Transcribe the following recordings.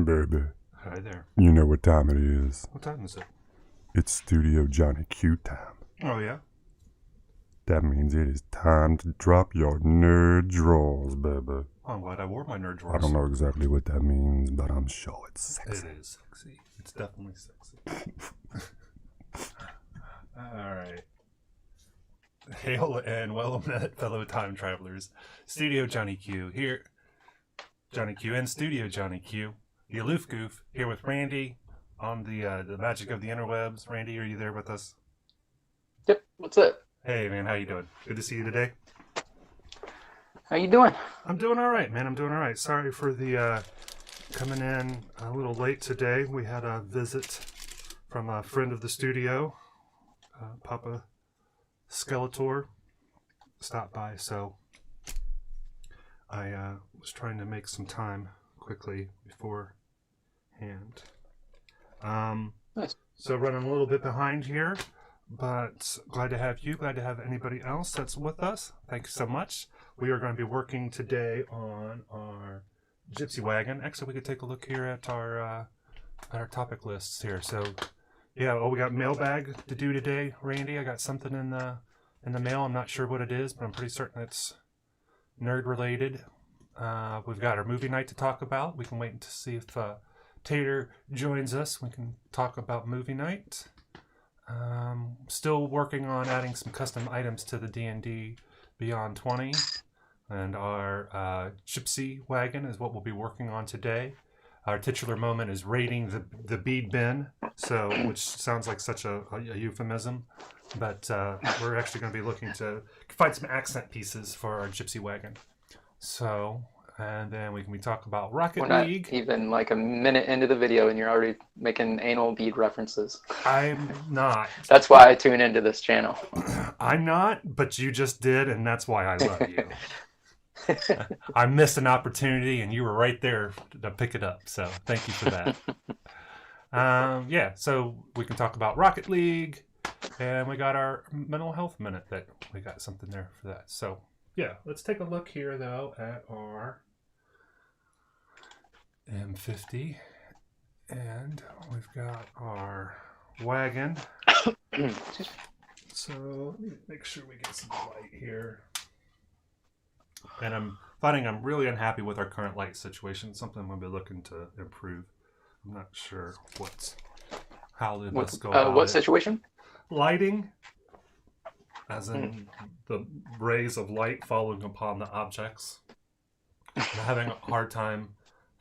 Baby, Hi there. you know what time it is. What time is it? It's Studio Johnny Q time. Oh, yeah? That means it is time to drop your nerd drawers, baby. Oh, I'm glad I wore my nerd drawers. I don't know exactly what that means, but I'm sure it's sexy. It is sexy. It's definitely sexy. Alright. Hail and welcome, fellow time travelers. Studio Johnny Q here. Johnny Q and Studio Johnny Q. The Aloof Goof here with Randy on the magic of the interwebs. Randy, are you there with us? Yep, what's up? Hey, man, how you doing? Good to see you today. How you doing? I'm doing all right, man. I'm doing all right. Sorry for the coming in a little late today. We had a visit from a friend of the studio, Papa Skeletor, stopped by, so I was trying to make some time quickly beforehand. Nice. So running a little bit behind here, but glad to have you. Glad to have anybody else that's with us. Thank you so much. We are going to be working today on our Gypsy Wagon. Actually, we could take a look here at our topic lists here. So, yeah, we got mailbag to do today, Randy. I got something in the mail. I'm not sure what it is, but I'm pretty certain it's nerd related. We've got our movie night to talk about. We can wait to see if Tater joins us. We can talk about movie night. Still working on adding some custom items to the D&D Beyond 20. And our Gypsy Wagon is what we'll be working on today. Our titular moment is raiding the Bead bin, which sounds like such a euphemism. But we're actually going to be looking to find some accent pieces for our Gypsy Wagon. So, and then we talk about Rocket We're League. not even like a minute into the video and you're already making anal bead references. I'm not. That's why I tune into this channel. I'm not, but you just did, and that's why I love you. I missed an opportunity, and you were right there to pick it up. So thank you for that. Yeah, so we can talk about Rocket League, and we got our mental health minute that we got something there for that. So yeah, let's take a look here though at our M50, and we've got our wagon. So let me make sure we get some light here. And I'm finding I'm really unhappy with our current light situation. Something I'm going to be looking to improve. I'm not sure how let's go about what it. situation? Lighting, as in the rays of light falling upon the objects. I'm having a hard time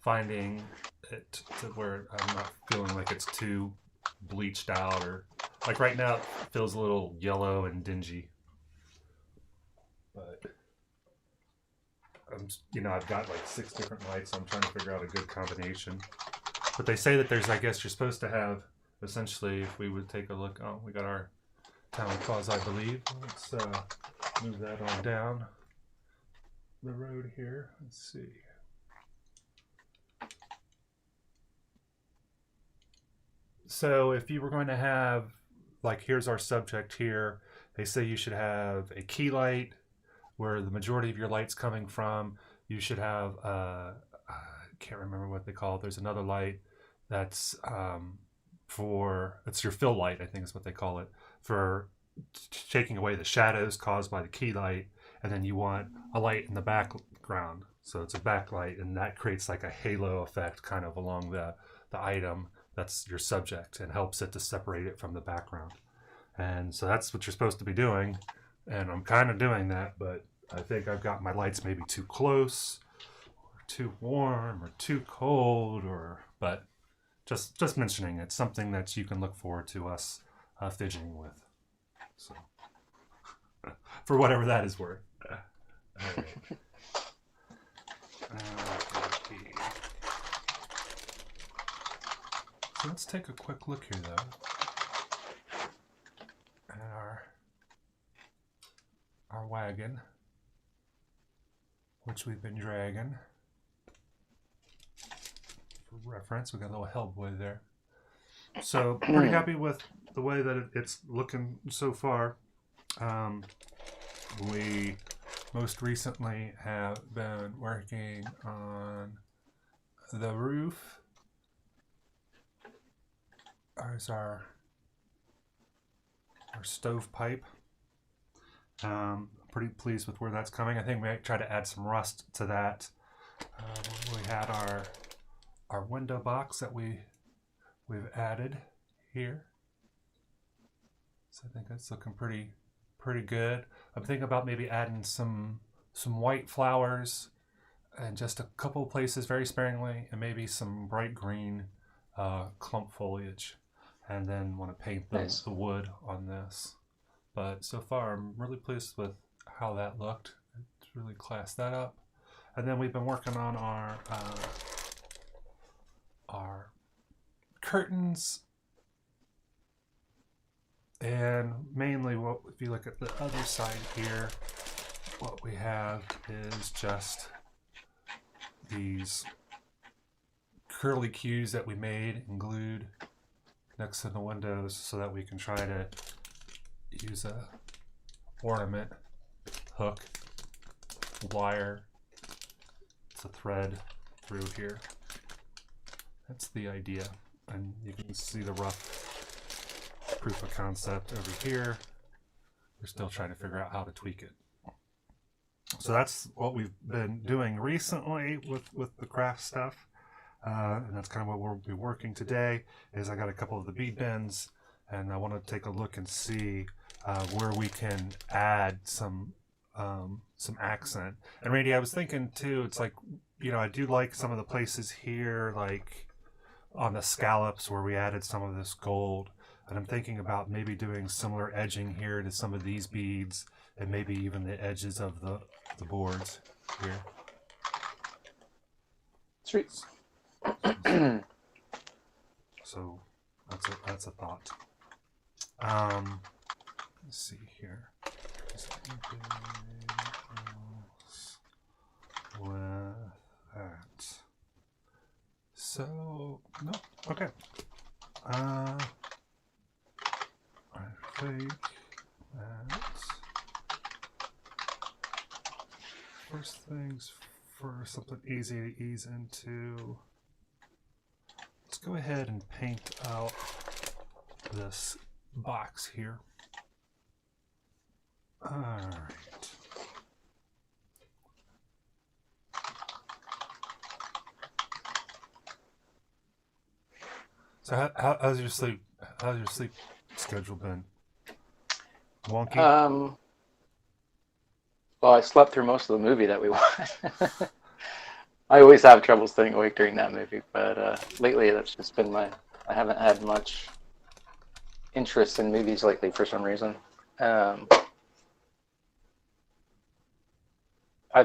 finding it to where I'm not feeling like it's too bleached out, or like right now it feels a little yellow and dingy. But I've got like 6 different lights, so I'm trying to figure out a good combination. But they say that there's, I guess you're supposed to have, essentially, if we would take a look, we got our town clause, I believe. Let's move that on down the road here. Let's see. So if you were going to have, like, here's our subject here. They say you should have a key light, where the majority of your light's coming from. You should have, I can't remember what they call it. There's another light that's it's your fill light, I think is what they call it, for taking away the shadows caused by the key light. And then you want a light in the background. So it's a backlight, and that creates like a halo effect kind of along the item that's your subject, and helps it to separate it from the background. And so that's what you're supposed to be doing. And I'm kind of doing that, but I think I've got my lights maybe too close, or too warm, or too cold, but just mentioning it's something that you can look forward to us fidgeting with. So, for whatever that is worth. All right. So let's take a quick look here, though, at our wagon, which we've been dragging. For reference, we got a little Hellboy there. So pretty happy with the way that it's looking so far. We most recently have been working on the roof There's our stovepipe. Pretty pleased with where that's coming. I think we might try to add some rust to that. We had our window box that we've added here. So I think that's looking pretty good. I'm thinking about maybe adding some white flowers and just a couple of places very sparingly, and maybe some bright green clump foliage, and then want to paint the wood on this. But so far I'm really pleased with how that looked. It's really classed that up. And then we've been working on our curtains, and mainly if you look at the other side here, what we have is just these curly cues that we made and glued next to the windows so that we can try to use a ornament hook, wire, it's a thread through here. That's the idea, and you can see the rough proof of concept over here. We're still trying to figure out how to tweak it. So that's what we've been doing recently with the craft stuff, and that's kind of what we'll be working today. Is I got a couple of the bead bins, and I want to take a look and see where we can add some accent. And Randy, I was thinking too, it's like, you know, I do like some of the places here, like on the scallops where we added some of this gold, and I'm thinking about maybe doing similar edging here to some of these beads, and maybe even the edges of the boards here. Sweet. So that's a thought. Let's see here. With that. So no, okay. I think that first things first, something easy to ease into. Let's go ahead and paint out this box here. All right. So how's your sleep? How's your sleep schedule been? Wonky? Well, I slept through most of the movie that we watched. I always have trouble staying awake during that movie, but lately that's just been I haven't had much interest in movies lately for some reason. I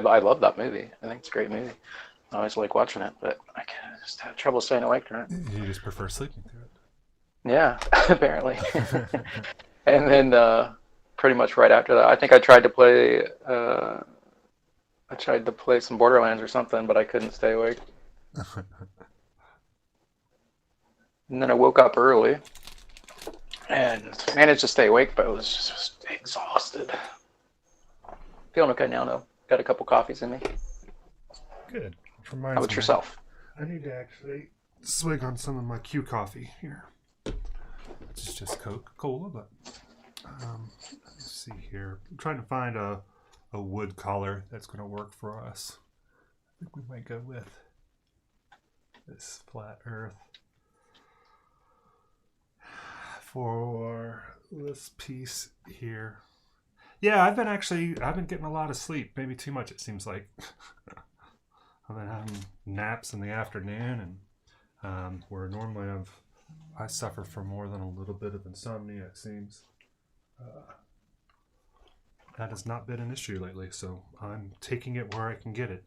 love that movie. I think it's a great movie. I always like watching it, but I just have trouble staying awake during it. You just prefer sleeping through it. Yeah, apparently. And then pretty much right after that, I think I tried to play some Borderlands or something, but I couldn't stay awake. And then I woke up early and managed to stay awake, but I was just exhausted. Feeling okay now, though. Got a couple coffees in me. Good. How about yourself? I need to actually swig on some of my Q coffee here. Which is just Coca-Cola, but let's see here. I'm trying to find a wood color that's going to work for us. I think we might go with this flat earth for this piece here. Yeah, I've been getting a lot of sleep, maybe too much it seems like. I've been having naps in the afternoon, and where normally I suffer from more than a little bit of insomnia, it seems. That has not been an issue lately, so I'm taking it where I can get it.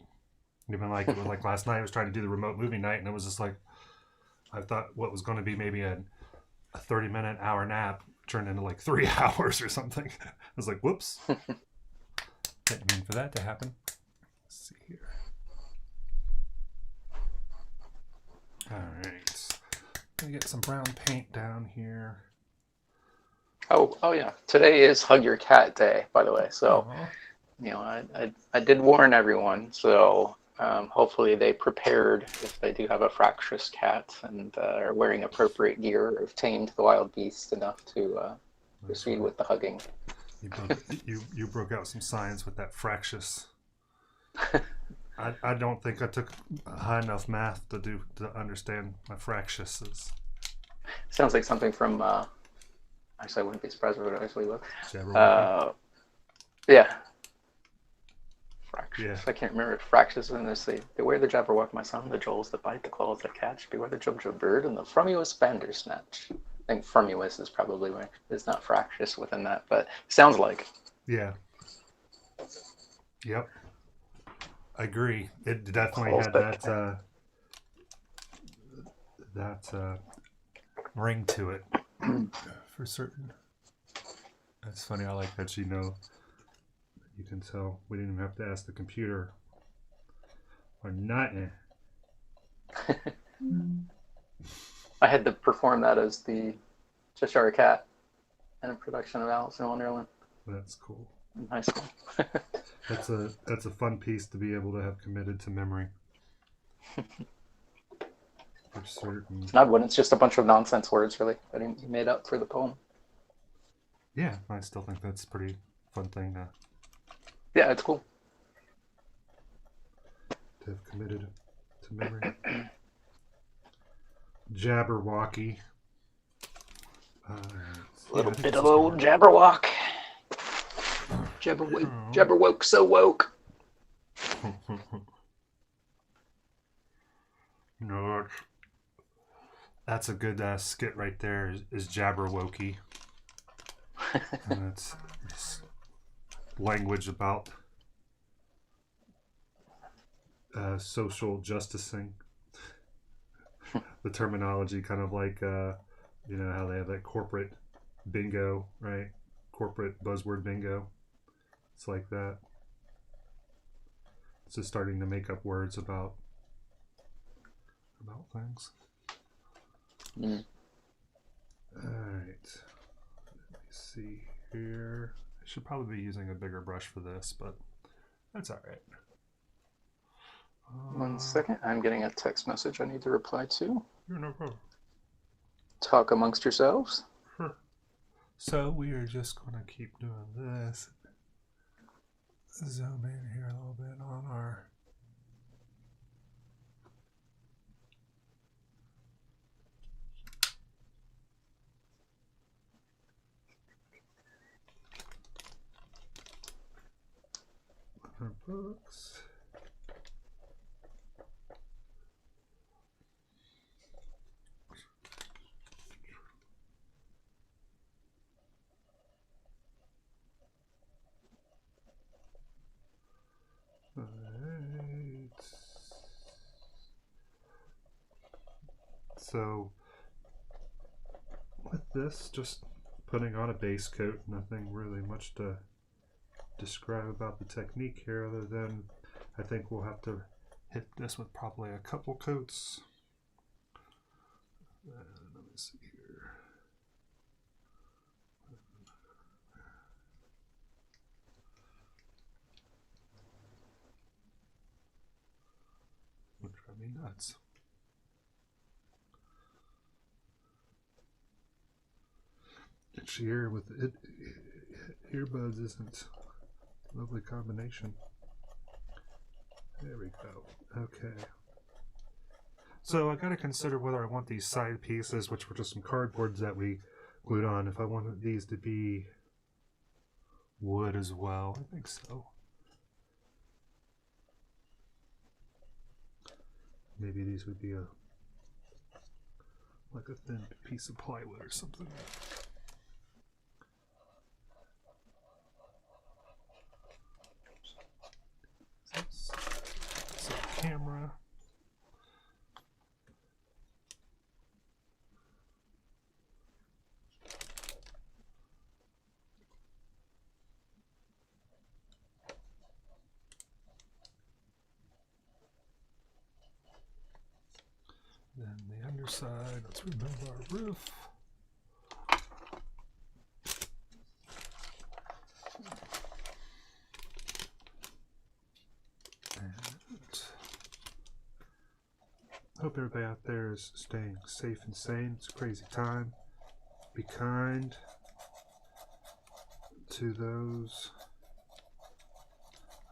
Even like last night, I was trying to do the remote movie night, and it was just like, I thought what was going to be maybe a 30-minute, hour nap turned into like 3 hours or something. I was like, whoops. Didn't mean for that to happen. Let's see here. All right. Gonna get some brown paint down here. Oh yeah. Today is Hug Your Cat Day, by the way. So, you know, I did warn everyone. So Hopefully they prepared if they do have a fractious cat and are wearing appropriate gear or have tamed the wild beast enough to proceed with the hugging. You broke out some science with that fractious. I don't think I took high enough math to understand my fractiouses. Sounds like something from. Actually, I wouldn't be surprised if it actually was. Yeah. Fractious. Yeah. I can't remember. Fractious in this. They beware the Jabberwock, my son, the Joels that bite, the claws that catch. Beware the Jubjub bird and the frumious Bandersnatch. I think frumious is probably where it's not fractious within that, but sounds like. Yeah. Yep. I agree. It definitely had that ring to it for certain. That's funny. I like that you can tell. We didn't even have to ask the computer or nothing. I had to perform that as the Cheshire Cat in a production of Alice in Wonderland. That's cool. In high school. That's a fun piece to be able to have committed to memory. For certain. It's not when it's just a bunch of nonsense words, really, that he made up for the poem. Yeah, I still think that's a pretty fun thing to. Yeah, it's cool. To have committed to memory. Jabberwocky. A little bit of old Jabberwock. Jabberwoke so woke. No, that's a good skit right there. Is Jabberwocky, and it's language about social justicing. The terminology, kind of like how they have that corporate bingo, right? Corporate buzzword bingo. It's like that. It's just starting to make up words about things. Mm. All right. Let me see here. I should probably be using a bigger brush for this, but that's all right. 1 second. I'm getting a text message I need to reply to. You're no problem. Talk amongst yourselves. Sure. So we are just going to keep doing this. Zoom in here a little bit on our books. Alright. So with this, just putting on a base coat, nothing really much to describe about the technique here other than I think we'll have to hit this with probably a couple coats. Let me see here. Would drive me nuts. Itchy ear with earbuds isn't a lovely combination. There we go. Okay. So I got to consider whether I want these side pieces, which were just some cardboards that we glued on, if I wanted these to be wood as well. I think so. Maybe these would be like a thin piece of plywood or something. So camera. Then the underside, let's remove our roof. And Hope everybody out there is staying safe and sane. It's a crazy time. Be kind to those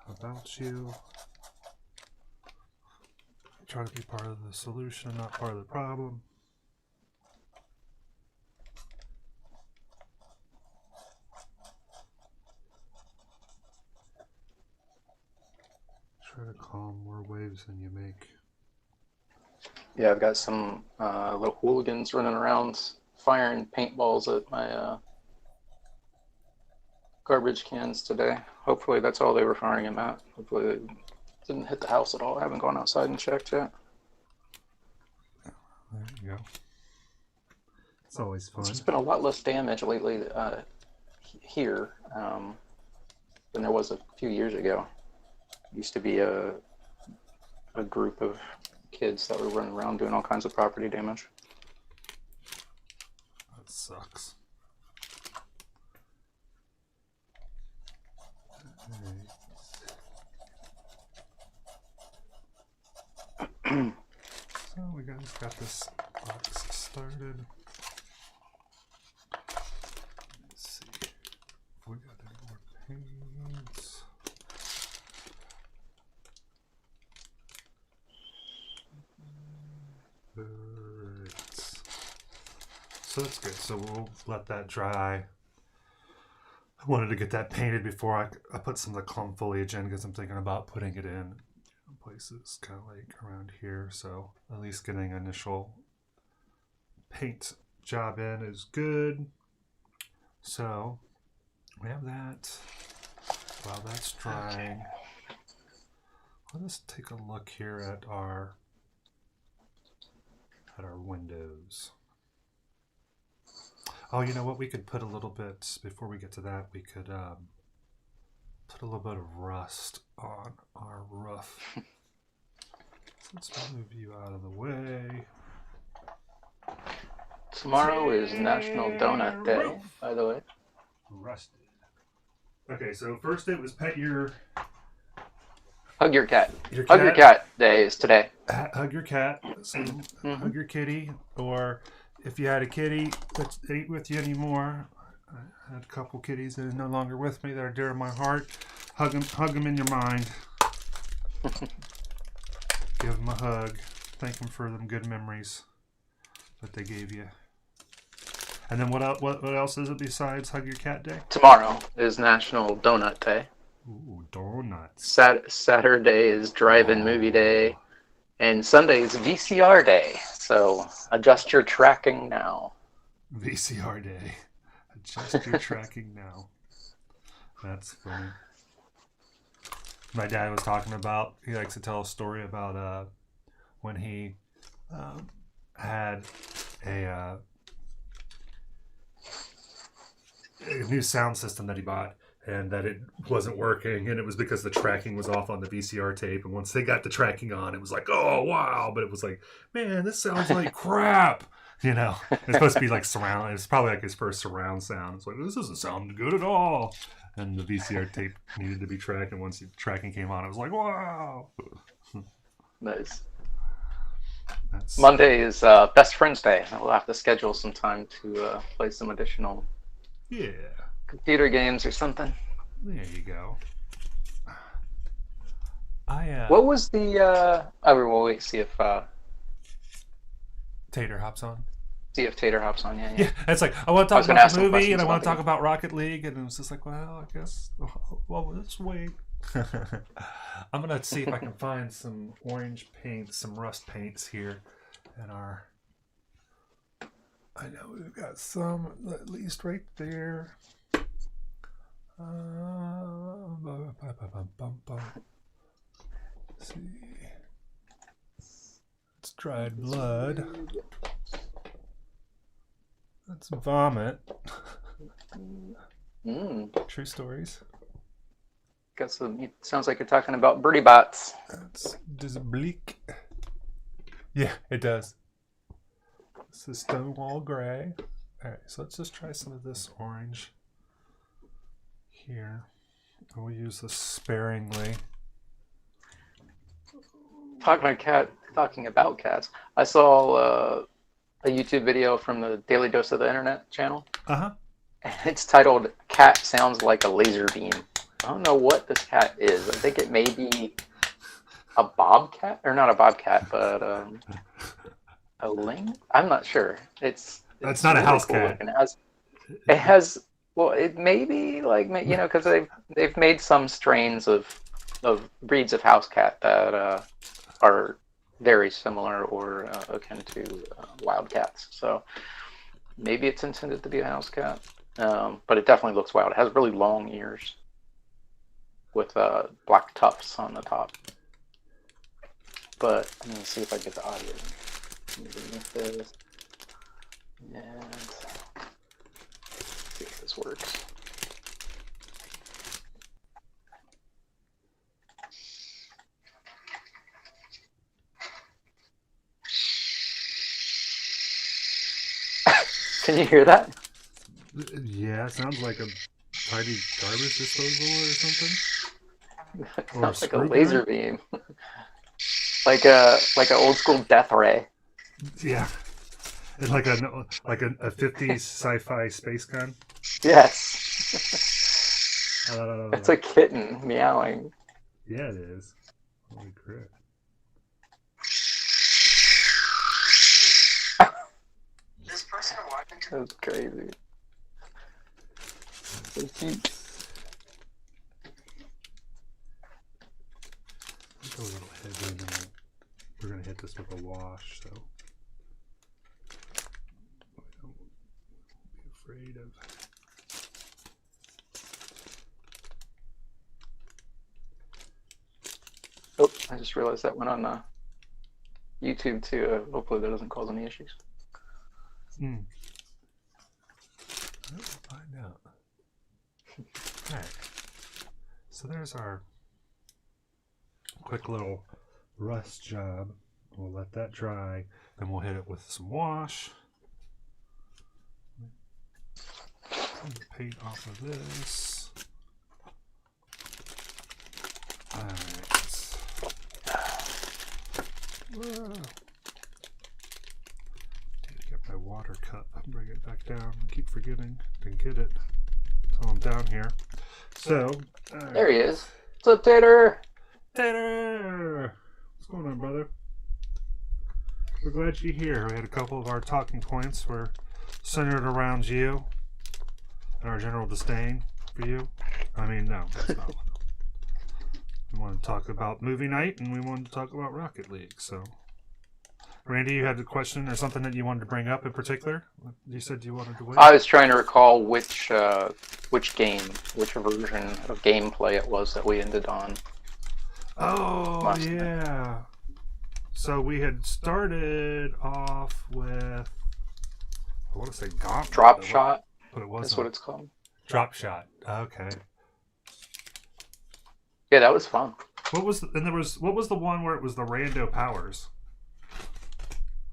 about you. Try to be part of the solution, not part of the problem. Try to calm more waves than you make. Yeah, I've got some little hooligans running around firing paintballs at my garbage cans today. Hopefully that's all they were firing them at. Hopefully they didn't hit the house at all. I haven't gone outside and checked yet. There you go. It's always fun. There's been a lot less damage lately here than there was a few years ago. Used to be a group of kids that were running around doing all kinds of property damage. That sucks. So we got this box started. Let's see if we got any more paints. So that's good. So we'll let that dry. I wanted to get that painted before I put some of the clum foliage in because I'm thinking about putting it in places kind of like around here. So at least getting an initial paint job in is good. So we have that. While that's drying, let us take a look here at our windows. Oh, you know what? We could put a little bit, before we get to that, we could put a little bit of rust on our roof. So let's move you out of the way. Tomorrow is National Donut Day, by the way. Rusted. Okay, so first it was pet your... Hug your cat. Your Hug your cat day is today. Hug your cat. So hug your kitty, or if you had a kitty that ain't with you anymore. I had a couple kitties that are no longer with me that are dear to my heart. Hug them in your mind. Give them a hug. Thank them for them good memories that they gave you. And then what else is it besides Hug Your Cat Day? Tomorrow is National Donut Day. Ooh, donuts. Saturday is Drive-In Movie Day. And Sunday is VCR Day. So adjust your tracking now. VCR Day. Adjust your tracking now. That's funny. My dad was talking about, he likes to tell a story about when he had a new sound system that he bought, and that it wasn't working, and it was because the tracking was off on the VCR tape. And once they got the tracking on, it was like, oh wow! But it was like, man, this sounds like crap. You know, it's supposed to be like surround. It's probably like his first surround sound. It's like, this doesn't sound good at all. And the VCR tape needed to be tracked, and once the tracking came on, it was like, wow. Nice. Monday is Best Friends Day. We'll have to schedule some time to play some additional computer games or something. There you go. What was the... we'll wait, see if... Tater hops on. See if Tater hops on, yeah. Yeah, it's like, I want to talk about the movie, and I want to talk about Rocket League, and it was just like, well, I guess, well, let's wait. I'm going to see if I can find some orange paints, some rust paints here in our... I know we've got some, at least right there. Let's see. It's dried blood. That's vomit. True stories. Sounds like you're talking about birdie bots. Does it bleak? Yeah, it does. This is Stonewall Gray. Alright, so let's just try some of this orange here. We'll use this sparingly. Talking about cat, Talking about cats, I saw a YouTube video from the Daily Dose of the Internet channel. Uh-huh. And it's titled "Cat Sounds Like a Laser Beam." I don't know what this cat is. I think it may be a bobcat, or not a bobcat, but a ling. I'm not sure. It's That's not really a house cat. It has. Well, it may be like, you know, because they've made some strains of breeds of house cat that are very similar or akin to wild cats. So maybe it's intended to be a house cat, but it definitely looks wild. It has really long ears with black tufts on the top. But I'm going to see if I get the audio underneath this. And see if this works. Can you hear that? Yeah, it sounds like a tiny garbage disposal or something. It sounds like a laser beam. like an old school death ray. Yeah. It's like a 50s sci-fi space gun. Yes. It's a kitten meowing. Yeah, it is. Holy crap. This person watching. That's crazy. So cute. Go a little heavy, and then we're gonna hit this with a wash, so I don't be afraid of. Oh, I just realized that went on YouTube too. Hopefully that doesn't cause any issues. We'll find out. Alright. So there's our quick little rust job. We'll let that dry, then we'll hit it with some wash. Paint off of this. Alright. Whoa. Need to get my water cup. Bring it back down. I keep forgetting to get it until I'm down here. So, there he is. What's up, Tater? Tater! What's going on, brother? We're glad you're here. We had a couple of our talking points were centered around you and our general disdain for you. I mean, no, that's not one. We wanted to talk about movie night, and we wanted to talk about Rocket League. So, Randy, you had a question or something that you wanted to bring up in particular? You said you wanted to wait. I was trying to recall which version of gameplay it was that we ended on. Oh, yeah. So we had started off with, I want to say Gauntlet. Drop Shot. But it wasn't. That's what it's called. Drop Shot. Okay. Yeah, that was fun. What was the one where it was the rando powers?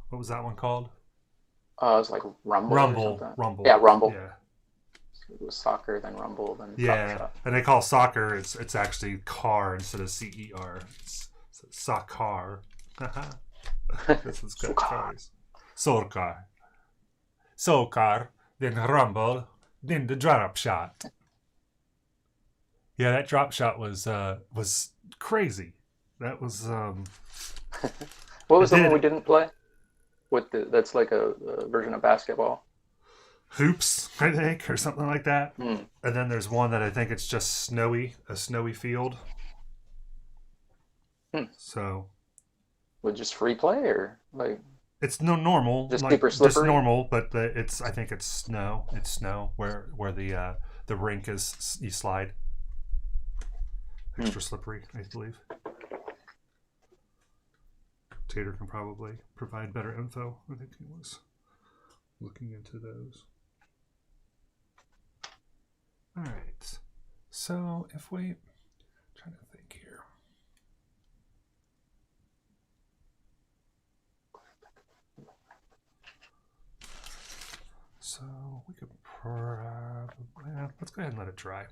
What was that one called? It was like Rumble. Rumble. Yeah, Rumble. Yeah. It was soccer, then Rumble, then yeah. Drop Shot. And they call soccer. It's actually car instead of CER. It's soccer. This is good. Soccer. Soccer. Then Rumble. Then the Drop Shot. Yeah, that Drop Shot was crazy. That was What was the one we didn't play? That's like a version of basketball. Hoops, I think, or something like that. And then there's one that I think it's just a snowy field. So, with just free play or like? It's normal, just like, super slippery. Just normal, but I think it's snow. It's snow where the rink is. You slide. Extra slippery, I believe. Tater can probably provide better info. I think he was looking into those. All right. So if we, I'm trying to think here. So we could let's go ahead and let it dry.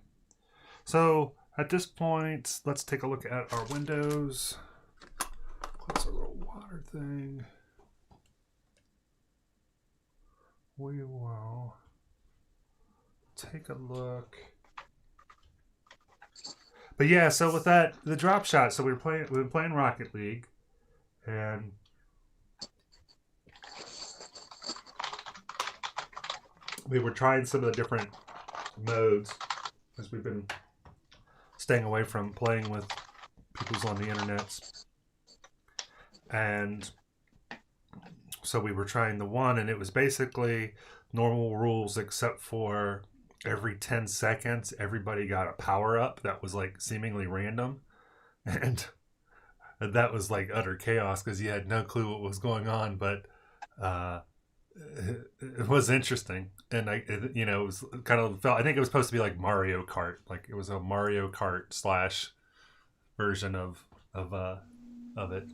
So at this point, let's take a look at our windows. Close a little water. water thing. We will take a look. But yeah, so with that, the drop shot. So we've been playing Rocket League, and we were trying some of the different modes as we've been staying away from playing with people's on the internets. And so we were trying the one, and it was basically normal rules except for every 10 seconds everybody got a power up that was like seemingly random, and that was like utter chaos because you had no clue what was going on. But it was interesting, and it was kind of felt. I think it was supposed to be like Mario Kart, like it was a Mario Kart / version of it.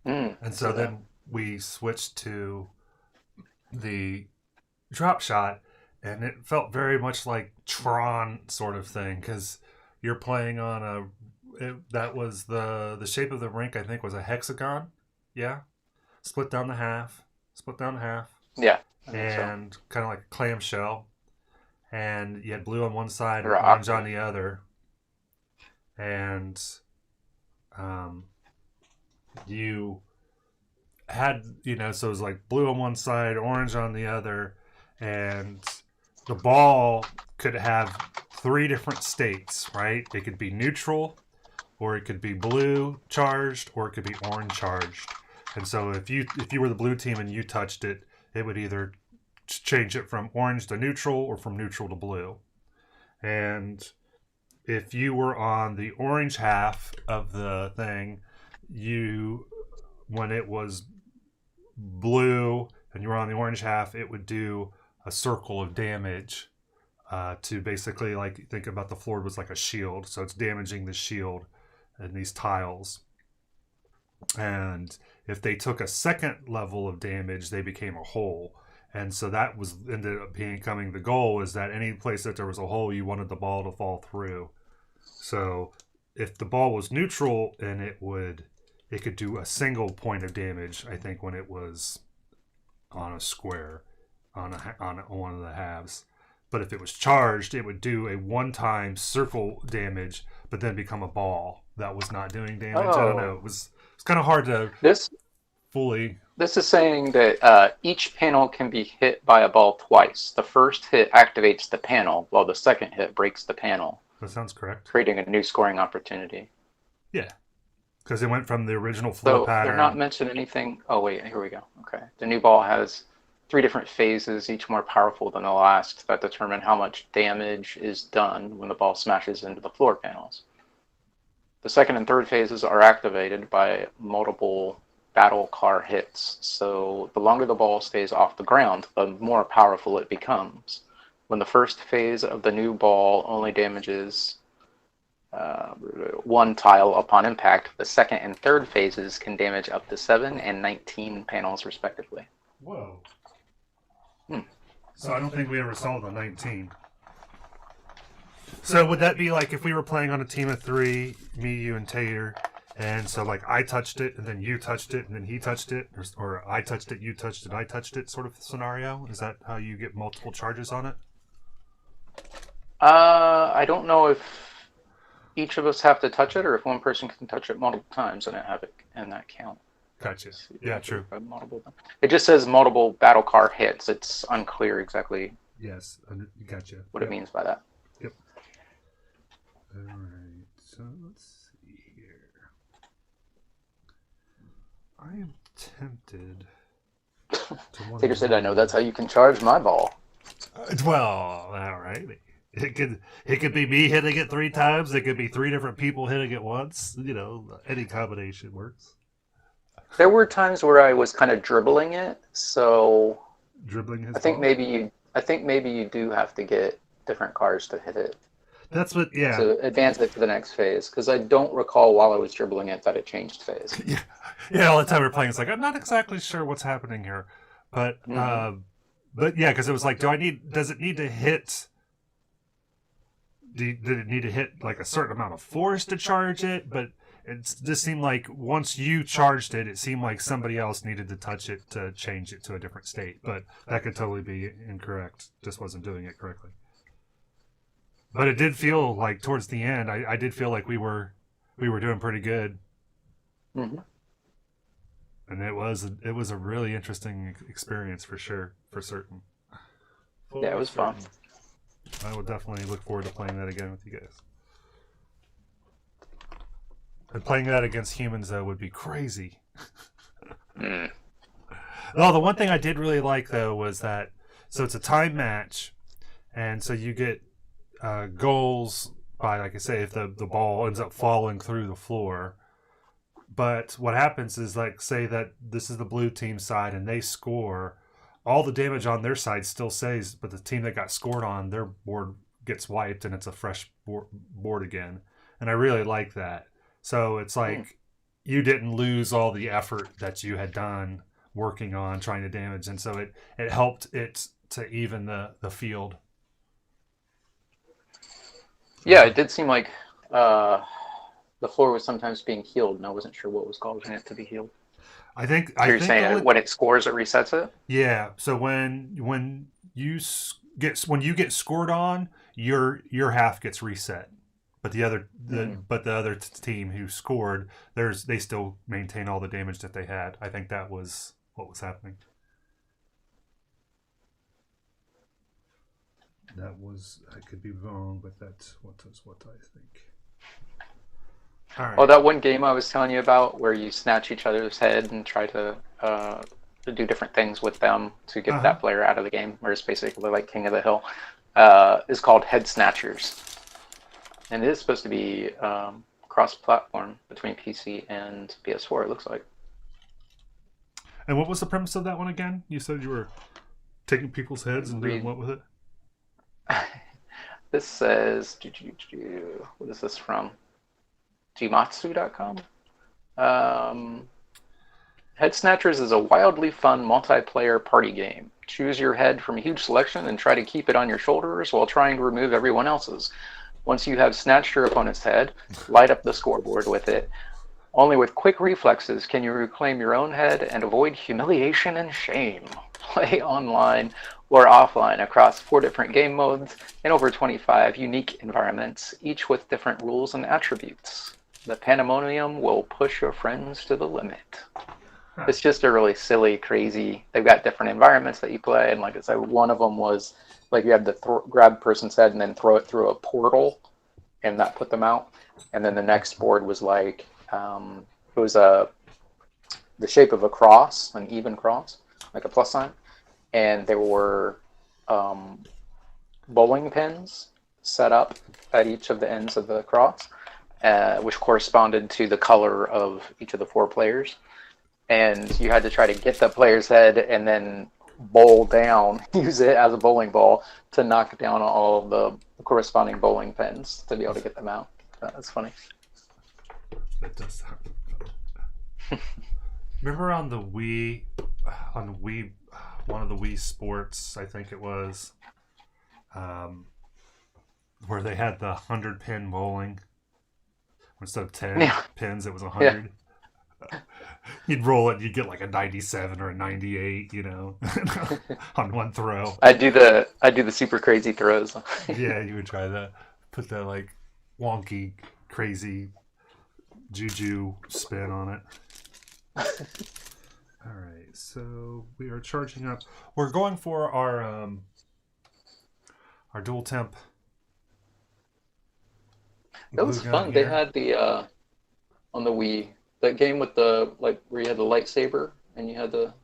And so then we switched to the drop shot, and it felt very much like Tron sort of thing because you're playing on that was the shape of the rink. I think was a hexagon. Yeah, split down the half. Yeah. And kind of like a clamshell. And you had blue on one side and Or orange on the other. And you had, so it was like blue on one side, orange on the other. And the ball could have 3 different states, right? It could be neutral, or it could be blue charged, or it could be orange charged. And so if you were the blue team and you touched it, it would either change it from orange to neutral or from neutral to blue. And if you were on the orange half of the thing, when it was blue and you were on the orange half, it would do a circle of damage to basically, like, think about the floor was like a shield. So it's damaging the shield and these tiles. And if they took a second level of damage, they became a hole. And so that ended up becoming the goal, is that any place that there was a hole, you wanted the ball to fall through. So if the ball was neutral, and it could do a single point of damage, I think, when it was on a square, on one of the halves. But if it was charged, it would do a one-time circle damage, but then become a ball that was not doing damage. I don't know. It was kind of hard to fully. This is saying that each panel can be hit by a ball twice. The first hit activates the panel, while the second hit breaks the panel. That sounds correct. Creating a new scoring opportunity. Yeah, because it went from the original flow pattern. They're not mentioning anything. Oh wait, here we go. Okay, the new ball has 3 different phases, each more powerful than the last, that determine how much damage is done when the ball smashes into the floor panels. The second and third phases are activated by multiple battle car hits. So the longer the ball stays off the ground, the more powerful it becomes. When the first phase of the new ball only damages 1 tile upon impact, the second and third phases can damage up to 7 and 19 panels respectively. Whoa. So I don't think we ever saw the 19. So would that be like if we were playing on a team of 3, me, you, and Tater, and so like I touched it, and then you touched it, and then he touched it, or I touched it, you touched it, I touched it, sort of scenario? Is that how you get multiple charges on it? I don't know if each of us have to touch it, or if one person can touch it multiple times and have it in that count. Gotcha. Yeah, true. It just says multiple battle car hits. It's unclear exactly. Yes, gotcha. What it means by that. Yep. All right. So let's see here. I am tempted to. Tater said, "I know that's how you can charge my ball." Well, all right. It could be me hitting it 3 times. It could be 3 different people hitting it once. Any combination works. There were times where I was kind of dribbling it, so dribbling. I think maybe you do have to get different cars to hit it. That's what, yeah. To advance it to the next phase, because I don't recall while I was dribbling it that it changed phase. Yeah. All the time we're playing, it's like I'm not exactly sure what's happening here, but yeah, because it was like, does it need to hit? Did it need to hit like a certain amount of force to charge it? But it just seemed like once you charged it, it seemed like somebody else needed to touch it to change it to a different state. But that could totally be incorrect. Just wasn't doing it correctly. But it did feel like towards the end, I did feel like we were doing pretty good. Mm-hmm. And it was a really interesting experience for sure, for certain. Yeah, it was fun. I will definitely look forward to playing that again with you guys. And playing that against humans, though, would be crazy. Mm. Oh, the one thing I did really like, though, was that, so it's a time match, and so you get goals by, like I say, if the ball ends up falling through the floor. But what happens is, like, say that this is the blue team side and they score, all the damage on their side still stays, but the team that got scored on, their board gets wiped and it's a fresh board again. And I really like that. So it's like you didn't lose all the effort that you had done working on trying to damage. And so it helped it to even the field. Yeah, it did seem like the floor was sometimes being healed, and I wasn't sure what was causing it to be healed. I think you're saying when it scores, it resets it. Yeah. So when you get scored on, your half gets reset, but the other team who scored, they still maintain all the damage that they had. I think that was what was happening. I could be wrong, but that's what I think. All right. Oh, that one game I was telling you about where you snatch each other's head and try to do different things with them to get that player out of the game, where it's basically like King of the Hill, is called Head Snatchers. And it is supposed to be cross-platform between PC and PS4, it looks like. And what was the premise of that one again? You said you were taking people's heads and doing what with it? This says, what is this from? Jimatsu.com. Head Snatchers is a wildly fun multiplayer party game. Choose your head from a huge selection and try to keep it on your shoulders while trying to remove everyone else's. Once you have snatched your opponent's head, light up the scoreboard with it. Only with quick reflexes can you reclaim your own head and avoid humiliation and shame. Play online or offline across 4 different game modes and over 25 unique environments, each with different rules and attributes. The pandemonium will push your friends to the limit. It's just a really silly, crazy. They've got different environments that you play, and like I said, one of them was like you had to grab a person's head and then throw it through a portal, and that put them out. And then the next board was like it was the shape of a cross, an even cross, like a plus sign, and there were bowling pins set up at each of the ends of the cross, which corresponded to the color of each of the 4 players. And you had to try to get the player's head and then bowl down, use it as a bowling ball to knock down all of the corresponding bowling pins to be able to get them out. That's funny. That does sound funny. Remember on the Wii, one of the Wii Sports, I think it was, where they had the 100-pin bowling. Instead of 10 pins, it was 100. Yeah. You'd roll it, and you'd get like a 97 or a 98, on one throw. I do the super crazy throws. Yeah, you would try that. Put that like wonky, crazy juju spin on it. All right, so we are charging up. We're going for our dual temp. That was fun. They had the on the Wii, that game with the where you had the lightsaber and you had there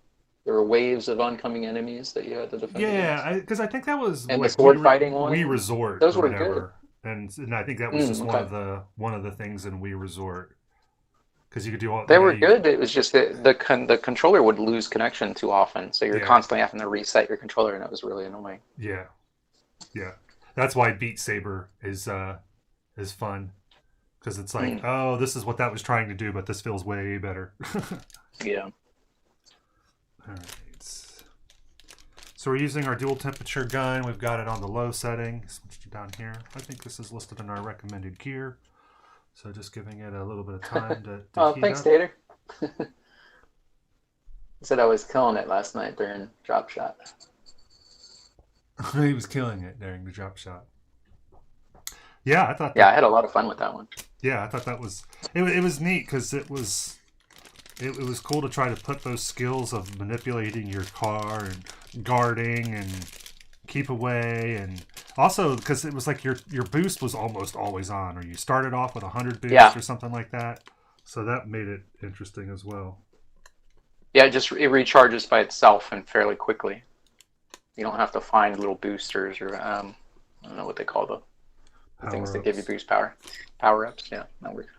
were waves of oncoming enemies that you had to defend. Yeah, because I think that was and the sword fighting one. Wii Resort. Those were good. And I think that was just one of the things in Wii Resort, because you could do all. They were good. It was just that the controller would lose connection too often, so you're constantly having to reset your controller, and it was really annoying. Yeah. That's why Beat Saber is fun, because it's like, oh, this is what that was trying to do, but this feels way better. Yeah. All right. So we're using our dual temperature gun. We've got it on the low setting. Switched it down here. I think this is listed in our recommended gear. So just giving it a little bit of time to Oh, heat thanks, up. Tater. I said I was killing it last night during Drop Shot. He was killing it during the drop shot. Yeah, I thought Yeah, that. I had a lot of fun with that one. Yeah, I thought that was it was neat because it was cool to try to put those skills of manipulating your car and guarding and keep away, and also because it was like your boost was almost always on, or you started off with 100 boost Yeah. or something like that. So that made it interesting as well. Yeah, it recharges by itself and fairly quickly. You don't have to find little boosters or I don't know what they call the things that give you boost power. Power ups, yeah, that works.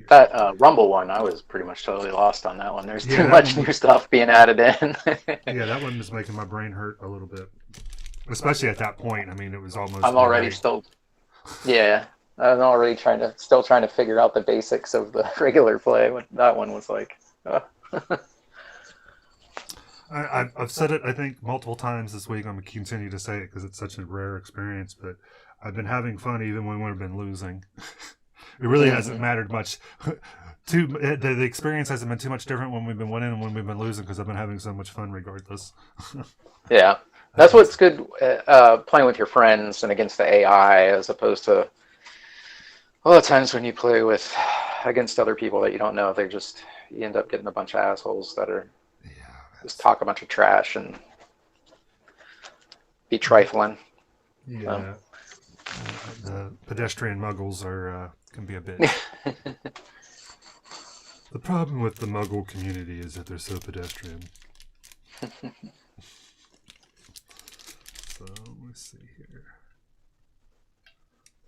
That Rumble one, I was pretty much totally lost on that one. There's too much new stuff being added in. Yeah, that one was making my brain hurt a little bit, especially at that point. I mean, it was almost. I'm already still. Yeah, I'm already still trying to figure out the basics of the regular play. What that one was like. I've said it, I think, multiple times this week. I'm going to continue to say it because it's such a rare experience, but I've been having fun even when we've been losing. It really hasn't mattered much. The experience hasn't been too much different when we've been winning and when we've been losing because I've been having so much fun regardless. Yeah, that's what's good playing with your friends and against the AI as opposed to a lot of times when you play against other people that you don't know. You end up getting a bunch of assholes that are just talk a bunch of trash and be trifling. Yeah. The pedestrian muggles can be a bit. The problem with the muggle community is that they're so pedestrian. So let's see here.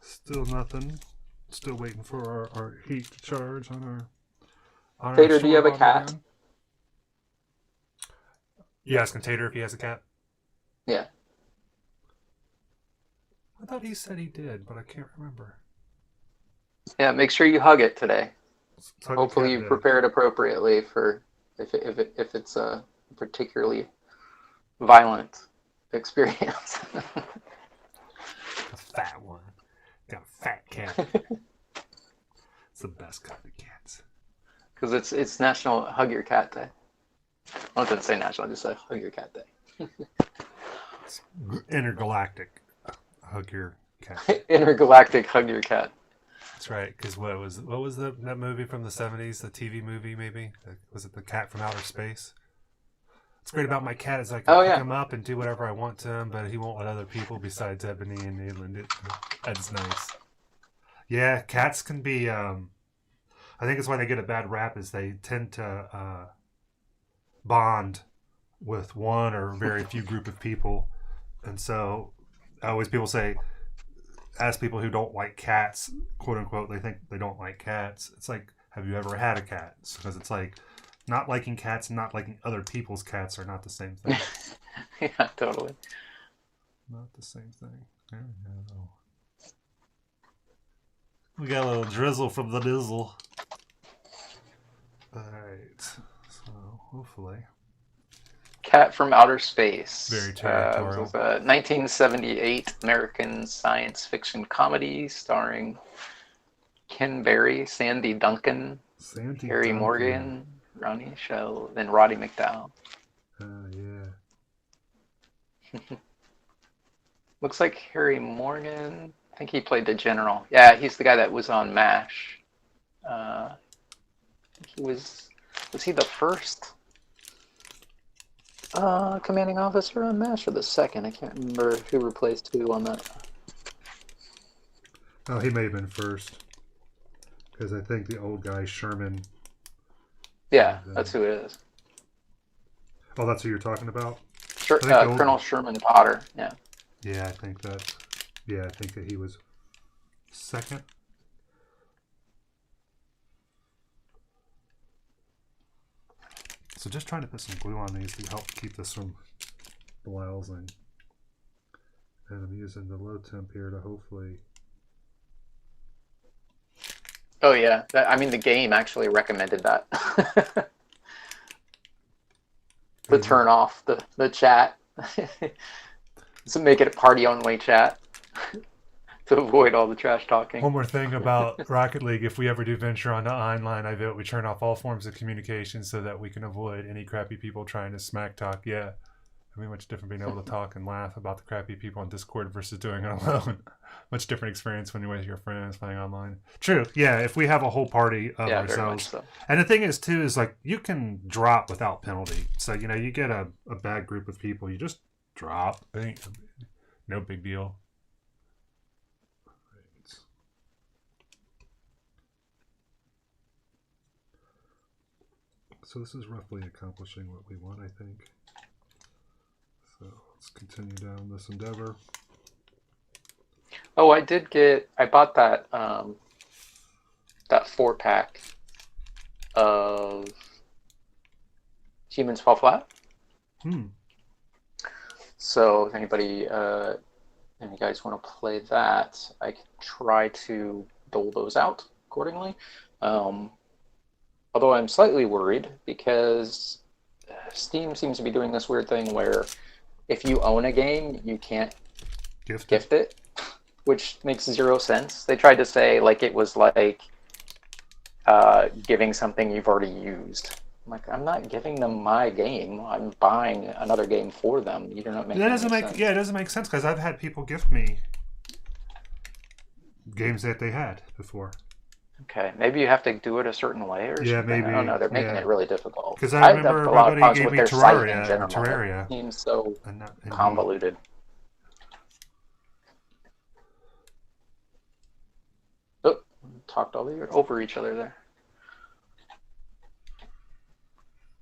Still nothing. Still waiting for our heat to charge on our Tater, do you have a cat? Gun. You asking Tater if he has a cat? Yeah. I thought he said he did, but I can't remember. Yeah, make sure you hug it today. Hopefully you prepared appropriately for if it's a particularly violent experience. A fat one. Got a fat cat. It's the best kind of cats. Because it's National Hug Your Cat Day. I didn't say national, I just said Hug Your Cat Day. It's intergalactic. Hug your cat. Intergalactic Hug Your Cat. That's right. Because what was that movie from the 70s? The TV movie, maybe? Was it The Cat from Outer Space? What's great about my cat is I can pick him up and do whatever I want to him, but he won't let other people besides Ebony and Nayland. That's nice. Yeah, cats can be. I think it's why they get a bad rap is they tend to bond with one or very few group of people, and so people say, ask people who don't like cats, quote unquote, they think they don't like cats. It's like, have you ever had a cat? Because it's like, not liking cats and not liking other people's cats are not the same thing. Yeah, totally. Not the same thing. There we go. We got a little drizzle from the dizzle. Alright. So, hopefully. Cat from Outer Space. Very territorial. It was a 1978 American science fiction comedy starring Ken Berry, Sandy Duncan, Harry Morgan, Ronnie Shell, and Roddy McDowall. Yeah. Looks like Harry Morgan. I think he played the general. Yeah, he's the guy that was on MASH. Was he the first commanding officer on MASH or the second? I can't remember who replaced who on that. Oh, he may have been first. Because I think the old guy, Sherman. Yeah, that's who it is. Oh, that's who you're talking about? Colonel Sherman Potter, yeah. Yeah, I think that he was second. So just trying to put some glue on these to help keep this from blousing. And I'm using the low temp here to hopefully... Oh yeah, the game actually recommended that. To turn off the chat. So make it a party-only chat to avoid all the trash talking. One more thing about Rocket League. If we ever do venture onto online, I vote we turn off all forms of communication so that we can avoid any crappy people trying to smack talk. Yeah. I mean, much different being able to talk and laugh about the crappy people on Discord versus doing it alone. Much different experience when you're with your friends playing online. True. Yeah, if we have a whole party of ourselves. So. And the thing is, too, is like you can drop without penalty. So, you know, you get a bad group of people, you just drop. No big deal. So this is roughly accomplishing what we want, I think. So let's continue down this endeavor. Oh, I bought that that 4-pack of Humans Fall Flat. So if anybody, and you guys want to play that, I can try to dole those out accordingly. Although I'm slightly worried because Steam seems to be doing this weird thing where if you own a game, you can't gift it, which makes zero sense. They tried to say like it was like giving something you've already used. I'm like, I'm not giving them my game. I'm buying another game for them. You don't make that doesn't make sense. Yeah, it doesn't make sense because I've had people gift me games that they had before. Okay, maybe you have to do it a certain way or something. Yeah, maybe. I don't know. They're making it really difficult. Because I remember everybody gave me Terraria. It seems so convoluted. Oh, talked over each other there.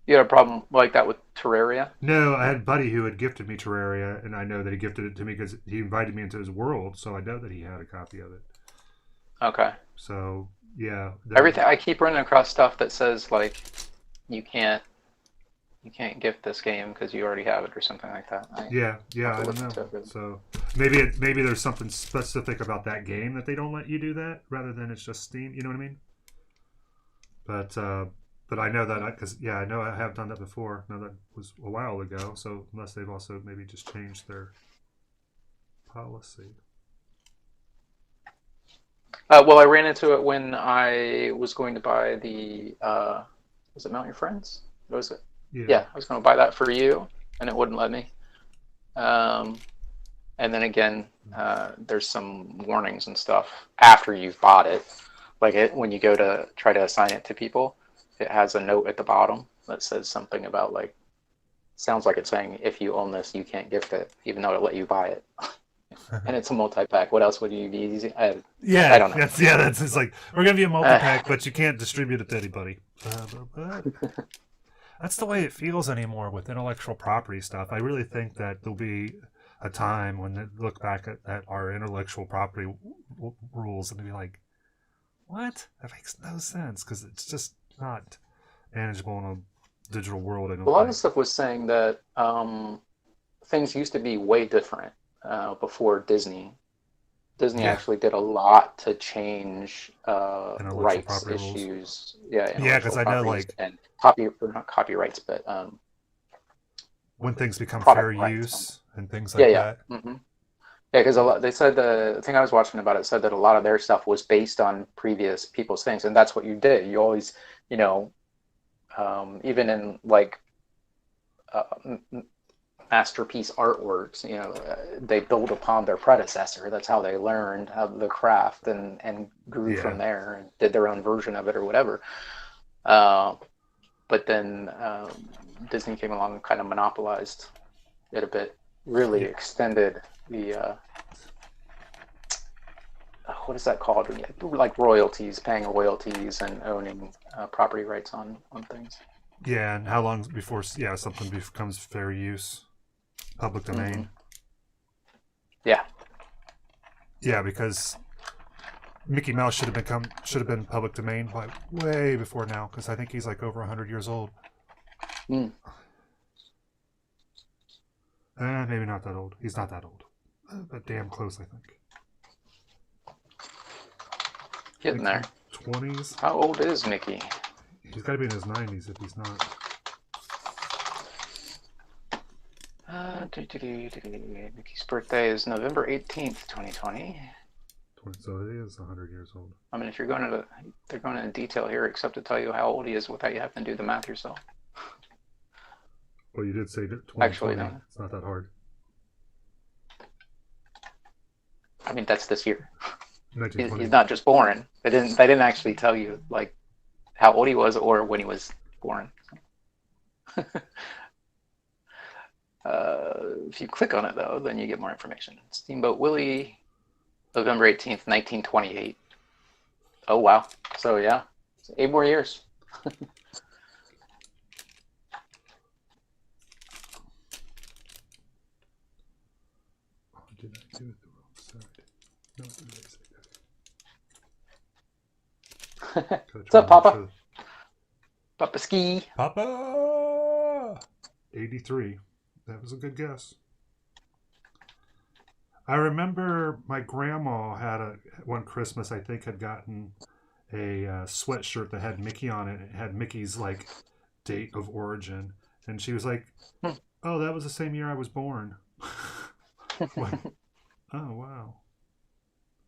You had a problem like that with Terraria? No, I had a buddy who had gifted me Terraria, and I know that he gifted it to me because he invited me into his world, so I know that he had a copy of it. Okay. So, yeah. Everything I keep running across stuff that says like you can't gift this game because you already have it or something like that. I don't know. So maybe there's something specific about that game that they don't let you do that rather than it's just Steam. You know what I mean? But I know that because I know I have done that before. Now that was a while ago. So unless they've also maybe just changed their policy. Well, I ran into it when I was going to buy the, was it Mount Your Friends? What was it? Yeah, I was going to buy that for you, and it wouldn't let me. And then again, there's some warnings and stuff after you've bought it. Like when you go to try to assign it to people, it has a note at the bottom that says something about like, sounds like it's saying, if you own this, you can't gift it, even though it'll let you buy it. And it's a multi-pack. What else would you be using? I don't know. That's it's like we're gonna be a multi-pack, but you can't distribute it to anybody. That's the way it feels anymore with intellectual property stuff. I really think that there'll be a time when they look back at our intellectual property rules and be like, "What? That makes no sense," because it's just not manageable in a digital world. A lot of stuff was saying that things used to be way different. Before Disney actually did a lot to change rights issues. Yeah, because I know like and not copyrights, but when things become fair use and things like that. Mm-hmm. Yeah, because they said the thing I was watching about it said that a lot of their stuff was based on previous people's things, and that's what you did. You always, even in like. Masterpiece artworks, they build upon their predecessor. That's how they learned how the craft and grew from there and did their own version of it or whatever. But then Disney came along and kind of monopolized it a bit, really extended the what is that called? Like royalties, paying royalties and owning property rights on things. Yeah, and how long before something becomes fair use? Public domain. Yeah. Yeah, because Mickey Mouse should have been public domain way before now, because I think he's like over 100 years old. Maybe not that old. He's not that old, but damn close, I think. Getting there. 20s. How old is Mickey? He's got to be in his 90s if he's not. Mickey's birthday is November 18th, 2020. So it is 100 years old. I mean, if you're they're going into detail here, except to tell you how old he is without you having to do the math yourself. Well, you did say 2020. Actually, no. It's not that hard. I mean, that's this year. He's 1920. not just born. They didn't actually tell you like how old he was or when he was born. If you click on it though, then you get more information. Steamboat Willie, November 18th, 1928. Oh wow. So yeah, 8 more years. Oh, did I do it the wrong side? No, it didn't say that. What's up, Papa? Papa Ski. Papa! 83. That was a good guess. I remember my grandma had one Christmas, I think, had gotten a sweatshirt that had Mickey on it. It had Mickey's like date of origin, and she was like, "Oh, that was the same year I was born." Like, oh wow!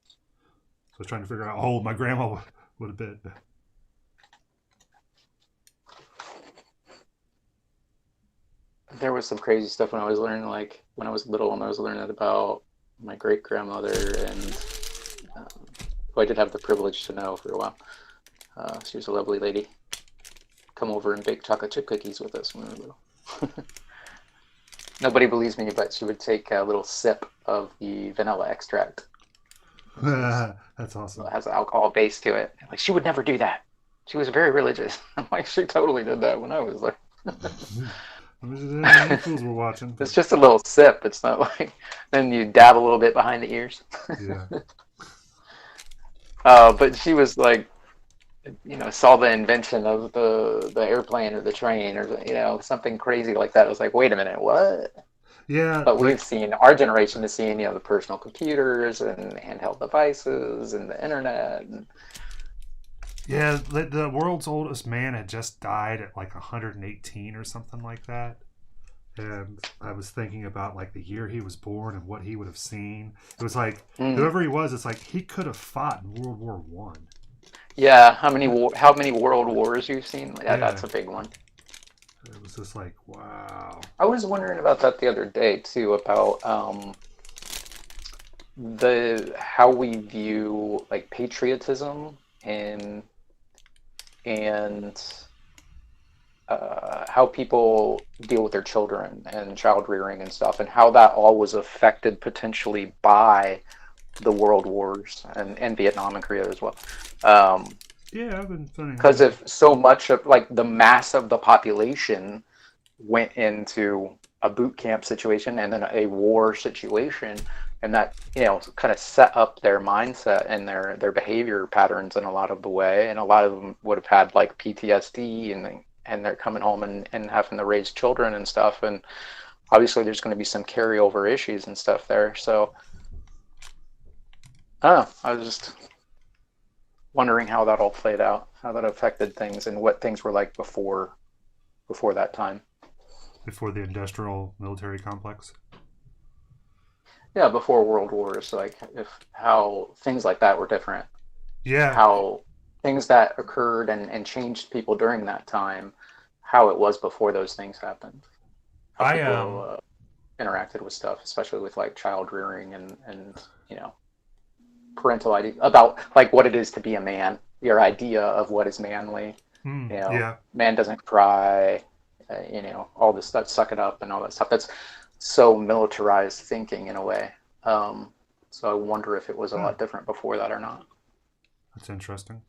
So I was trying to figure out how old my grandma would have been. There was some crazy stuff when I was learning, like when I was little, and I was learning about my great grandmother, and who I did have the privilege to know for a while. She was a lovely lady. Come over and bake chocolate chip cookies with us when we were little. Nobody believes me, but she would take a little sip of the vanilla extract. That's awesome. It has an alcohol base to it. Like, she would never do that. She was very religious. I'm like, she totally did that when I was like. Fools were watching. It's just a little sip. It's not like then you dab a little bit behind the ears. Yeah. But she was like, saw the invention of the airplane or the train or something crazy like that. I was like, wait a minute, what? Yeah. But our generation is seeing the personal computers and handheld devices and the internet. Yeah, the world's oldest man had just died at like 118 or something like that. And I was thinking about like the year he was born and what he would have seen. It was like whoever he was, it's like he could have fought in World War One. Yeah, how many world wars you've seen? Yeah, that's a big one. It was just like, wow. I was wondering about that the other day too, about how we view like patriotism and how people deal with their children and child rearing and stuff, and how that all was affected potentially by the world wars and Vietnam and Korea as well. Yeah, I've been funny. Because if so much of like the mass of the population went into a boot camp situation and then a war situation, and that kind of set up their mindset and their behavior patterns in a lot of the way, and a lot of them would have had like PTSD and they're coming home and having to raise children and stuff, and obviously there's going to be some carryover issues and stuff there. So I was just wondering how that all played out, how that affected things, and what things were like before that time. Before the industrial military complex. Yeah, before World Wars, like how things like that were different. Yeah. How things that occurred and changed people during that time, how it was before those things happened. How people interacted with stuff, especially with like child rearing and parental idea about like what it is to be a man, your idea of what is manly. Man doesn't cry, all this stuff, suck it up and all that stuff. That's so militarized thinking in a way. So I wonder if it was a lot different before that or not. That's interesting.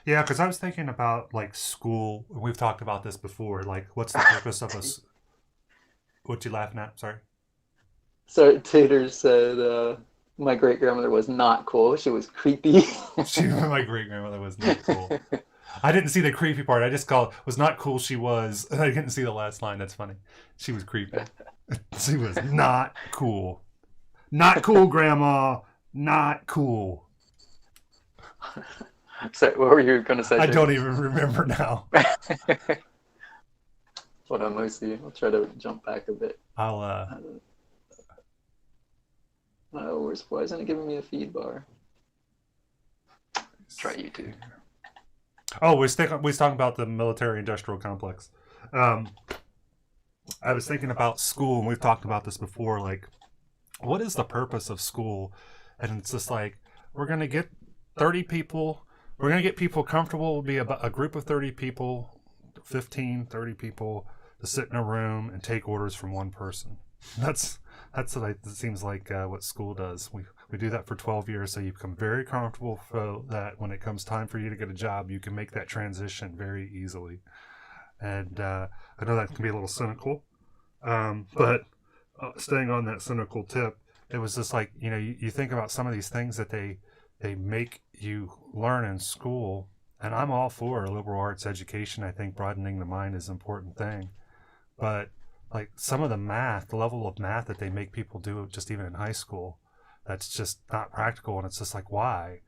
Yeah, because I was thinking about like school. We've talked about this before. Like, what's the purpose of us? What you laughing at? Sorry. So Taters said my great grandmother was not cool. She was creepy. My great grandmother was not cool. I didn't see the creepy part. I just called was not cool. She was. I didn't see the last line. That's funny. She was creepy. She was not cool. Not cool, Grandma. Not cool. So what were you going to say? I don't even remember now. Hold on, let me see. I'll try to jump back a bit. I'll Oh, why isn't it giving me a feed bar? Try YouTube. Oh, we was talking about the military-industrial complex. I was thinking about school, and we've talked about this before. Like, what is the purpose of school? And it's just like, we're going to get 30 people. We're going to get people comfortable. It'll be a group of 30 people, 15, 30 people to sit in a room and take orders from one person. That's what it seems like what school does. We do that for 12 years, so you become very comfortable so that when it comes time for you to get a job, you can make that transition very easily. And I know that can be a little cynical, but staying on that cynical tip, it was just like, you think about some of these things that they make you learn in school, and I'm all for liberal arts education. I think broadening the mind is an important thing, but like some of the level of math that they make people do just even in high school, that's just not practical. And it's just like, why?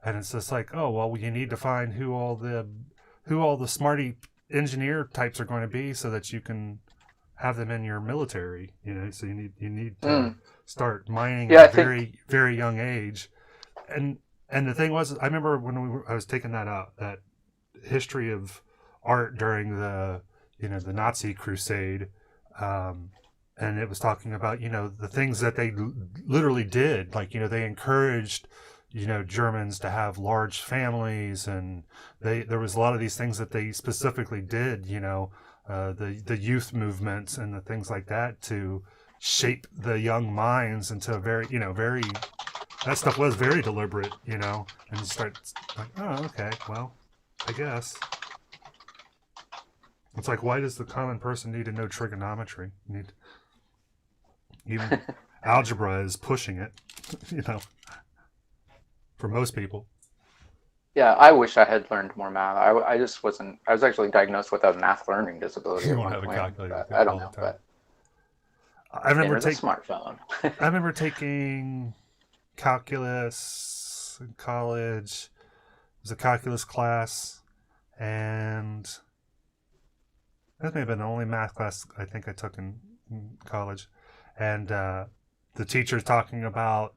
And it's just like, oh, well, you need to find who all the smarty engineer types are going to be so that you can have them in your military, so you need to start mining at a very, very young age. And the thing was, I remember when I was taking that history of art during the Nazi crusade, and it was talking about the things that they literally did, like they encouraged Germans to have large families, and there was a lot of these things that they specifically did, the youth movements and the things like that to shape the young minds into a very that stuff was very deliberate, and you start like, oh, okay, well, I guess. It's like, why does the common person need to know trigonometry? Even algebra is pushing it, for most people. Yeah, I wish I had learned more math. I just wasn't. I was actually diagnosed with a math learning disability. You at won't one have a point, calculator. I don't know, but I remember taking a smartphone. I remember taking calculus in college. It was a calculus class, and that may have been the only math class I think I took in college. And the teacher talking about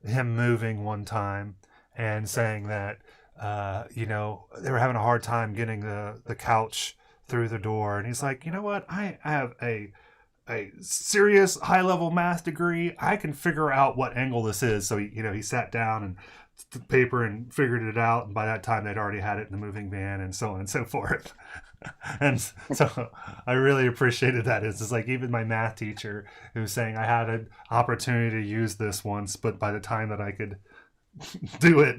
him moving one time and saying that they were having a hard time getting the couch through the door, and he's like, you know what, I have a serious high level math degree. I can figure out what angle this is. So he sat down and the paper and figured it out, and by that time they'd already had it in the moving van and so on and so forth. And so I really appreciated that. It's just like, even my math teacher who was saying I had an opportunity to use this once, but by the time that I could do it,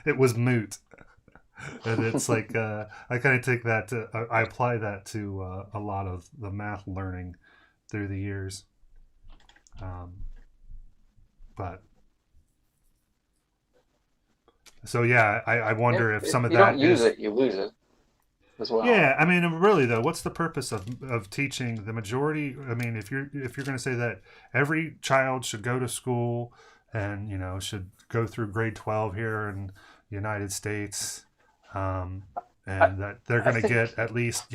it was moot. And it's like, I kind of take that I apply that to a lot of the math learning through the years. But so yeah, I wonder if some of that, if you don't use it, you lose it as well. Yeah, I mean, really though, what's the purpose of teaching the majority? I mean, if you're going to say that every child should go to school and should go through grade 12 here in the United States, and that they're going to get at least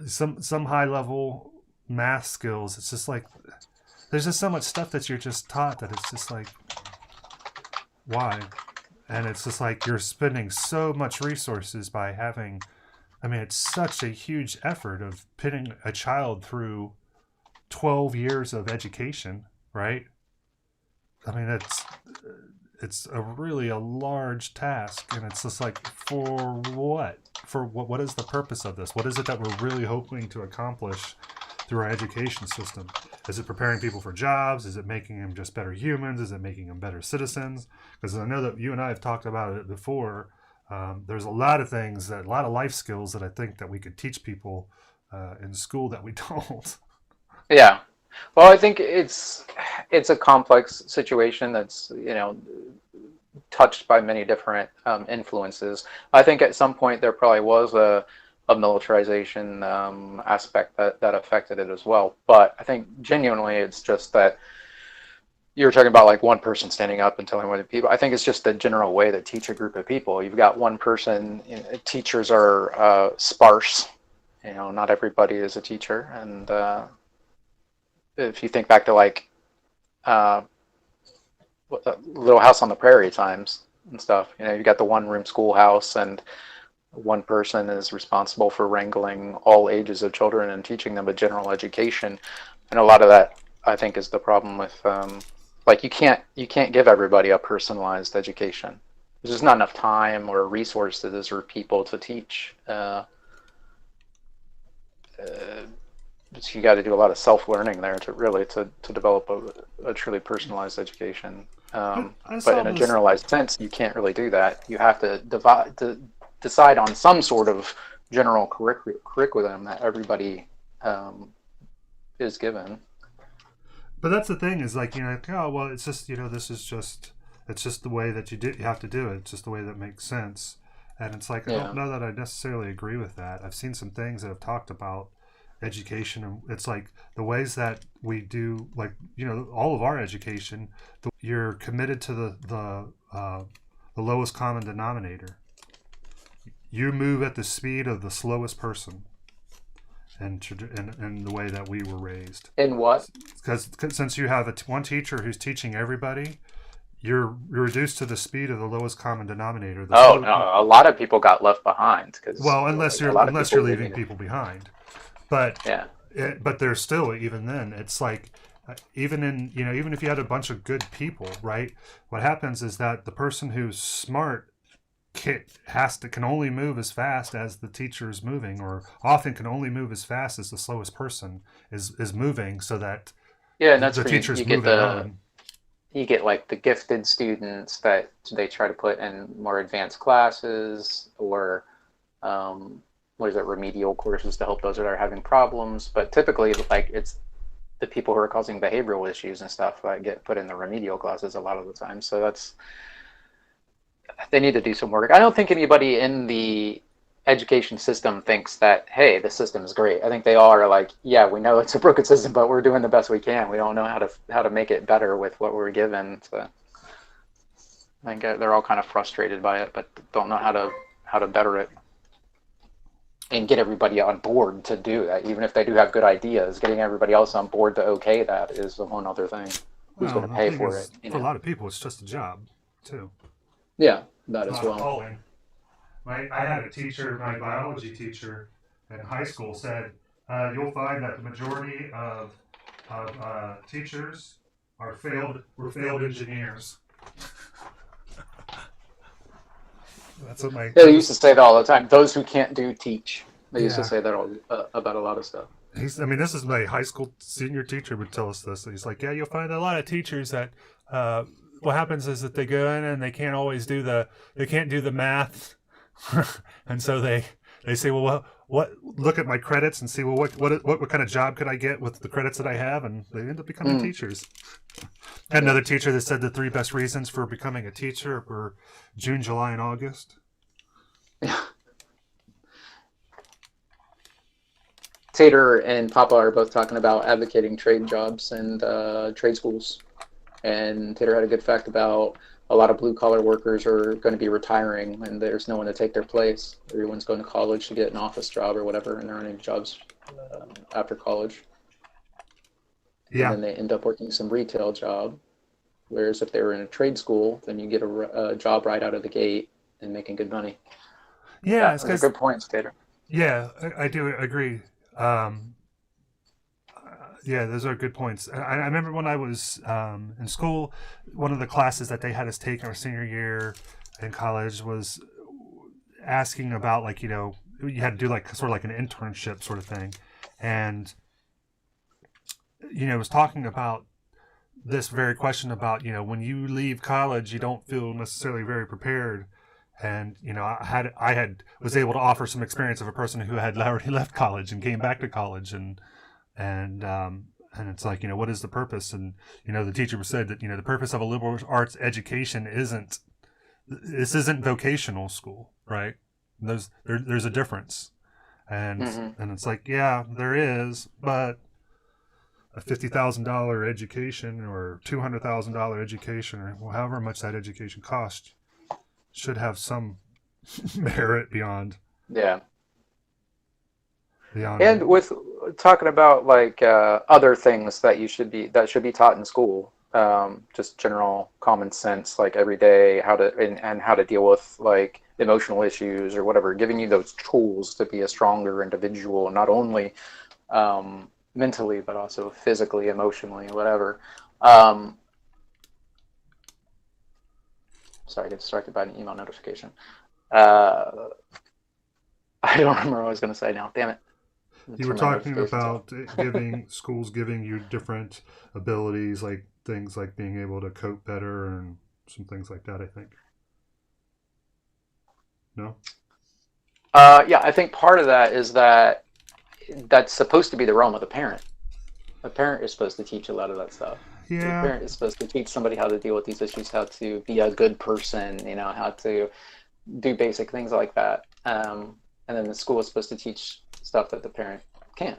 some high level math skills. It's just like, there's just so much stuff that you're just taught that it's just like, why? And it's just like, you're spending so much resources by having, I mean, it's such a huge effort of putting a child through 12 years of education, right? I mean, it's a large task, and it's just like, for what? What is the purpose of this? What is it that we're really hoping to accomplish through our education system? Is it preparing people for jobs? Is it making them just better humans? Is it making them better citizens? Because I know that you and I have talked about it before. There's a lot of things, a lot of life skills that I think that we could teach people in school that we don't. Yeah. Well, I think it's a complex situation that's, touched by many different influences. I think at some point there probably was a militarization aspect that affected it as well. But I think genuinely it's just that you're talking about like one person standing up and telling other people. I think it's just the general way to teach a group of people. You've got one person, teachers are sparse. not everybody is a teacher. And if you think back to like uh, Little House on the Prairie times and stuff, you got the one-room schoolhouse, and one person is responsible for wrangling all ages of children and teaching them a general education. And a lot of that, I think, is the problem with like you can't give everybody a personalized education. There's just not enough time or resources or people to teach. You got to do a lot of self-learning there to develop a truly personalized education. But in a generalized sense, you can't really do that. You have to decide on some sort of general curriculum that everybody is given. But that's the thing is like, oh, well, it's just, it's just the way that you have to do it. It's just the way that makes sense. And it's like, I don't know that I necessarily agree with that. I've seen some things that have talked about education, and it's like the ways that we do, like, all of our education, you're committed to the lowest common denominator. You move at the speed of the slowest person. And the way that we were raised. In what? Because since you have one teacher who's teaching everybody, you're reduced to the speed of the lowest common denominator. No, a lot of people got left behind. Unless you're leaving people behind, but but there's still, even then, it's like even if you had a bunch of good people, right? What happens is that the person who's smart can only move as fast as the teacher is moving, or often can only move as fast as the slowest person is moving, so that and that's the teacher's moving on. You get like the gifted students that they try to put in more advanced classes, or remedial courses to help those that are having problems. But typically, like, it's the people who are causing behavioral issues and stuff that get put in the remedial classes a lot of the time. So they need to do some work. I don't think anybody in the education system thinks that, hey, the system is great. I think they all are like, yeah, we know it's a broken system, but we're doing the best we can. We don't know how to make it better with what we're given. So I think they're all kind of frustrated by it, but don't know how to better it and get everybody on board to do that. Even if they do have good ideas, getting everybody else on board to okay that is a whole other thing. Who's going to pay for it? For a lot of people, it's just a job, too. Yeah, that as well. I had a teacher, my biology teacher in high school said, you'll find that the majority of teachers were failed engineers. That's what they used to say that all the time. Those who can't teach. They used to say that all, about a lot of stuff. This is my high school senior teacher would tell us this. He's like, yeah, you'll find a lot of teachers that what happens is that they go in and they can't do the math. And so they say, well, what? Look at my credits and see, well, what kind of job could I get with the credits that I have? And they end up becoming teachers. Had another teacher that said the 3 best reasons for becoming a teacher were June, July, and August. Tater and Papa are both talking about advocating trade jobs and trade schools. And Tater had a good fact about a lot of blue-collar workers are going to be retiring, and there's no one to take their place. Everyone's going to college to get an office job or whatever, and they're earning jobs after college. Yeah. And then they end up working some retail job. Whereas if they were in a trade school, then you get a job right out of the gate and making good money. Yeah, it's good points, Tater. Yeah, I do agree. Yeah, those are good points. I remember when I was in school, one of the classes that they had us take our senior year in college was asking about, like, you had to do like sort of like an internship sort of thing. And, it was talking about this very question about, when you leave college, you don't feel necessarily very prepared. And, I was able to offer some experience of a person who had already left college and came back to college, and it's like, what is the purpose? And, the teacher said that, the purpose of a liberal arts education isn't vocational school, right? There's a difference. And, and it's like, yeah, there is, but a $50,000 education or $200,000 education, or however much that education costs, should have some merit beyond. Yeah. And with talking about like other things that should be taught in school, just general common sense, like every day, and how to deal with like emotional issues or whatever, giving you those tools to be a stronger individual, not only mentally but also physically, emotionally, whatever. Sorry, I get distracted by an email notification. I don't remember what I was going to say now. Damn it. You were talking about schools giving you different abilities, like things like being able to cope better and some things like that, I think. No? Yeah, I think part of that is that's supposed to be the realm of the parent. The parent is supposed to teach a lot of that stuff. Yeah. The parent is supposed to teach somebody how to deal with these issues, how to be a good person, how to do basic things like that. And then the school is supposed to teach stuff that the parent can't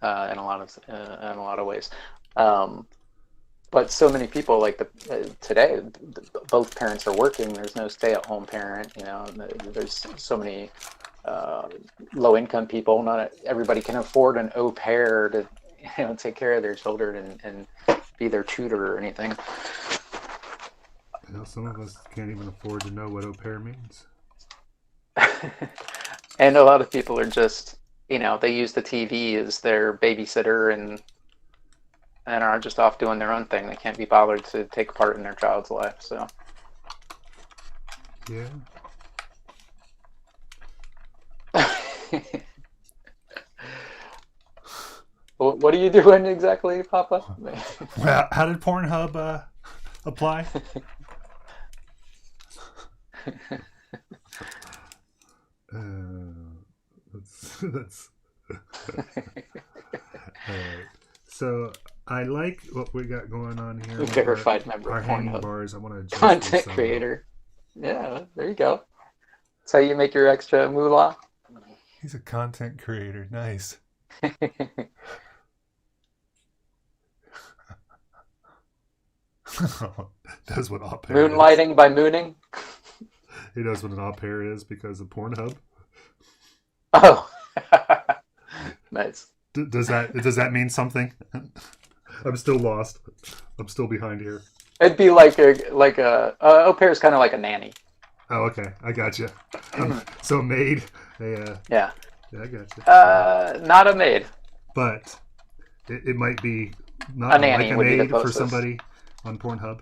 in a lot of ways. But so many people today, both parents are working. There's no stay-at-home parent. There's so many low-income people. Not everybody can afford an au pair to take care of their children and be their tutor or anything. Some of us can't even afford to know what au pair means. And a lot of people are just, they use the TV as their babysitter and are just off doing their own thing. They can't be bothered to take part in their child's life. So. Yeah. What are you doing exactly, Papa? Well, how did Pornhub apply? That's so I like what we got going on here. Verified member our of hanging Pornhub. Bars. I want to adjust Content creator. Yeah, there you go. That's how you make your extra moolah. He's a content creator. Nice. That's what au pair Moonlighting is. by mooning. He knows what an au pair is because of Pornhub. Oh, nice. Does that mean something? I'm still lost. I'm still behind here. It'd be like a au pair is kind of like a nanny. Oh, okay. I got you. So a maid. Yeah, I got you. Not a maid. But it might be not a nanny, like a maid for somebody on Pornhub.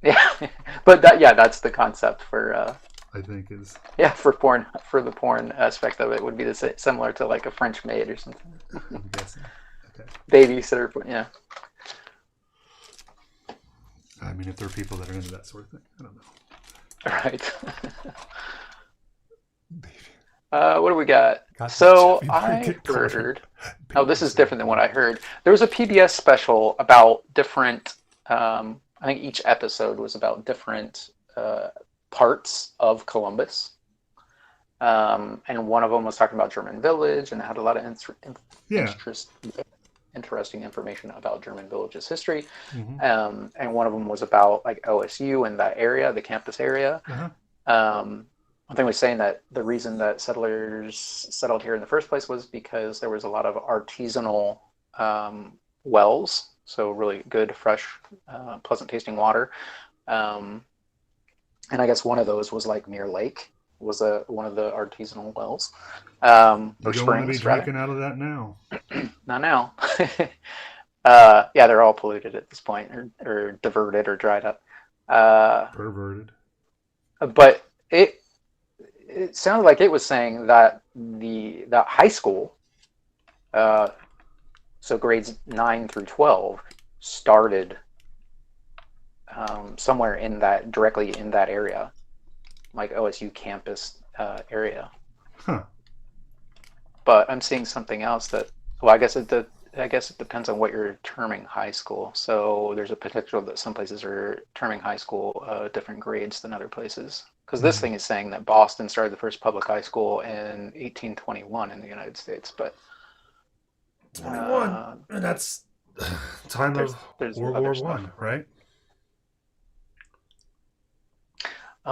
Yeah, but that's the concept for. I think is. Yeah, for the porn aspect of it would be similar to like a French maid or something. I'm guessing. Okay. Babysitter, yeah. I mean, if there are people that are into that sort of thing, I don't know. Right. What do we got? So I heard. Oh, this is different than what I heard. There was a PBS special about different. I think each episode was about different parts of Columbus, and one of them was talking about German Village and had a lot of interesting information about German Village's history. Mm-hmm. And one of them was about like OSU and that area, the campus area. Uh-huh. One thing was saying that the reason that settlers settled here in the first place was because there was a lot of artisanal wells, so really good, fresh, pleasant tasting water. And I guess one of those was like Mirror Lake, was one of the artisanal wells. You don't want to be drinking out of that now. Not now. Yeah, they're all polluted at this point, or diverted, or dried up. Perverted. But it sounded like it was saying that that high school, so grades 9 through 12, started somewhere directly in that area, like OSU campus area. Huh. But I'm seeing something else that, well, I guess it depends on what you're terming high school. So there's a potential that some places are terming high school different grades than other places. Because this thing is saying that Boston started the first public high school in 1821 in the United States, but 21, and that's time of World War I, right?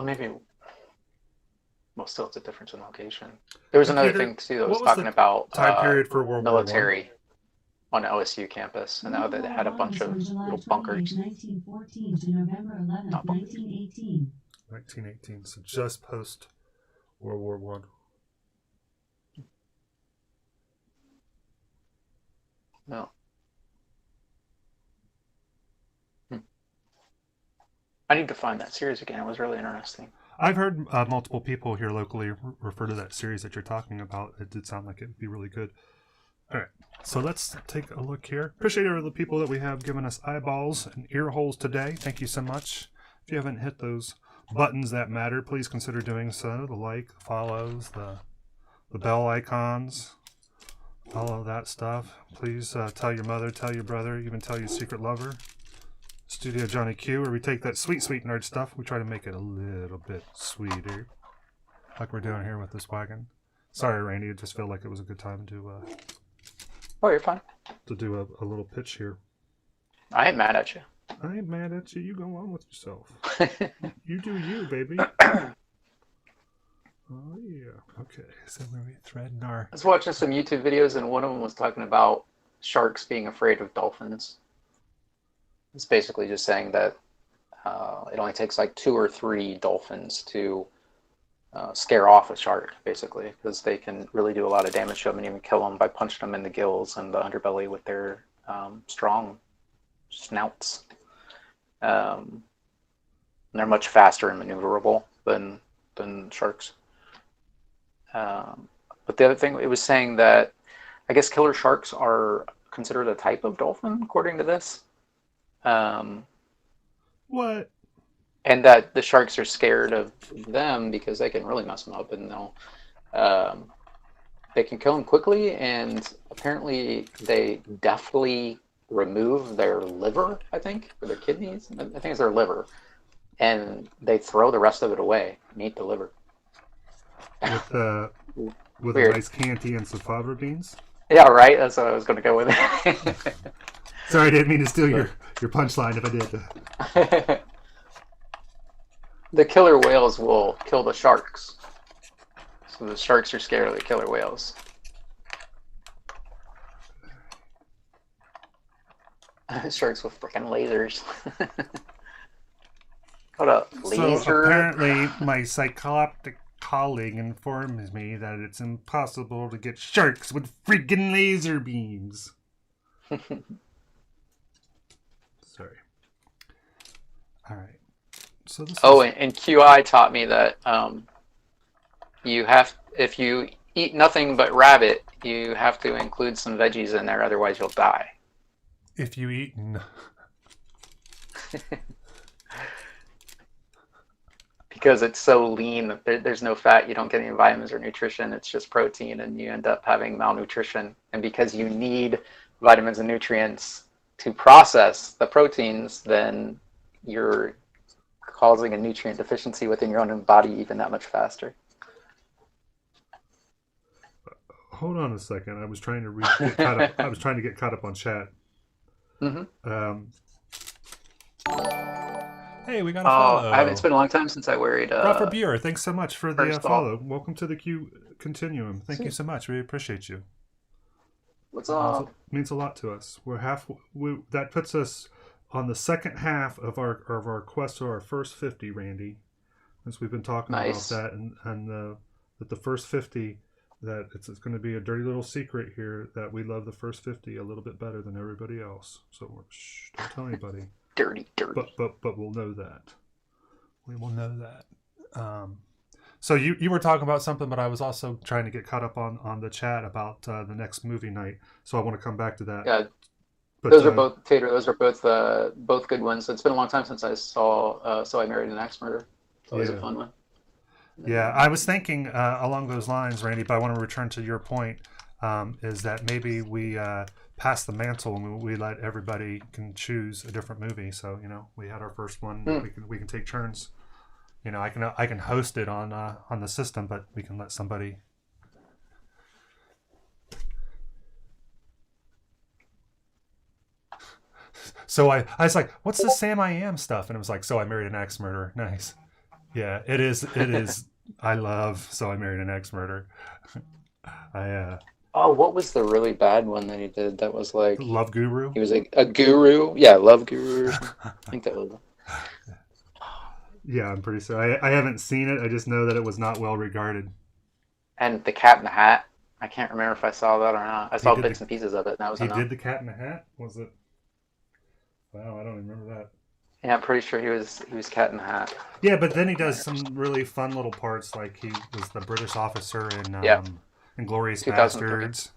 Maybe. Well, still, it's a difference in location. There was another thing too that was talking about time period for World War military on OSU campus, and now that they had a bunch of little bunkers. 1914 to November 11, 1918. 1918, so just post World War One. No. I need to find that series again. It was really interesting. I've heard multiple people here locally refer to that series that you're talking about. It did sound like it would be really good. All right, so let's take a look here. Appreciate all the people that we have given us eyeballs and ear holes today. Thank you so much. If you haven't hit those buttons that matter, please consider doing so. The like, the follows, the bell icons, all of that stuff. Please tell your mother, tell your brother, even tell your secret lover. Studio Johnny Q, where we take that sweet, sweet nerd stuff. We try to make it a little bit sweeter, like we're doing here with this wagon. Sorry, Randy. I just felt like it was a good time to. Oh, you're fine. To do a little pitch here. I ain't mad at you. I ain't mad at you. You go on with yourself. You do you, baby. Oh yeah. Okay. So we're threading our. I was watching some YouTube videos, and one of them was talking about sharks being afraid of dolphins. It's basically just saying that it only takes like 2 or 3 dolphins to scare off a shark, basically, because they can really do a lot of damage to them and even kill them by punching them in the gills and the underbelly with their strong snouts. They're much faster and maneuverable than sharks. But the other thing, it was saying that I guess killer sharks are considered a type of dolphin, according to this. What? And that the sharks are scared of them because they can really mess them up, and they can kill them quickly. And apparently, they deftly remove their liver, I think, or their kidneys. I think it's their liver, and they throw the rest of it away and eat the liver. With a nice Chianti and some fava beans. Yeah, right. That's what I was going to go with. It. Sorry, I didn't mean to steal your punchline if I did. The killer whales will kill the sharks. So the sharks are scared of the killer whales. Sharks with freaking lasers. What a laser. So apparently my psychoptic colleague informs me that it's impossible to get sharks with freaking laser beams. Sorry. All right. So this and QI taught me that if you eat nothing but rabbit, you have to include some veggies in there, otherwise you'll die. If you eat because it's so lean, there's no fat, you don't get any vitamins or nutrition, it's just protein, and you end up having malnutrition. And because you need vitamins and nutrients to process the proteins, then you're causing a nutrient deficiency within your own body even that much faster. Hold on a second. I was trying to get caught up on chat. Mm-hmm. Hey, we got a follow. It's been a long time since I worried. Robert Buer, thanks so much for the follow. Off. Welcome to the Q Continuum. Thank you so much. We appreciate you. What's up? Means a lot to us. That puts us on the second half of our quest to our first 50, Randy. As we've been talking about that, and that the first 50, that it's going to be a dirty little secret here that we love the first 50 a little bit better than everybody else. So don't tell anybody. dirty. But we'll know that. We will know that. So you were talking about something, but I was also trying to get caught up on the chat about the next movie night. So I want to come back to that. Yeah. But, those are both both good ones. It's been a long time since I saw So I Married an Axe Murder. It's always a fun one. Yeah, I was thinking along those lines, Randy, but I want to return to your point, is that maybe we pass the mantle and we let everybody can choose a different movie. So, we had our first one. We can take turns. I can host it on the system, but we can let somebody. So I was like, what's the Sam I Am stuff? And it was like, So I Married an Axe Murderer. Nice. Yeah, it is I love So I Married an Ex-Murder. Oh, what was the really bad one that he did? That was like Love Guru. he was a guru. Yeah, Love Guru or something. I think that was. Yeah, I'm pretty sure. I haven't seen it. I just know that it was not well regarded. And The Cat in the Hat. I can't remember if I saw that or not. I saw did bits and pieces of it, and that was He enough. did The Cat in the Hat? Was it? Wow, I don't even remember that. Yeah, I'm pretty sure he was Cat in the Hat. Yeah, but then he does some really fun little parts, like he was the British officer in Yeah. Inglourious 2003. Bastards.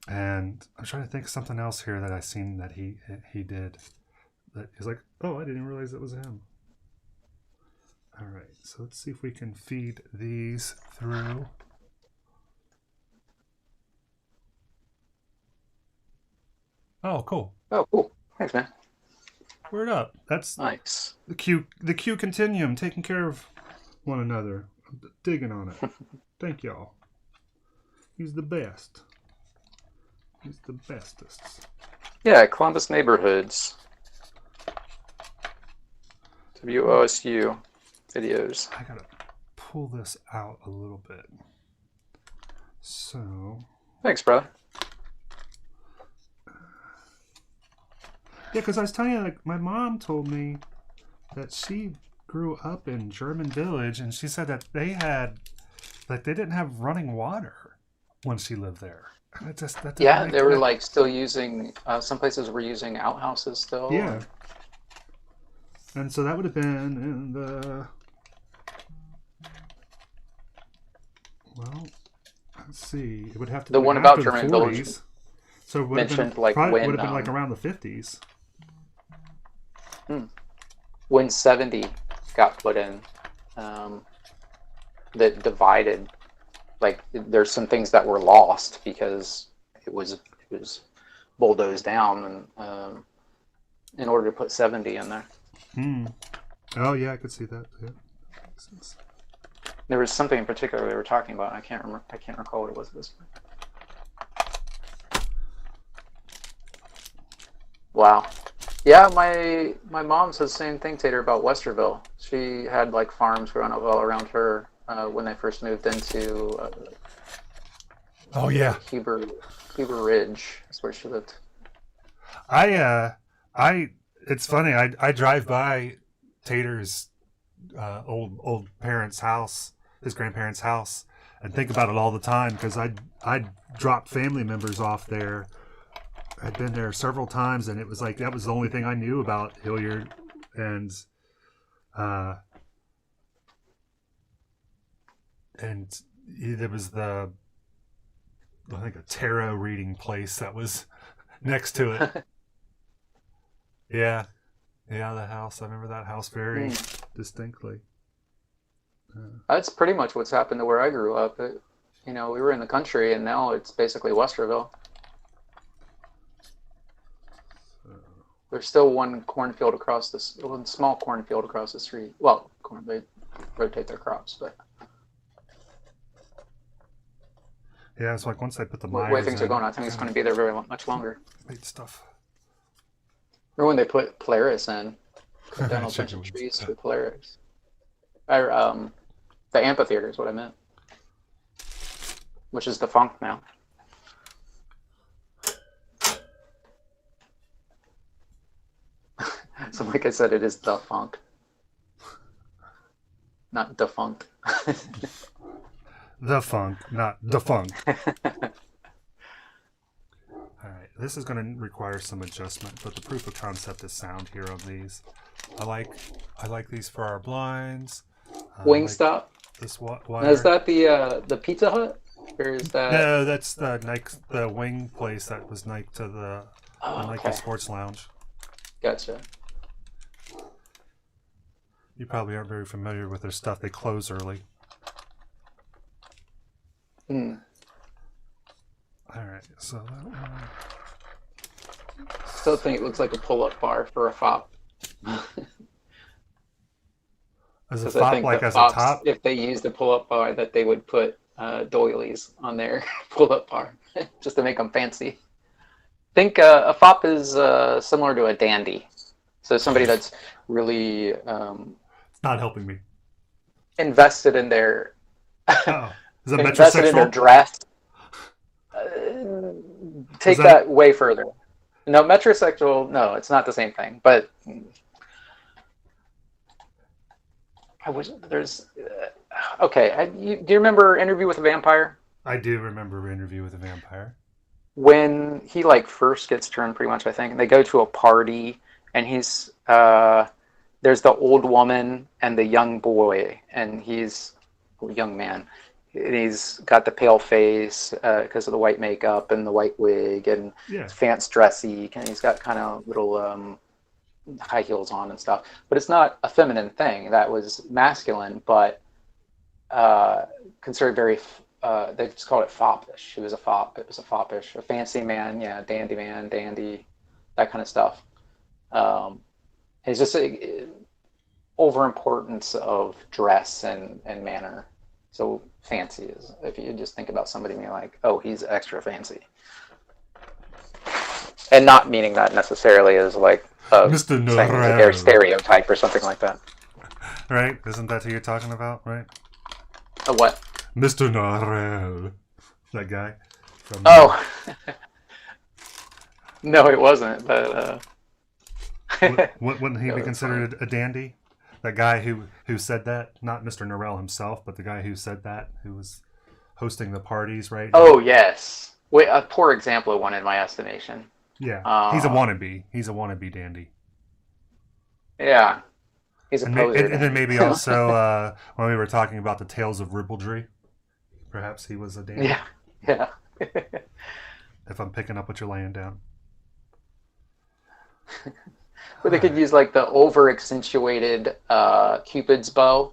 And I'm trying to think of something else here that I seen that he did. That he's like, oh, I didn't realize it was him. All right, so let's see if we can feed these through. Oh, cool. Oh, cool. Thanks, man. Word up. That's Nice. the Q continuum, taking care of one another. I'm digging on it. Thank y'all. He's the best. He's the bestest. Yeah, Columbus Neighborhoods. WOSU videos. I gotta pull this out a little bit. So, Thanks, brother. yeah, because I was telling you, like, my mom told me that she grew up in German Village, and she said that they didn't have running water when she lived there. And that doesn't Yeah, make they were that- like still using. Some places were using outhouses still. Yeah. And so that would have been in the. Well, let's see. It would have to The be one about after the German Village 40s. So it would have been, mentioned, like, probably when, would have been like around the 50s. When 70 got put in, that divided. Like, there's some things that were lost because it was bulldozed down, and in order to put 70 in there. Oh yeah, I could see that. Yeah. Makes sense. There was something in particular they were talking about. I can't remember. I can't recall what it was at this point. Wow. Yeah, my mom says the same thing, Tater, about Westerville. She had like farms growing up all around her when they first moved into Oh yeah. Huber Ridge. That's where she lived. It's funny. I drive by Tater's old parents' house, his grandparents' house, and think about it all the time because I dropped family members off there. I'd been there several times, and it was like that was the only thing I knew about Hilliard, and there was I think a tarot reading place that was next to it. Yeah, the house. I remember that house very distinctly. That's pretty much what's happened to where I grew up. We were in the country, and now it's basically Westerville. There's still one cornfield one small cornfield across the street. Well, they rotate their crops, but Yeah, it's like once they put the the way Myers things in, are going, I think it's going to be there very much longer. great stuff. Remember when they put Polaris in? Cut down a bunch of trees to Polaris. The amphitheater is what I meant, which is defunct now. So, like I said, it is defunct, not defunct. The funk, not the funk. All right, this is going to require some adjustment, but the proof of concept is sound here on these. I like these for our blinds. Wingstop. This Now, wire. is that the Pizza Hut, or is that? No, that's the Nike, the wing place that was Nike to the Nike Okay. Sports Lounge. Gotcha. You probably aren't very familiar with their stuff. They close early. Hmm. All right, so that one. Still think it looks like a pull-up bar for a fop. As a Because I top, think like the as a fops, top. if they used a pull-up bar, that they would put doilies on their pull-up bar just to make them fancy. Think a fop is similar to a dandy. So somebody that's really It's not helping me. invested in their Oh, is it invested in their metrosexual? dress. Take that- that way further. No, metrosexual. No, it's not the same thing. But I wish there's. Okay, do you remember Interview with a Vampire? I do remember Interview with a Vampire. When he like first gets turned, pretty much, I think, and they go to a party, and he's there's the old woman and the young boy, and he's a young man. And he's got the pale face because of the white makeup and the white wig, and Yeah. fancy dressy, and he's got kind of little high heels on and stuff. But it's not a feminine thing. That was masculine, but considered very. They just called it foppish. He was a fop. It was a foppish, a fancy man, yeah, dandy man, dandy, that kind of stuff. It's just overimportance of dress and manner. So fancy is, if you just think about somebody being like, oh, he's extra fancy. And not meaning that necessarily as like Mr. saying it's a Norrell. very stereotype or something like that. Right? Isn't that who you're talking about, right? A what? Mr. Norrell. That guy. From, Oh. No, it wasn't, but wouldn't he That be was considered a dandy? That guy who said that? Not Mr. Norrell himself, but the guy who said that, who was hosting the parties, right? oh yes. Wait, a poor example of one in my estimation. Yeah. He's a wannabe. He's a wannabe dandy. Yeah. He's a And, poser. and then maybe also when we were talking about the tales of ribaldry, perhaps he was a dandy. Yeah. Yeah. If I'm picking up what you're laying down. But they could use like the over accentuated Cupid's bow.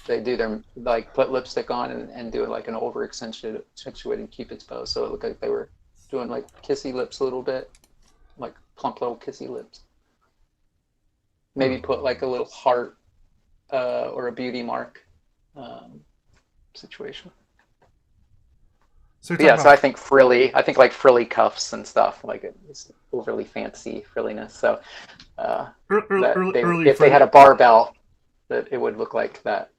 They do their like put lipstick on and do like an over accentuated Cupid's bow, so it looked like they were doing like kissy lips a little bit, like plump little kissy lips. Maybe put like a little heart or a beauty mark situation. So, Yeah, so I think like frilly cuffs and stuff, like it's overly fancy frilliness. So if they had a barbell, that it would look like that.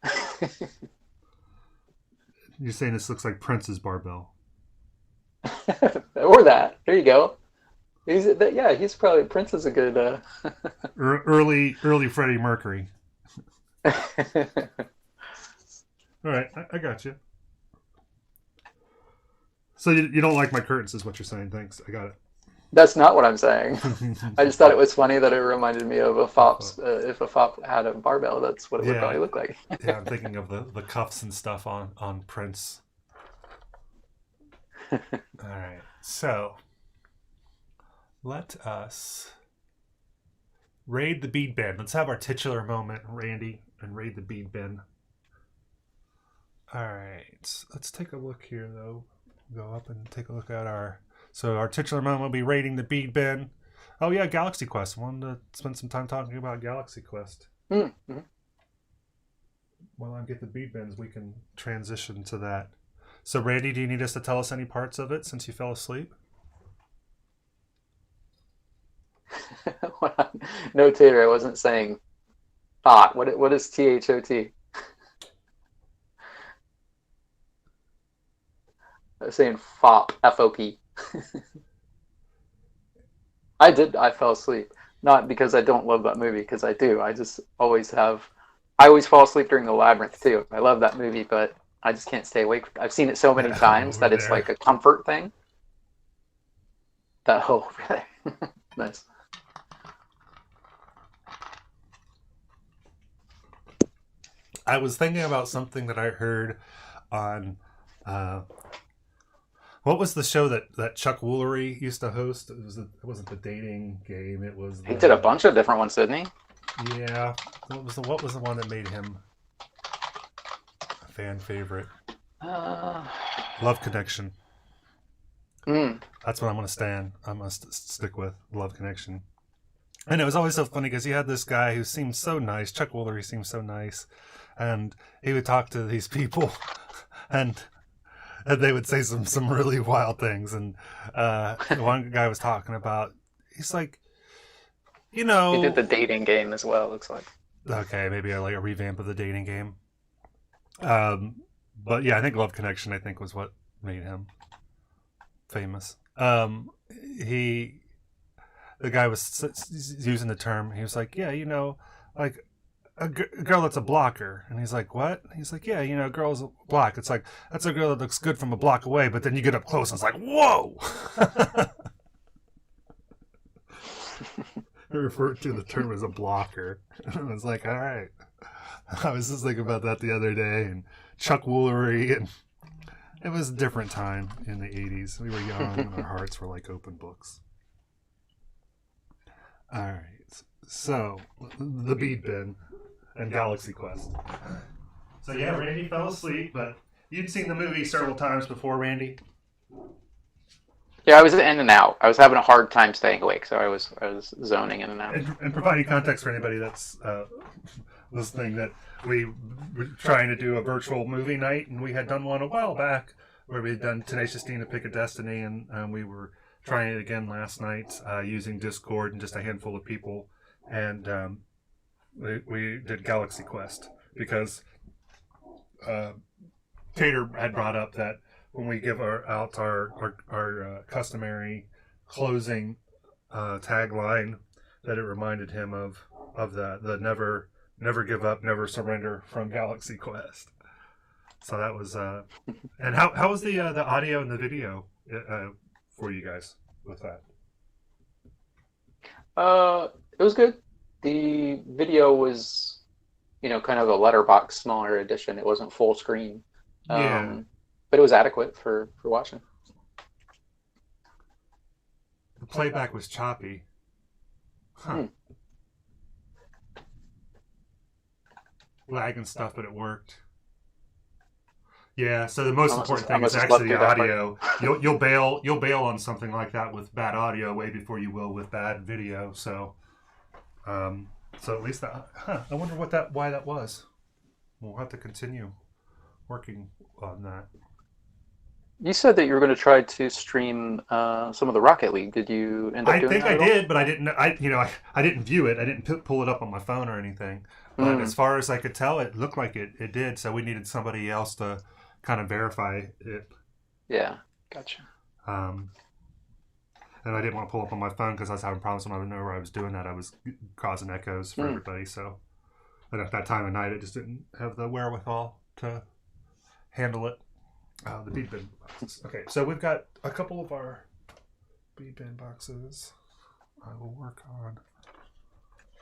You're saying this looks like Prince's barbell. Or that. There you go. He's probably Prince is a good. Early Freddie Mercury. All right, I got you. So you don't like my curtains, is what you're saying? Thanks, I got it. That's not what I'm saying. I just thought it was funny that it reminded me of a fop's. If a fop had a barbell, that's what it would probably look like. Yeah, I'm thinking of the cuffs and stuff on Prince. All right, so let us raid the bead bin. Let's have our titular moment, Randy, and raid the bead bin. All right, let's take a look here, though. Go up and take a look at our titular moment will be raiding the bead bin. Oh yeah, Galaxy Quest. I wanted to spend some time talking about Galaxy Quest. Mm-hmm. While I get the bead bins, we can transition to that. So Randy, do you need us to tell us any parts of it since you fell asleep? No, Tater, I wasn't saying hot. What is THOT? I was saying FOP, FOP. I fell asleep. Not because I don't love that movie, because I do. I always fall asleep during The Labyrinth, too. I love that movie, but I just can't stay awake. I've seen it so many times that it's like a comfort thing. Really? Nice. I was thinking about something that I heard on what was the show that Chuck Woolery used to host? It wasn't the dating game. It was. He did a bunch of different ones, didn't he? Yeah. What was the one that made him a fan favorite? Love Connection. That's what I'm gonna stick with. Love Connection. And it was always so funny because he had this guy who seemed so nice. Chuck Woolery seemed so nice, and he would talk to these people, and they would say some really wild things. And one guy was talking about, he's like, He did the dating game as well, it looks like. Okay, maybe like a revamp of the dating game. But yeah, I think Love Connection, I think, was what made him famous. The guy was using the term. He was like, yeah, like a girl that's a blocker. And he's like, what? He's like, yeah, a girl's a block. It's like, that's a girl that looks good from a block away, but then you get up close and it's like, whoa! I referred to the term as a blocker. And I was like, all right. I was just thinking about that the other day, and Chuck Woolery, and it was a different time in the 80s. We were young, and our hearts were like open books. All right. So, the Bead Bin and Galaxy Quest. So yeah, Randy fell asleep, but you'd seen the movie several times before, Randy. Yeah, I was in and out. I was having a hard time staying awake, so I was zoning in and out. And providing context for anybody that's listening, that we were trying to do a virtual movie night, and we had done one a while back where we had done Tenacious D and Pick of Destiny, and we were trying it again last night using Discord and just a handful of people, and we did Galaxy Quest because Tater had brought up that when we give our customary closing tagline, that it reminded him of the never give up, never surrender from Galaxy Quest. So that was and how was the audio and the video for you guys with that? It was good. The video was, kind of a letterbox smaller edition. It wasn't full screen. Yeah. But it was adequate for watching. The playback was choppy. Huh. Lag and stuff, but it worked. Yeah, so the most important thing is actually the audio. You'll bail on something like that with bad audio way before you will with bad video. So at least that. I wonder why that was. We'll have to continue working on that. You said that you were going to try to stream some of the Rocket League. Did you end up doing that? I think I did, but I didn't. I didn't view it. I didn't pull it up on my phone or anything. But as far as I could tell, it looked like it did. So we needed somebody else to kind of verify it. Yeah, gotcha. And I didn't want to pull up on my phone because I was having problems when I didn't know where I was doing that. I was causing echoes for everybody. So, and at that time of night, I just didn't have the wherewithal to handle it. The bead bin boxes. Okay, so we've got a couple of our bead bin boxes. I will work on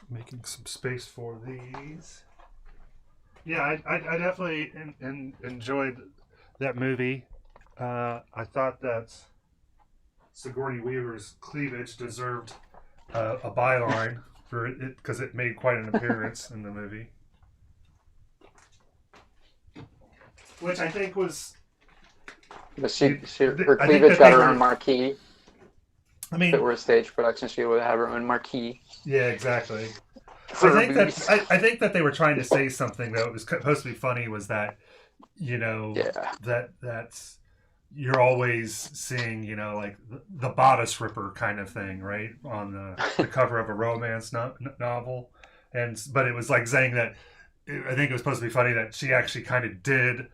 making some space for these. Yeah, I definitely enjoyed that movie. I thought that Sigourney Weaver's cleavage deserved a byline for it because it made quite an appearance in the movie, which I think was. Her cleavage got her own marquee. I mean, if it were a stage production, she would have her own marquee. Yeah, exactly. I think that they were trying to say something, though. It was supposed to be funny. Was that that's you're always seeing like the bodice ripper kind of thing, right, on the cover of a romance novel, but it was like saying that. I think it was supposed to be funny that she actually kind of did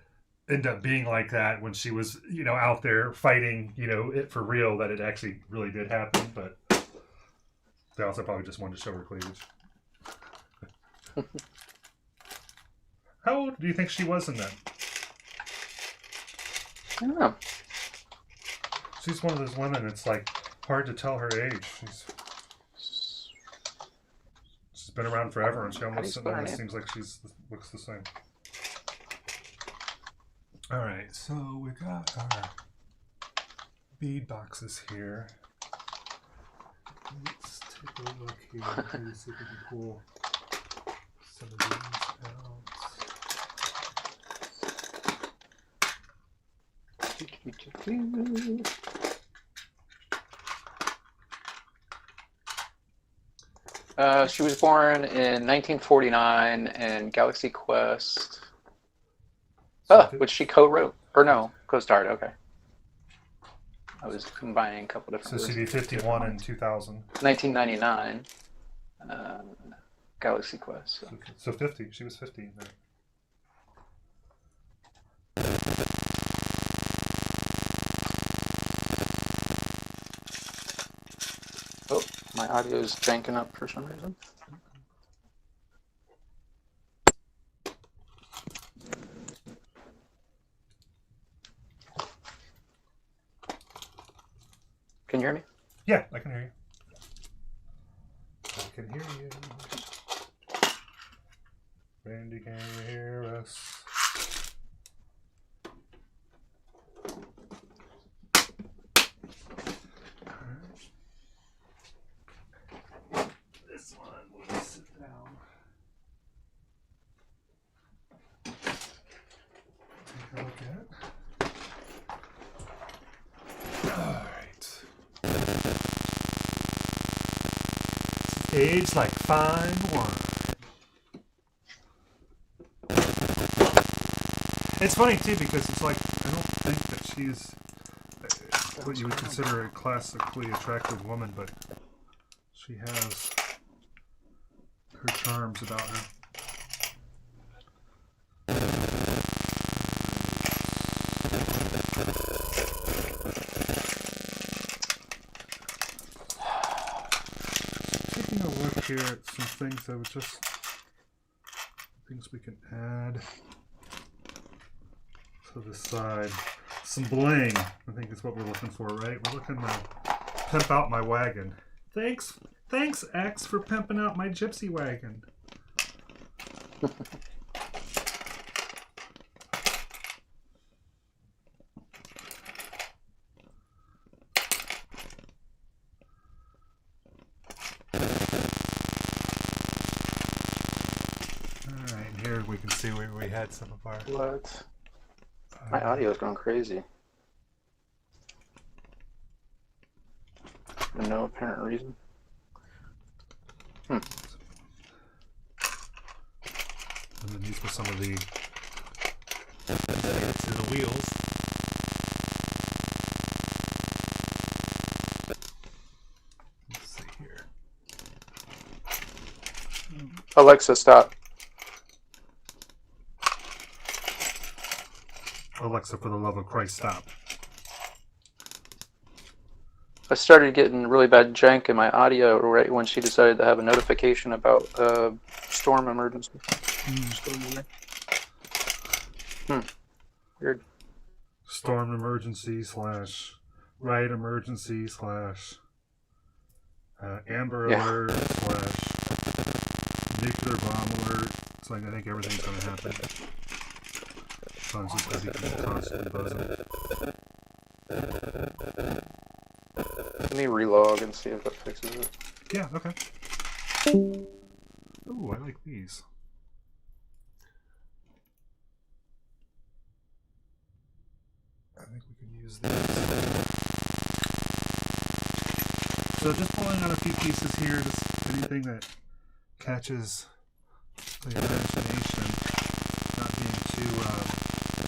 end up being like that when she was, out there fighting, it for real, that it actually really did happen. But they also probably just wanted to show her cleavage. How old do you think she was in that? I don't know. She's one of those women, it's like hard to tell her age. She's been around forever, and she almost seems like looks the same. All right, so we got our bead boxes here. Let's take a look here and see if we can pull some of these out. She was born in 1949 in Galaxy Quest. Which she co-wrote. Or no, co-starred, okay. I was combining a couple different... So she'd be 51 in 2000. 1999. Galaxy Quest. So 50. She was 50 there. My audio is janking up for some reason. Can you hear me? Yeah, I can hear you. I can hear you. Randy, can you hear us? This one, we'll sit down. Take a look at it. Alright. Aged like fine wine. It's funny too because it's like I don't think that she's what you would consider a classically attractive woman, but she has her charms about her. Taking a look here at some things that would just things we can add to the side. Some bling, I think is what we're looking for, right? We're looking to pimp out my wagon. Thanks, X, for pimping out my gypsy wagon. Alright, here we can see where we had some of our... What? My audio is going crazy. For no apparent reason. And then these were some of the to the wheels. Let's see here. Alexa, stop. Alexa, for the love of Christ, stop. I started getting really bad jank in my audio right when she decided to have a notification about storm emergency. Weird. Storm emergency / riot emergency / Amber Alert / nuclear bomb alert. It's like I think everything's going to happen. As long as it's going to be constantly buzzing. Let me relog and see if that fixes it. Yeah, okay. Ooh, I like these. I think we can use these. So just pulling out a few pieces here, just anything that catches the imagination, not being too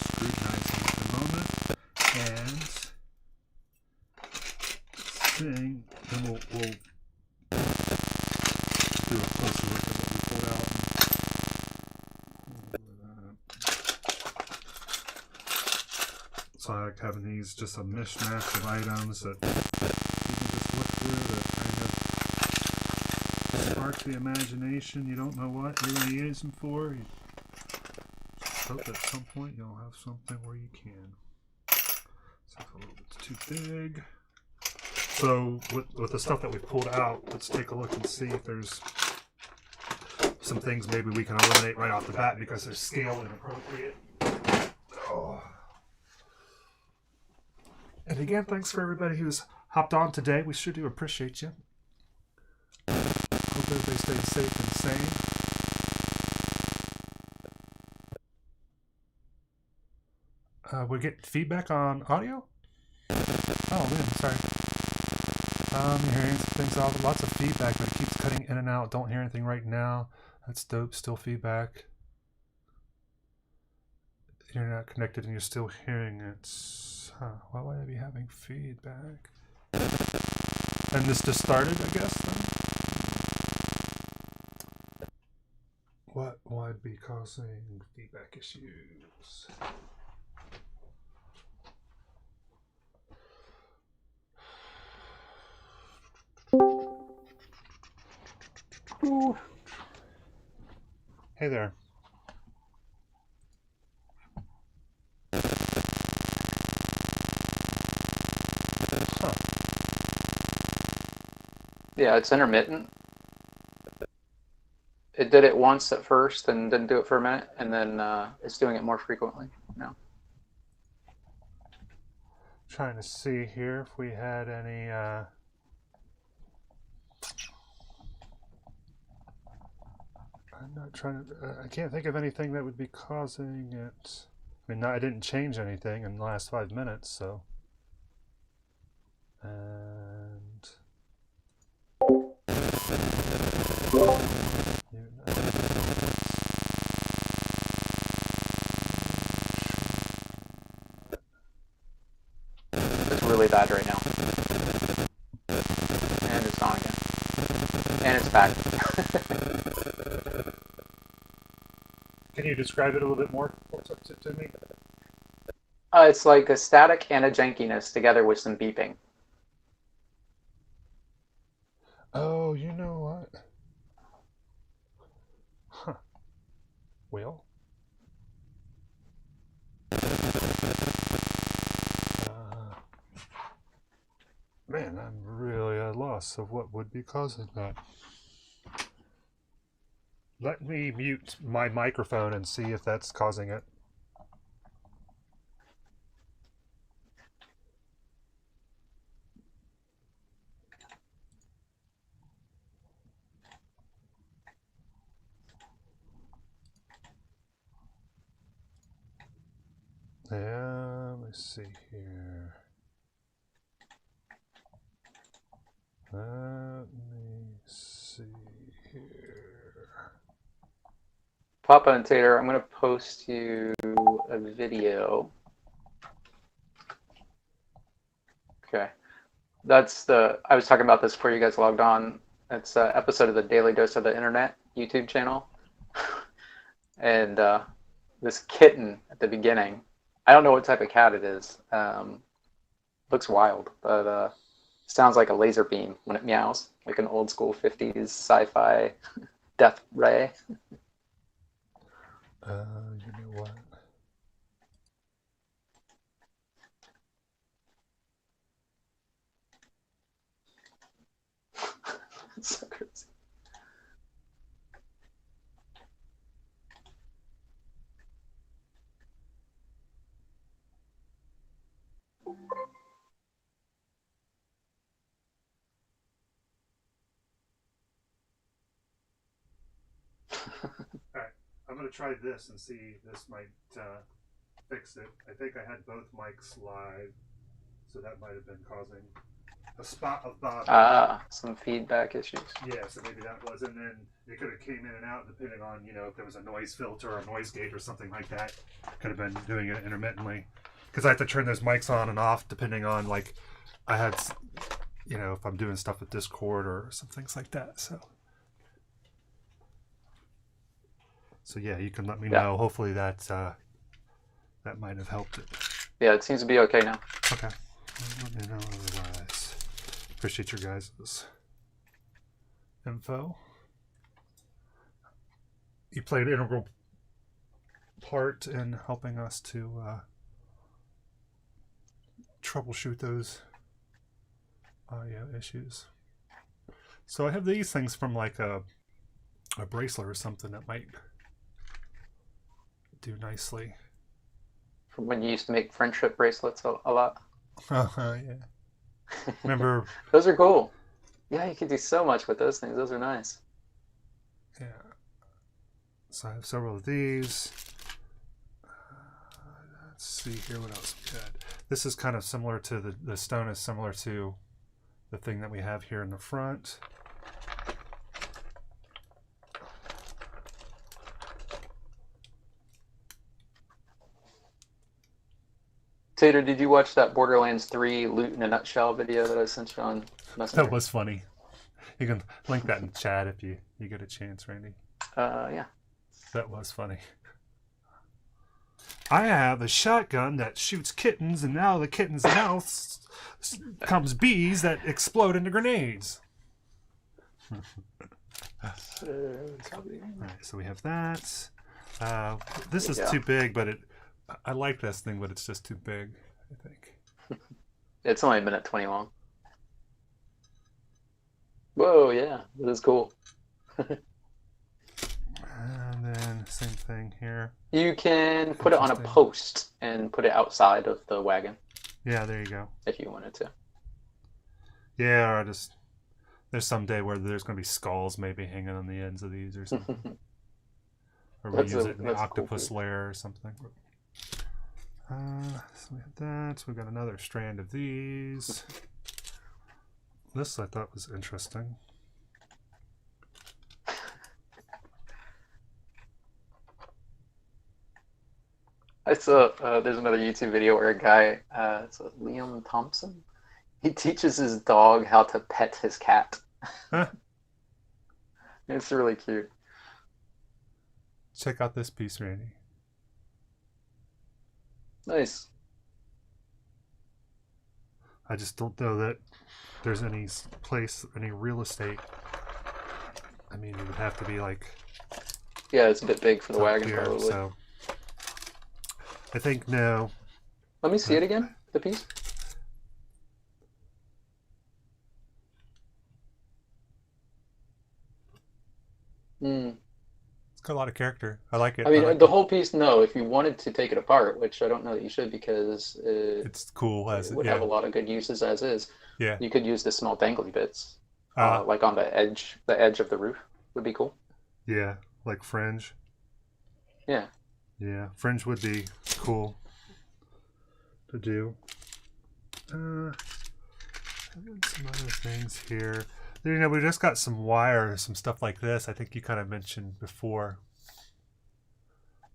scrutinizing at the moment, and seeing, and we'll do a closer look at what we pulled out. So I like having these just a mishmash of items that you can just look through that kind of spark the imagination. You don't know what you're going to use them for. You just hope at some point you'll have something where you can. So it's a little bit too big. So with the stuff that we pulled out, let's take a look and see if there's some things maybe we can eliminate right off the bat because they're scale inappropriate. Oh. And again, thanks for everybody who's hopped on today. We sure do appreciate you. Hope everybody stays safe and sane. We're getting feedback on audio? Oh man, sorry. You're hearing some things, lots of feedback, but it keeps cutting in and out. Don't hear anything right now. That's dope, still feedback. You're not connected and you're still hearing it. Huh, why would I be having feedback? And this just started, I guess, then? What would be causing feedback issues? Ooh. Hey there. Huh. Yeah, it's intermittent. It did it once at first and didn't do it for a minute, and then it's doing it more frequently now. Trying to see here if we had any. I'm not trying to. I can't think of anything that would be causing it. I mean, I didn't change anything in the last 5 minutes, so. And. It's really bad right now. And it's gone again. And it's back. Can you describe it a little bit more to me? It's like a static and a jankiness together with some beeping. Oh, you know what? Huh. Well. Man, I'm really at a loss of what would be causing that. Let me mute my microphone and see if that's causing it. Yeah, let me see here. Let me see here. Papa and Tater, I'm going to post you a video. Okay. That's I was talking about this before you guys logged on. It's an episode of the Daily Dose of the Internet YouTube channel. And this kitten at the beginning, I don't know what type of cat it is. Looks wild, but sounds like a laser beam when it meows, like an old school 50s sci-fi death ray. You know what? So crazy. Alright, I'm going to try this and see if this might fix it. I think I had both mics live, so that might have been causing a spot of bobbing. Some feedback issues. Yeah, so maybe that was, and then it could have came in and out depending on, you know, if there was a noise filter or a noise gate or something like that. Could have been doing it intermittently. Because I have to turn those mics on and off depending on, like, I had, you know, if I'm doing stuff with Discord or some things like that, so. So yeah, you can let me know. Hopefully that might have helped it. Yeah, it seems to be okay now. Okay. Let me know otherwise. Appreciate your guys' info. You played an integral part in helping us to troubleshoot those audio issues. So I have these things from like a bracelet or something that might do nicely. From when you used to make friendship bracelets a lot. Yeah. Remember? Those are cool. Yeah, you could do so much with those things. Those are nice. Yeah. So I have several of these. Let's see here what else we had. This is kind of similar to the stone is similar to the thing that we have here in the front. Tater, did you watch that Borderlands 3 Loot in a Nutshell video that I sent you on Messenger? That was funny. You can link that in chat if you get a chance, Randy. Yeah. That was funny. I have a shotgun that shoots kittens, and now the kitten's mouth comes bees that explode into grenades. Alright, so we have that. This is Yeah. too big, but I like this thing, but it's just too big, I think. It's only a minute 20 long. Whoa, yeah, this is cool. And then same thing here. You can put it on a Interesting. post and put it outside of the wagon Yeah, there you go. if you wanted to. Yeah, or just there's some day where there's going to be skulls maybe hanging on the ends of these or something. Or we That's use a- it in the that's cool, octopus too. lair or something. So we have that. So we've got another strand of these. This I thought was interesting. I saw there's another YouTube video where a guy, it's Liam Thompson, he teaches his dog how to pet his cat. Huh. It's really cute. Check out this piece, Randy. Nice. I just don't know that there's any place, any real estate. I mean, it would have to be like Yeah, it's a bit big for the up wagon, here, probably. so I think no. Let me see it again, the piece. Hmm. It's got a lot of character. I like it. I mean, like the it. whole piece, no, if you wanted to take it apart, which I don't know that you should because It's cool as it would yeah. have a lot of good uses as is. Yeah. You could use the small dangly bits, Uh, like on the edge of the roof would be cool. yeah, like fringe. Yeah. Yeah, fringe would be cool to do. And then some other things here. You know, we just got some wire, some stuff like this. I think you kind of mentioned before.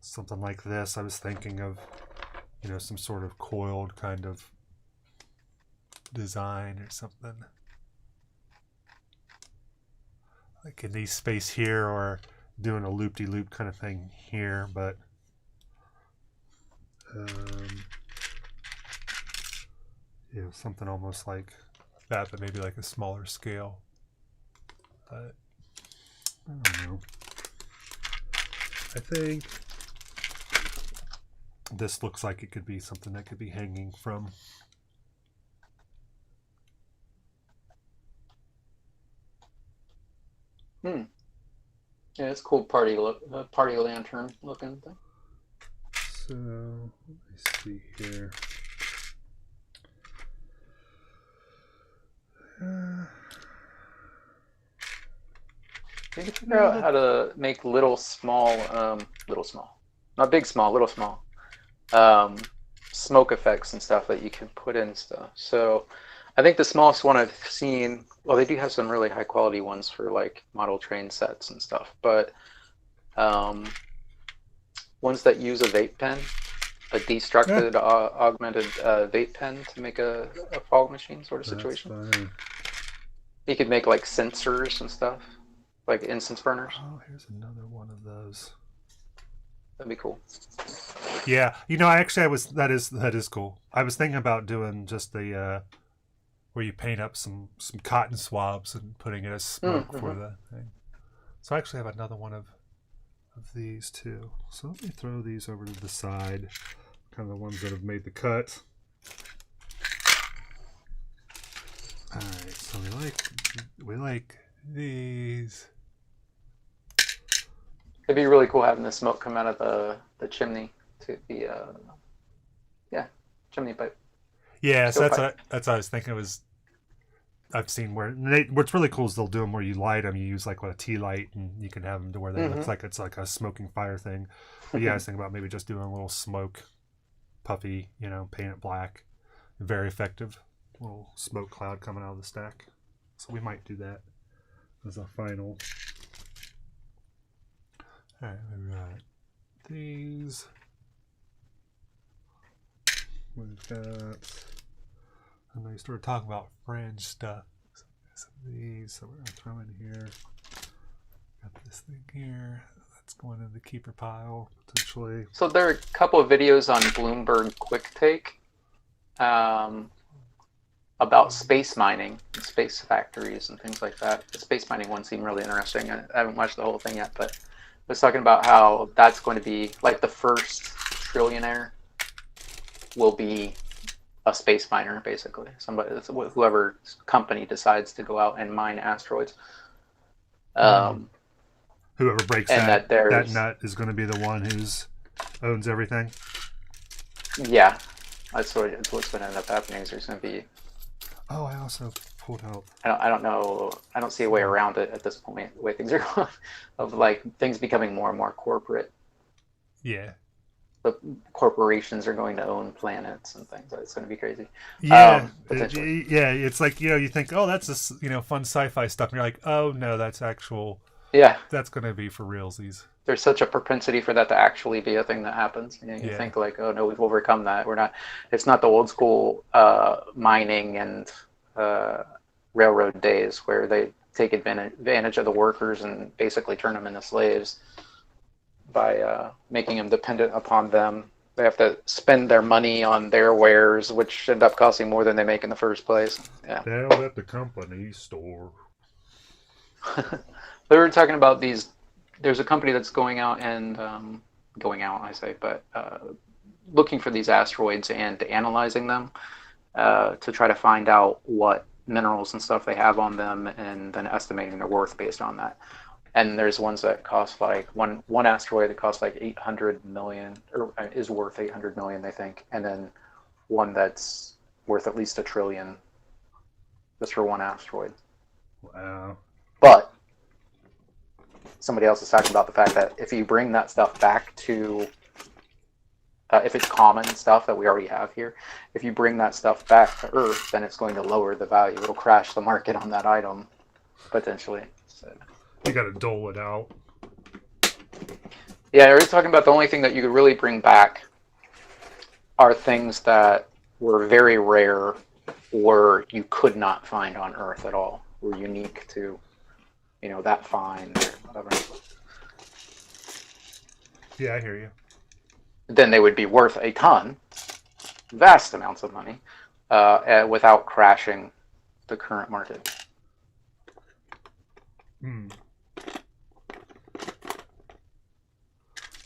Something like this. I was thinking of, you know, some sort of coiled kind of design or something. Like in these space here, or doing a loop-de-loop kind of thing here, but you know, something almost like that, but maybe like a smaller scale. But I don't know. I think this looks like it could be something that could be hanging from. Yeah, it's a cool party lantern looking thing. So let me see here. You can figure out how to make little small, not big small, little small, smoke effects and stuff that you can put in stuff. So I think the smallest one I've seen, well, they do have some really high quality ones for like model train sets and stuff, but ones that use a vape pen, a destructed augmented vape pen to make a fog machine sort of situation. That's fine. You could make like sensors and stuff, like incense burners. Oh, here's another one of those. That'd be cool. Yeah, you know, that is cool. I was thinking about doing just the where you paint up some cotton swabs and putting it as smoke for the thing. So I actually have another one of these too. So let me throw these over to the side, kind of the ones that have made the cut. All right, so we like these. It'd be really cool having the smoke come out of the chimney to the chimney pipe. Yeah, so Stove that's pipe. what I was thinking. I've seen what's really cool is they'll do them where you light them. You use like a tea light, and you can have them to where they look like it's like a smoking fire thing. But yeah, I was thinking about maybe just doing a little smoke, puffy, you know, paint it black. Very effective. Little smoke cloud coming out of the stack. So we might do that as a final. All right, we've got these. We've got. I know you started talking about fringe stuff. Some of these, so we're gonna throw in here. Got this thing here. That's going in the keeper pile potentially. So there are a couple of videos on Bloomberg Quick Take about space mining. space factories and things like that. The space mining one seemed really interesting. I haven't watched the whole thing yet, but I was talking about how that's going to be like the first trillionaire will be a space miner, basically. Somebody, whoever company decides to go out and mine asteroids. Whoever breaks and that there's- nut is going to be the one who's owns everything. Yeah, that's what's going to end up happening. Is there's going to be. Oh, I also pulled out. I don't know. I don't see a way around it at this point. The way things are going, of like things becoming more and more corporate. Yeah. The corporations are going to own planets and things. It's going to be crazy. Yeah, Potentially. yeah. It's like you think, oh, that's just fun sci-fi stuff, and you're like, oh no, that's actual. Yeah, That's going to be for realsies. there's such a propensity for that to actually be a thing that happens. You think like, oh no, we've overcome that. We're not. It's not the old school mining and railroad days where they take advantage of the workers and basically turn them into slaves by making them dependent upon them. They have to spend their money on their wares, which end up costing more than they make in the first place. Yeah. Down at the company store. They were talking about these. There's a company that's going out and looking for these asteroids and analyzing them to try to find out what minerals and stuff they have on them, and then estimating their worth based on that. And there's ones that cost like one asteroid that costs like 800 million, or is worth 800 million, they think, and then one that's worth at least $1 trillion just for one asteroid. Wow. But somebody else is talking about the fact that if you bring that stuff back to, if it's common stuff that we already have here, if you bring that stuff back to Earth, then it's going to lower the value. It'll crash the market on that item, potentially. So, You got to dole it out. yeah, we're talking about the only thing that you could really bring back are things that were very rare or you could not find on Earth at all, were unique to, that find or whatever. Yeah, I hear you. Then they would be worth a ton, vast amounts of money, without crashing the current market.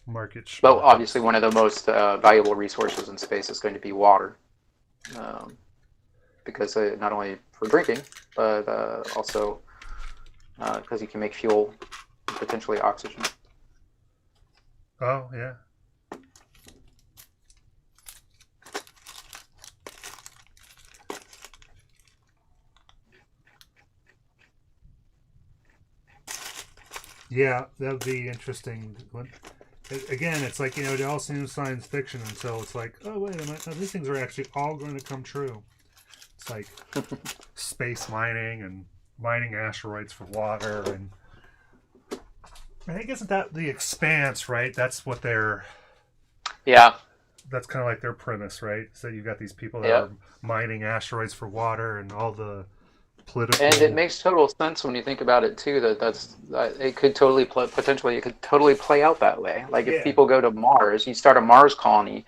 Market. But obviously, one of the most valuable resources in space is going to be water, because not only for drinking, but also because you can make fuel, potentially oxygen. Oh, yeah. Yeah, that would be interesting. Again, it's like, it all seems science fiction until it's like, oh, wait a minute, no, these things are actually all going to come true. It's like space mining and mining asteroids for water. And I think, isn't that the Expanse, right? That's what they're... Yeah. That's kind of like their premise, right? So you've got these people that Yep. are mining asteroids for water and all the political... And it makes total sense when you think about it too. It could totally play out that way. Like if people go to Mars, you start a Mars colony,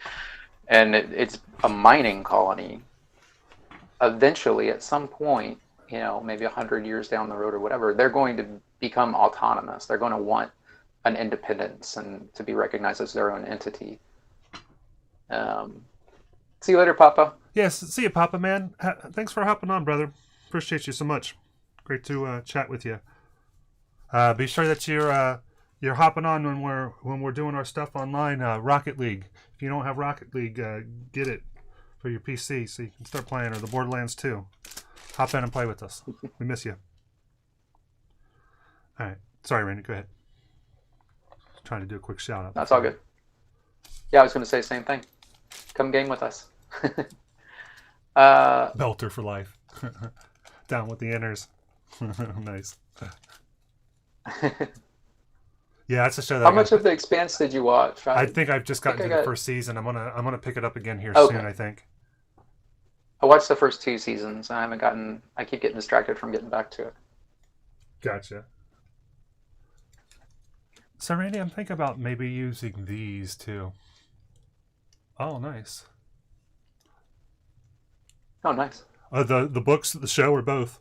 and it's a mining colony. Eventually, at some point, maybe 100 years down the road or whatever, they're going to become autonomous. They're going to want an independence and to be recognized as their own entity. See you later, Papa. Yes, see you, Papa, man. Thanks for hopping on, brother. Appreciate you so much. Great to chat with you. Be sure that you're hopping on when we're doing our stuff online. Rocket League. If you don't have Rocket League, get it for your PC so you can start playing, or the Borderlands 2. Hop in and play with us. We miss you. All right. Sorry, Randy. Go ahead. Trying to do a quick shout out. That's all good. Yeah, I was going to say the same thing. Come game with us. Belter for life. Down with the inners. Nice. Yeah, it's a show that. How much of The Expanse did you watch? I think I've just gotten to the first season. I'm gonna pick it up again here Okay. soon, I think. I watched the first 2 seasons. I keep getting distracted from getting back to it. Gotcha. So, Randy, I'm thinking about maybe using these too. Oh, nice. Oh, nice. The books, the show, or both?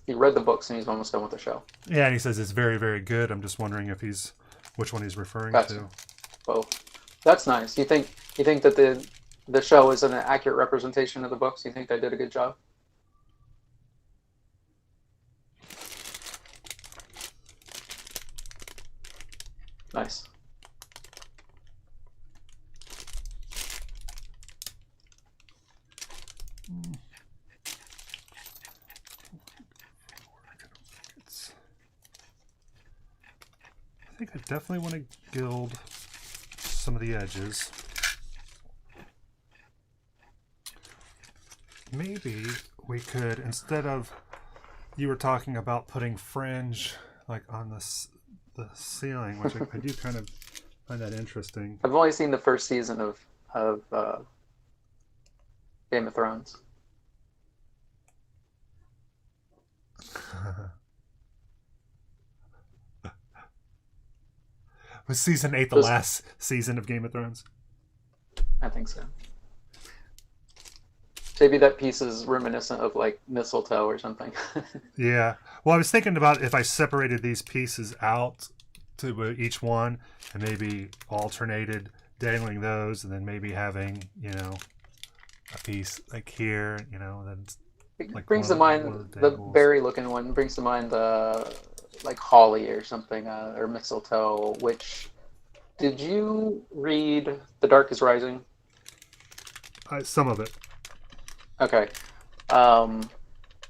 He read the books and he's almost done with the show. Yeah, and he says it's very, very good. I'm just wondering if which one he's referring to. Both. That's nice. You think that the show is an accurate representation of the books? You think they did a good job? Nice. I think I definitely want to gild some of the edges. Maybe we could, instead of, you were talking about putting fringe like on the ceiling, which I do kind of find that interesting. I've only seen the first season of Game of Thrones. Was season 8 the last season of Game of Thrones? I think so. Maybe that piece is reminiscent of like mistletoe or something. Yeah. Well, I was thinking about if I separated these pieces out to each one and maybe alternated dangling those, and then maybe having, you know, a piece like here, you know, then like brings to mind the berry looking one. Brings to mind like holly or something, or mistletoe. Which, did you read The Dark is Rising? Some of it. Okay.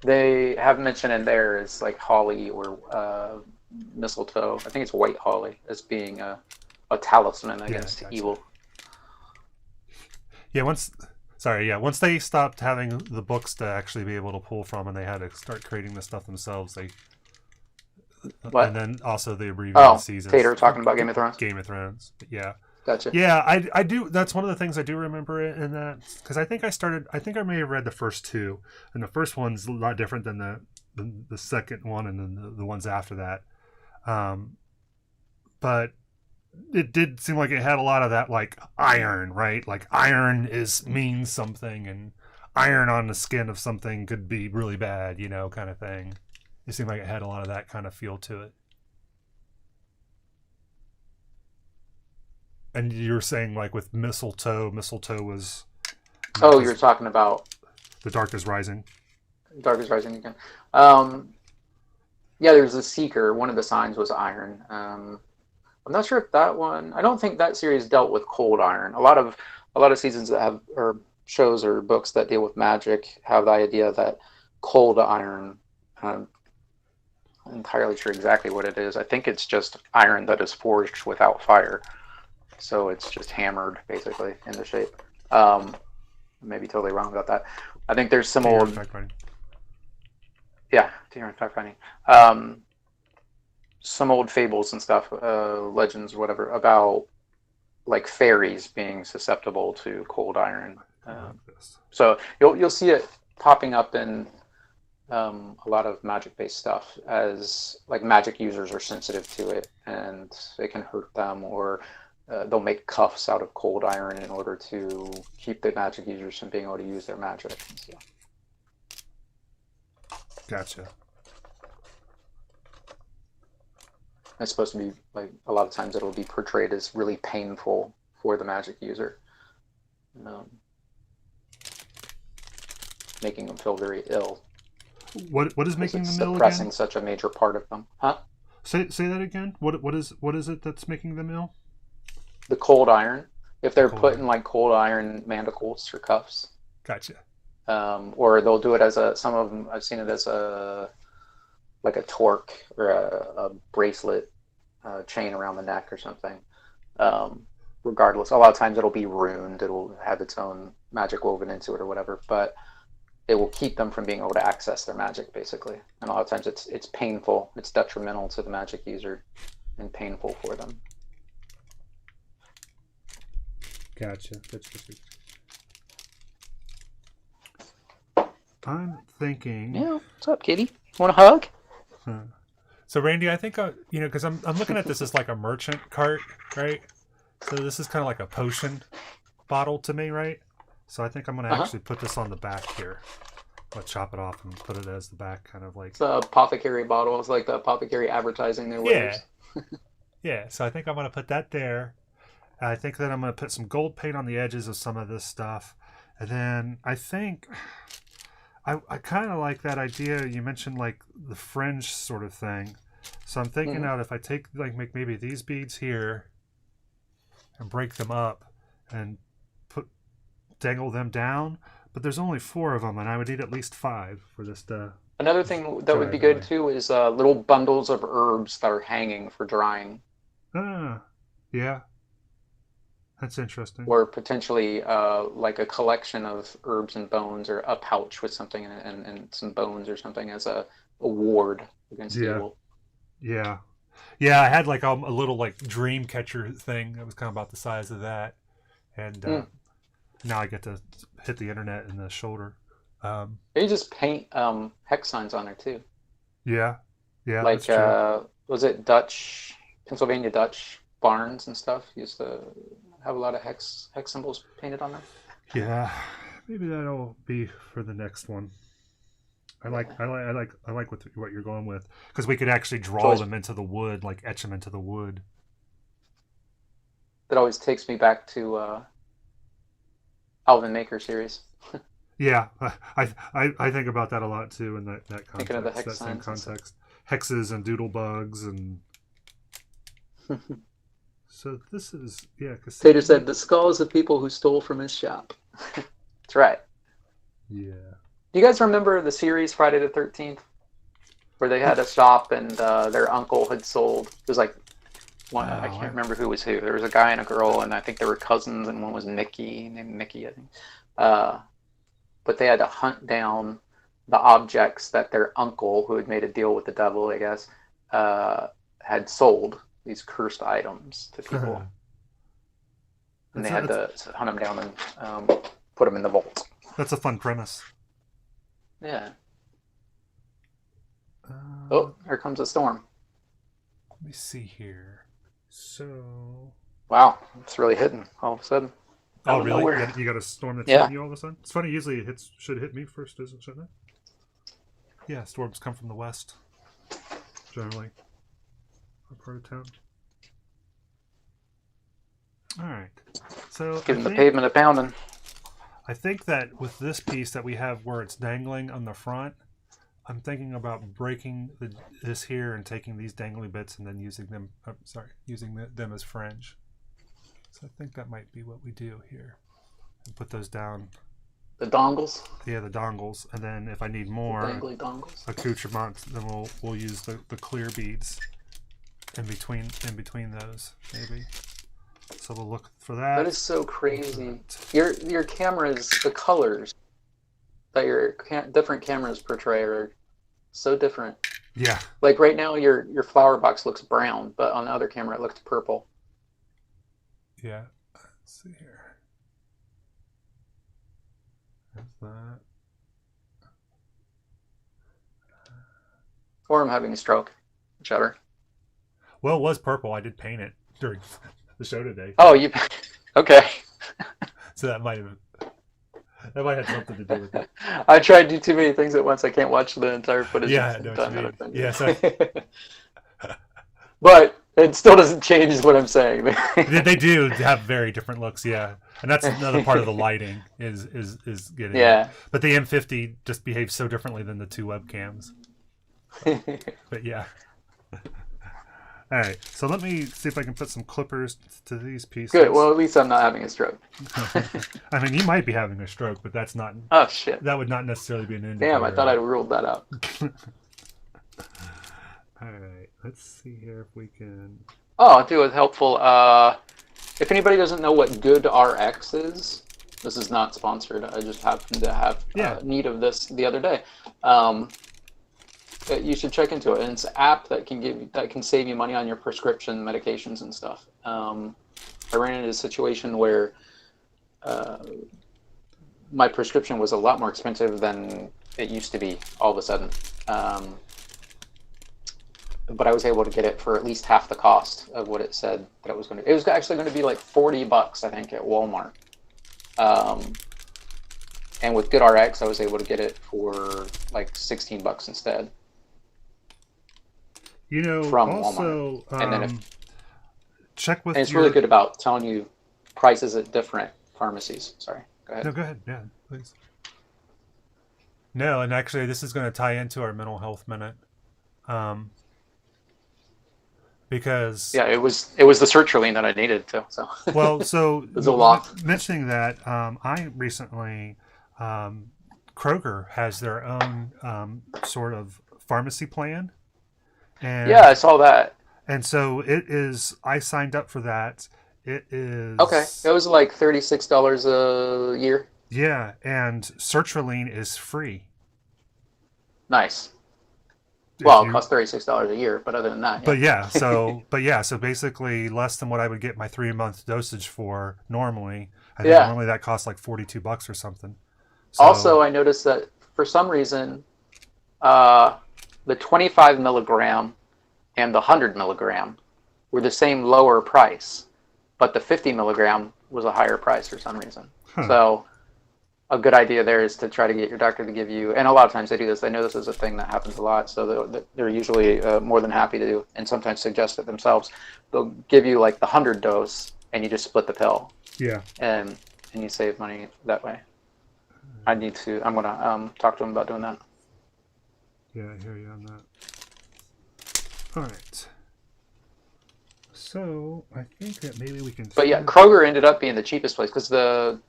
They have mentioned in there is like holly or mistletoe. I think it's white holly as being a talisman against evil. Yeah, once they stopped having the books to actually be able to pull from, and they had to start creating the stuff themselves, What? And then also the abbreviated seasons. Tater talking about Game of Thrones. Game of Thrones, but yeah. Gotcha. Yeah, I do. That's one of the things I do remember in that, because I think I may have read the first two, and the first one's a lot different than the second one, and then the ones after that. But it did seem like it had a lot of that, like iron, right? Like iron means something, and iron on the skin of something could be really bad, you know, kind of thing. It seemed like it had a lot of that kind of feel to it. And you were saying, like, with mistletoe was... Oh, you're talking about... The Dark is Rising. Dark is Rising again. Yeah, there's a Seeker. One of the signs was iron. I'm not sure if that one... I don't think that series dealt with cold iron. A lot of seasons that have, or shows or books that deal with magic have the idea that cold iron... I'm not entirely sure exactly what it is. I think it's just iron that is forged without fire. So it's just hammered, basically, into shape. Maybe totally wrong about that. I think there's some old... Yeah, fact finding. Some old fables and stuff, legends, whatever, about like fairies being susceptible to cold iron. So you'll see it popping up in a lot of magic-based stuff, as like magic users are sensitive to it and it can hurt them, or they'll make cuffs out of cold iron in order to keep the magic users from being able to use their magic. So. Gotcha. It's supposed to be, like, a lot of times it'll be portrayed as really painful for the magic user. Making them feel very ill. What is making them ill again? Suppressing such a major part of them. Huh? Say that again. What is it that's making them ill? The cold iron. If they're putting like cold iron manacles or cuffs. Gotcha. Or they'll do it as some of them, I've seen it as like a torque or a bracelet chain around the neck or something. Regardless, a lot of times it'll be ruined. It'll have its own magic woven into it or whatever, but it will keep them from being able to access their magic, basically. And a lot of times it's painful. It's detrimental to the magic user and painful for them. Gotcha. I'm thinking... Yeah, what's up, kitty? Want a hug? So, Randy, I think, because I'm looking at this as like a merchant cart, right? So this is kind of like a potion bottle to me, right? So I think I'm going to actually put this on the back here. I'll chop it off and put it as the back, kind of like. It's the apothecary bottle. It's like the apothecary advertising their wares. Yeah. So I think I'm gonna put that there. I think that I'm gonna put some gold paint on the edges of some of this stuff, and then I think I kind of like that idea you mentioned, like the fringe sort of thing. So I'm thinking out if I take like make maybe these beads here and break them up and dangle them down, but there's only 4 of them, and I would need at least 5 for this to. Another thing that would be good too is little bundles of herbs that are hanging for drying. Yeah, that's interesting. Or potentially like a collection of herbs and bones, or a pouch with something in it and some bones or something as a ward against evil. Yeah, I had like a little like dream catcher thing that was kind of about the size of that, and now I get to hit the internet in the shoulder. You just paint hex signs on there too. Yeah, like was it Pennsylvania Dutch barns and stuff used to have a lot of hex symbols painted on them. Yeah, maybe that'll be for the next one. I like what you're going with, because we could actually draw them into the wood, like etch them into the wood. That always takes me back to Alvin Maker series. Yeah, I think about that a lot too in that context. Thinking of the hex that same signs context, hexes and doodle bugs and. So this is Tater said the skulls of people who stole from his shop. That's right. Yeah. Do you guys remember the series Friday the 13th, where they had a shop and their uncle had sold? It was like I can't remember who was who. There was a guy and a girl, and I think they were cousins, and one was named Mickey, I think. But they had to hunt down the objects that their uncle, who had made a deal with the devil, I guess, had sold, these cursed items to people. And they had to hunt them down and put them in the vault. That's a fun premise. Yeah. Oh, here comes a storm. Let me see here. So. Wow, it's really hitting all of a sudden. Oh, really? You got a storm that's hitting you all of a sudden? It's funny, usually should hit me first, shouldn't it? Yeah, storms come from the west, generally. Our part of town. Alright. So giving the pavement a pounding. I think that with this piece that we have where it's dangling on the front, I'm thinking about breaking this here and taking these dangly bits and then using them them as fringe. So I think that might be what we do here. And put those down. The dongles? Yeah, the dongles. And then if I need more dangly dongles. Accoutrements, then we'll use the clear beads in between those, maybe. So we'll look for that. That is so crazy. Your cameras, the colors that your different cameras portray are so different. Yeah. Like right now, your flower box looks brown, but on the other camera it looks purple. Yeah. Let's see here. There's that. Or I'm having a stroke. Whichever. Well, it was purple. I did paint it during the show today. Oh, you... Okay. So that might have something to do with it. I tried to do too many things at once. I can't watch the entire footage. Yeah, I know what you mean. Yeah, so... But it still doesn't change what I'm saying. They do have very different looks, yeah. And that's another part of the lighting is getting it. But the M50 just behaves so differently than the two webcams. But yeah. All right, so let me see if I can put some clippers to these pieces. Good. Well, at least I'm not having a stroke. I mean, you might be having a stroke, but that's not. Oh shit! That would not necessarily be an indicator. Damn, I thought I ruled that out. All right, let's see here if we can. Oh, dude, it's helpful. If anybody doesn't know what Good RX is, this is not sponsored. I just happened to have need of this the other day. You should check into it, and it's an app that can save you money on your prescription medications and stuff. I ran into a situation where my prescription was a lot more expensive than it used to be all of a sudden, but I was able to get it for at least half the cost of what it said that it was going to. It was actually going to be like $40, I think, at Walmart. And with Good RX, I was able to get it for like $16 instead. You know, From also, Walmart. And then check with and it's your... really good about telling you prices at different pharmacies. Sorry, go ahead. No, go ahead. Yeah, please. No, and actually, this is going to tie into our mental health minute, because Yeah, it was the sertraline that I needed too. So well, so It's a lot. mentioning that, I recently, Kroger has their own sort of pharmacy plan, and yeah, I saw that. and so it is. I signed up for that. It is Okay, it was like $36 a year. yeah, and sertraline is free. Nice. If Well, it you- costs $36 a year, but other than that, But yeah, so basically less than what I would get my 3-month dosage for normally. I think Yeah. normally that costs like $42 or something. So, Also, I noticed that for some reason, the 25 milligram and the 100 milligram were the same lower price, but the 50 milligram was a higher price for some reason. Huh. So a good idea there is to try to get your doctor to give you, and a lot of times they do this. I know this is a thing that happens a lot, so they're usually more than happy to do, and sometimes suggest it themselves. They'll give you like the 100 dose, and you just split the pill, yeah. and you save money that way. I'm gonna talk to them about doing that. Yeah, I hear you on that. All right. So I think that maybe we can. But yeah, Kroger ended up being the cheapest place because the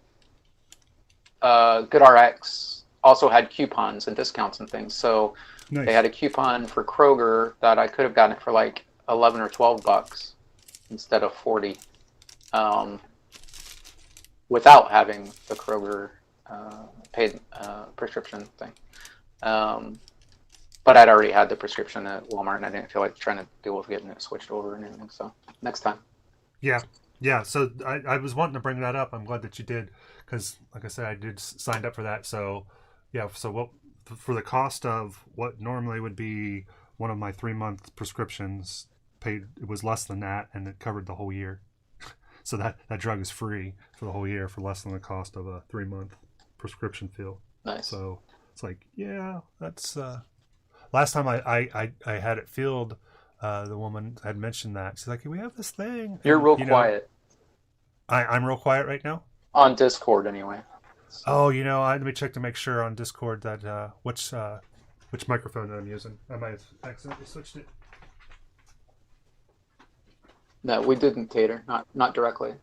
Good RX also had coupons and discounts and things. So Nice. they had a coupon for Kroger that I could have gotten it for like $11 or $12 instead of 40, without having the Kroger paid prescription thing. But I'd already had the prescription at Walmart, and I didn't feel like trying to deal with getting it switched over and anything. So next time. Yeah. So I was wanting to bring that up. I'm glad that you did, because like I said, I did signed up for that. So yeah. So what for the cost of what normally would be one of my 3-month prescriptions, paid it was less than that, and it covered the whole year. So that drug is free for the whole year for less than the cost of a 3-month prescription fill. Nice. So it's like, yeah, that's last time I had it filled. The woman had mentioned that. She's like, "We have this thing." You're And, real you know, quiet I'm real quiet right now. on Discord, anyway. So, Oh, let me check to make sure on Discord that which microphone I'm using. I might have accidentally switched it. no, we didn't tater, not directly.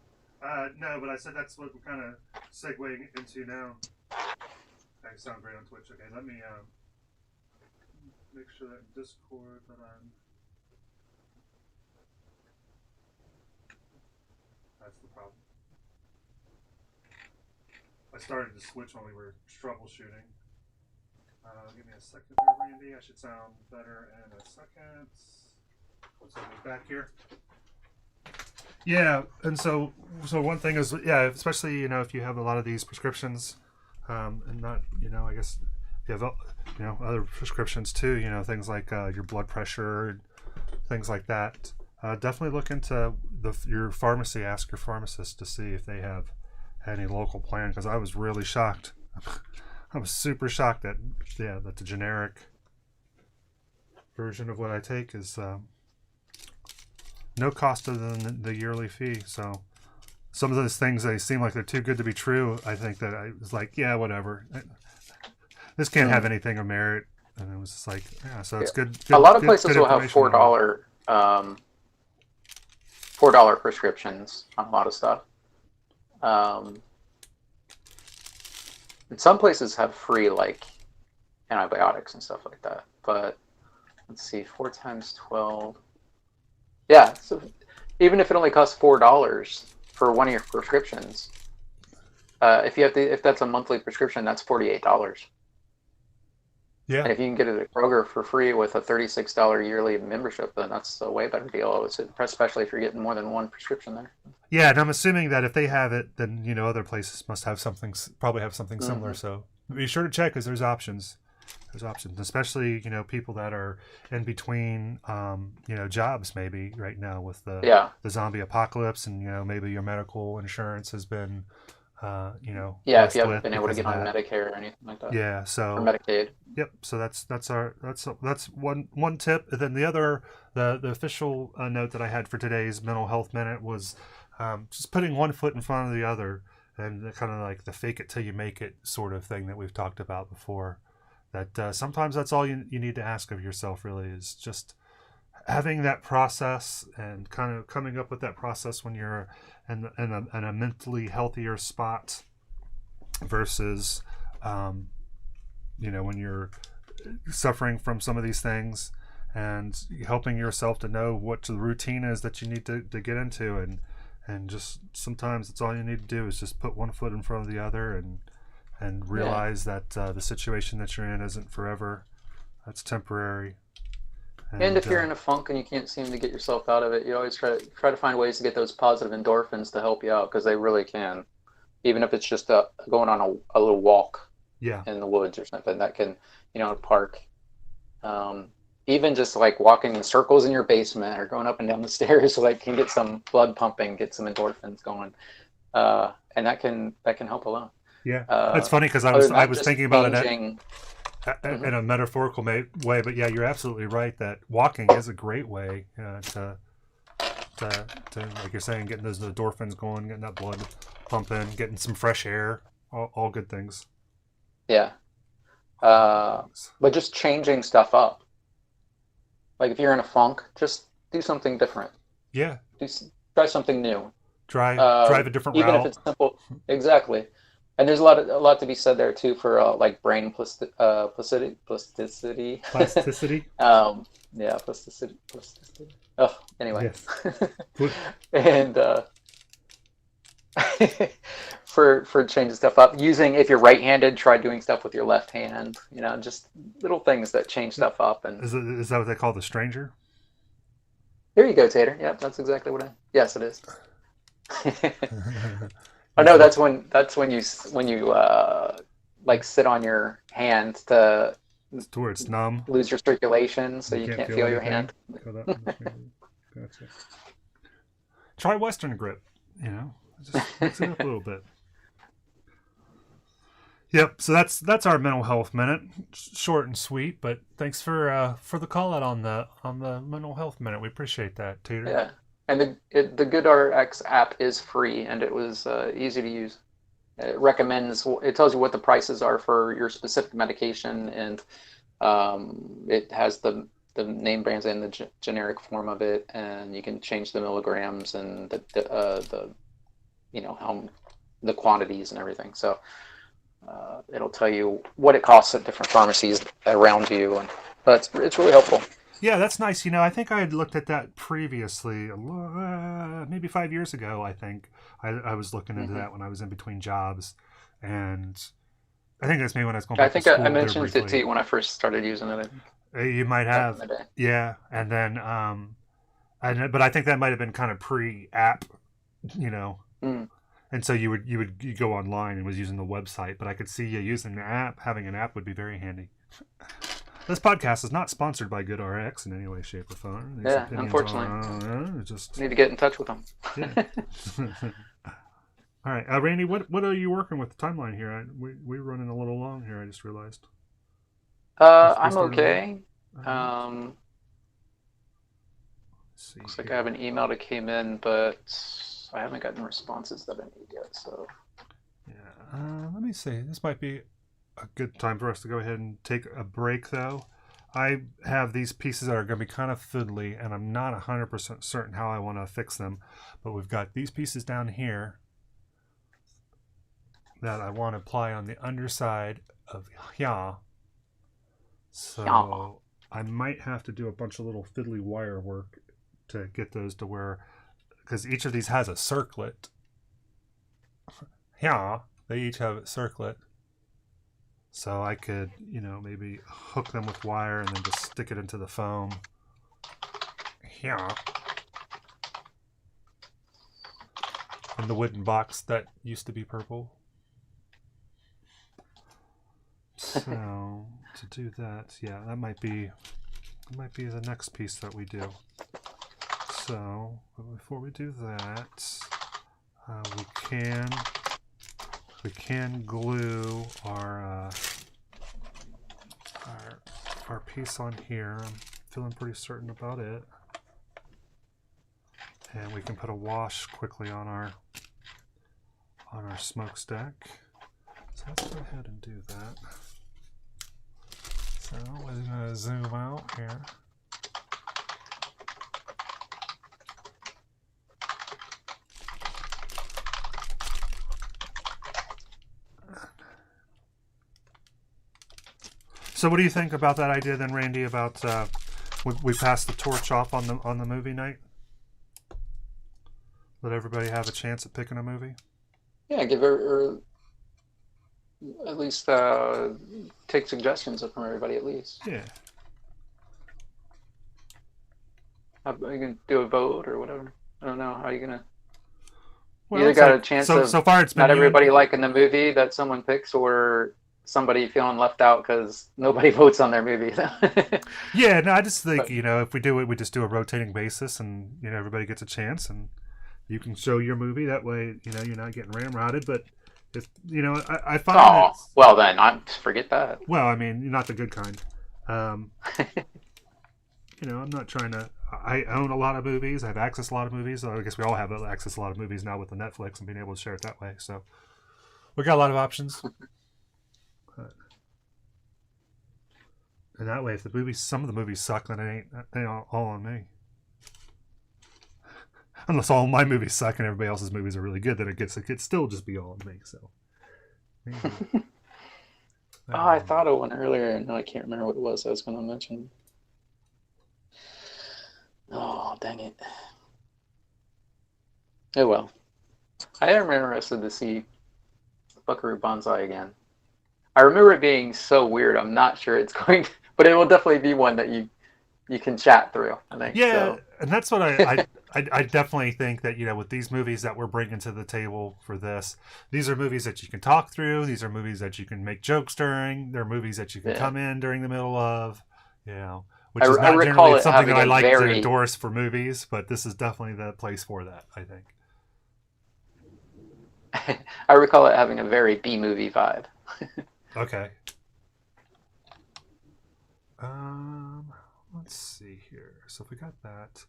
No, but I said that's what we're kind of segueing into now. I sound great on Twitch. Okay, let me make sure that in Discord that I'm. That's the problem. I started to switch when we were troubleshooting. Give me a second there, Randy. I should sound better in a second. Let's move back here. Yeah, and so one thing is, yeah, especially if you have a lot of these prescriptions, and not I guess if you have other prescriptions too, things like your blood pressure, things like that. Definitely look into your pharmacy. Ask your pharmacist to see if they have any local plan, because I was really shocked. I was super shocked that the generic version of what I take is no cost other than the yearly fee. So some of those things, they seem like they're too good to be true. I think that I was like, yeah, whatever. This can't have anything of merit. And it was just like, yeah, so it's good. A lot of places good will have information on it. $4 prescriptions on a lot of stuff. And some places have free like antibiotics and stuff like that. But let's see, 4 times 12. Yeah, so even if it only costs $4 for one of your prescriptions, if that's a monthly prescription, that's $48. Yeah. And if you can get it at Kroger for free with a $36 yearly membership, then that's a way better deal. Especially if you're getting more than one prescription there. Yeah, and I'm assuming that if they have it, then other places must have probably have something similar. So be sure to check, because there's options. There's options, especially people that are in between, jobs maybe right now with the zombie apocalypse, and maybe your medical insurance has been Yeah, if you blessed haven't with been able to because of get on that. Medicare or anything like that, Yeah, or so Medicaid. yep. So that's one tip. And then the other the official note that I had for today's mental health minute was just putting one foot in front of the other, and kind of like the fake it till you make it sort of thing that we've talked about before. That sometimes that's all you need to ask of yourself. Really, is just having that process and kind of coming up with that process when you're in a mentally healthier spot versus when you're suffering from some of these things, and helping yourself to know what the routine is that you need to get into, and just sometimes it's all you need to do is just put one foot in front of the other, and realize that the situation that you're in isn't forever. That's temporary. And if you're in a funk and you can't seem to get yourself out of it, you always try to find ways to get those positive endorphins to help you out, because they really can. Even if it's just going on a little walk in the woods or something, that can, a park. Even just like walking in circles in your basement or going up and down the stairs, so can get some blood pumping, get some endorphins going, and that can help a lot. Yeah, that's funny because I was thinking about it in a metaphorical way, but yeah, you're absolutely right that walking is a great way to like you're saying, getting those endorphins going, getting that blood pumping, getting some fresh air, all good things. Yeah, but just changing stuff up. Like if you're in a funk, just do something different. Yeah, try something new. Drive a different even route. If it's simple. Exactly. And there's a lot to be said there too for like brain plasticity. Plasticity. Yeah, plasticity. Oh, anyway. Yes. And for changing stuff up, if you're right-handed, try doing stuff with your left hand. Just little things that change stuff up. And is that what they call the stranger? There you go, Tater. Yep, that's exactly what Yes, it is. Oh no, that's when you like sit on your hand to where it's numb, lose your circulation, so you can't feel your hand. Gotcha. Try Western grip. Just mix it up a little bit. Yep. So that's our mental health minute. Short and sweet, but thanks for the call out on the mental health minute. We appreciate that, Tater. Yeah. And the GoodRx app is free, and it was easy to use. It tells you what the prices are for your specific medication, and it has the name brands and the generic form of it, and you can change the milligrams and the how the quantities and everything. So it'll tell you what it costs at different pharmacies around you, and it's really helpful. Yeah, that's nice. I think I had looked at that previously, maybe 5 years ago. I think I was looking into that when I was in between jobs, and I think that's maybe when I was going back to school. I mentioned it to you when I first started using it. You might have, yeah, and then, but I think that might have been kind of pre-app, and so you go online and was using the website. But I could see you using the app. Having an app would be very handy. This podcast is not sponsored by GoodRx in any way, shape, or form. Unfortunately. Just need to get in touch with them. Yeah. All right, Randy, what are you working with the timeline here? We're running a little long here. I just realized. I'm okay. Looks like I have an email that came in, but I haven't gotten responses that I need yet. So. Yeah. Let me see. This might be a good time for us to go ahead and take a break, though. I have these pieces that are going to be kind of fiddly, and I'm not 100% certain how I want to fix them. But we've got these pieces down here that I want to apply on the underside of here. So I might have to do a bunch of little fiddly wire work to get those to where, because each of these has a circlet. Yeah, they each have a circlet. So I could, maybe hook them with wire and then just stick it into the foam. Here. In the wooden box that used to be purple. So to do that, yeah, that might be the next piece that we do. So before we do that, we can we can glue our piece on here. I'm feeling pretty certain about it. And we can put a wash quickly on our smokestack. So let's go ahead and do that. So we're going to zoom out here. So what do you think about that idea then, Randy, about we pass the torch off on the movie night? Let everybody have a chance at picking a movie? Yeah, give her at least take suggestions from everybody at least. Yeah. How you can do a vote or whatever. I don't know how you gonna. Well, You either got a chance of so far it's been not everybody liking the movie that someone picks, or somebody feeling left out because nobody votes on their movie. Yeah, no, I just think, if we do it, we just do a rotating basis, and everybody gets a chance, and you can show your movie. That way, you're not getting ramrodded. But if I find oh, well then, forget that. Well, I mean, you're not the good kind. I'm not trying to. I own a lot of movies. I have access to a lot of movies. So I guess we all have access to a lot of movies now with the Netflix and being able to share it that way. So we got a lot of options. And that way, if some of the movies suck, then they ain't all on me. Unless all my movies suck and everybody else's movies are really good, then it could still just be all on me. So. Maybe. I thought of one earlier, and I can't remember what it was I was going to mention. Oh, dang it. Oh, well. I am interested to see Buckaroo Banzai again. I remember it being so weird. I'm not sure it's going to, but it will definitely be one that you can chat through, I think. Yeah, so. And that's what I definitely think that, with these movies that we're bringing to the table for this, these are movies that you can talk through. These are movies that you can make jokes during. They're movies that you can come in during the middle of, which is not generally something that I like to endorse for movies, but this is definitely the place for that, I think. I recall it having a very B-movie vibe. Okay. Let's see here. So if we got that,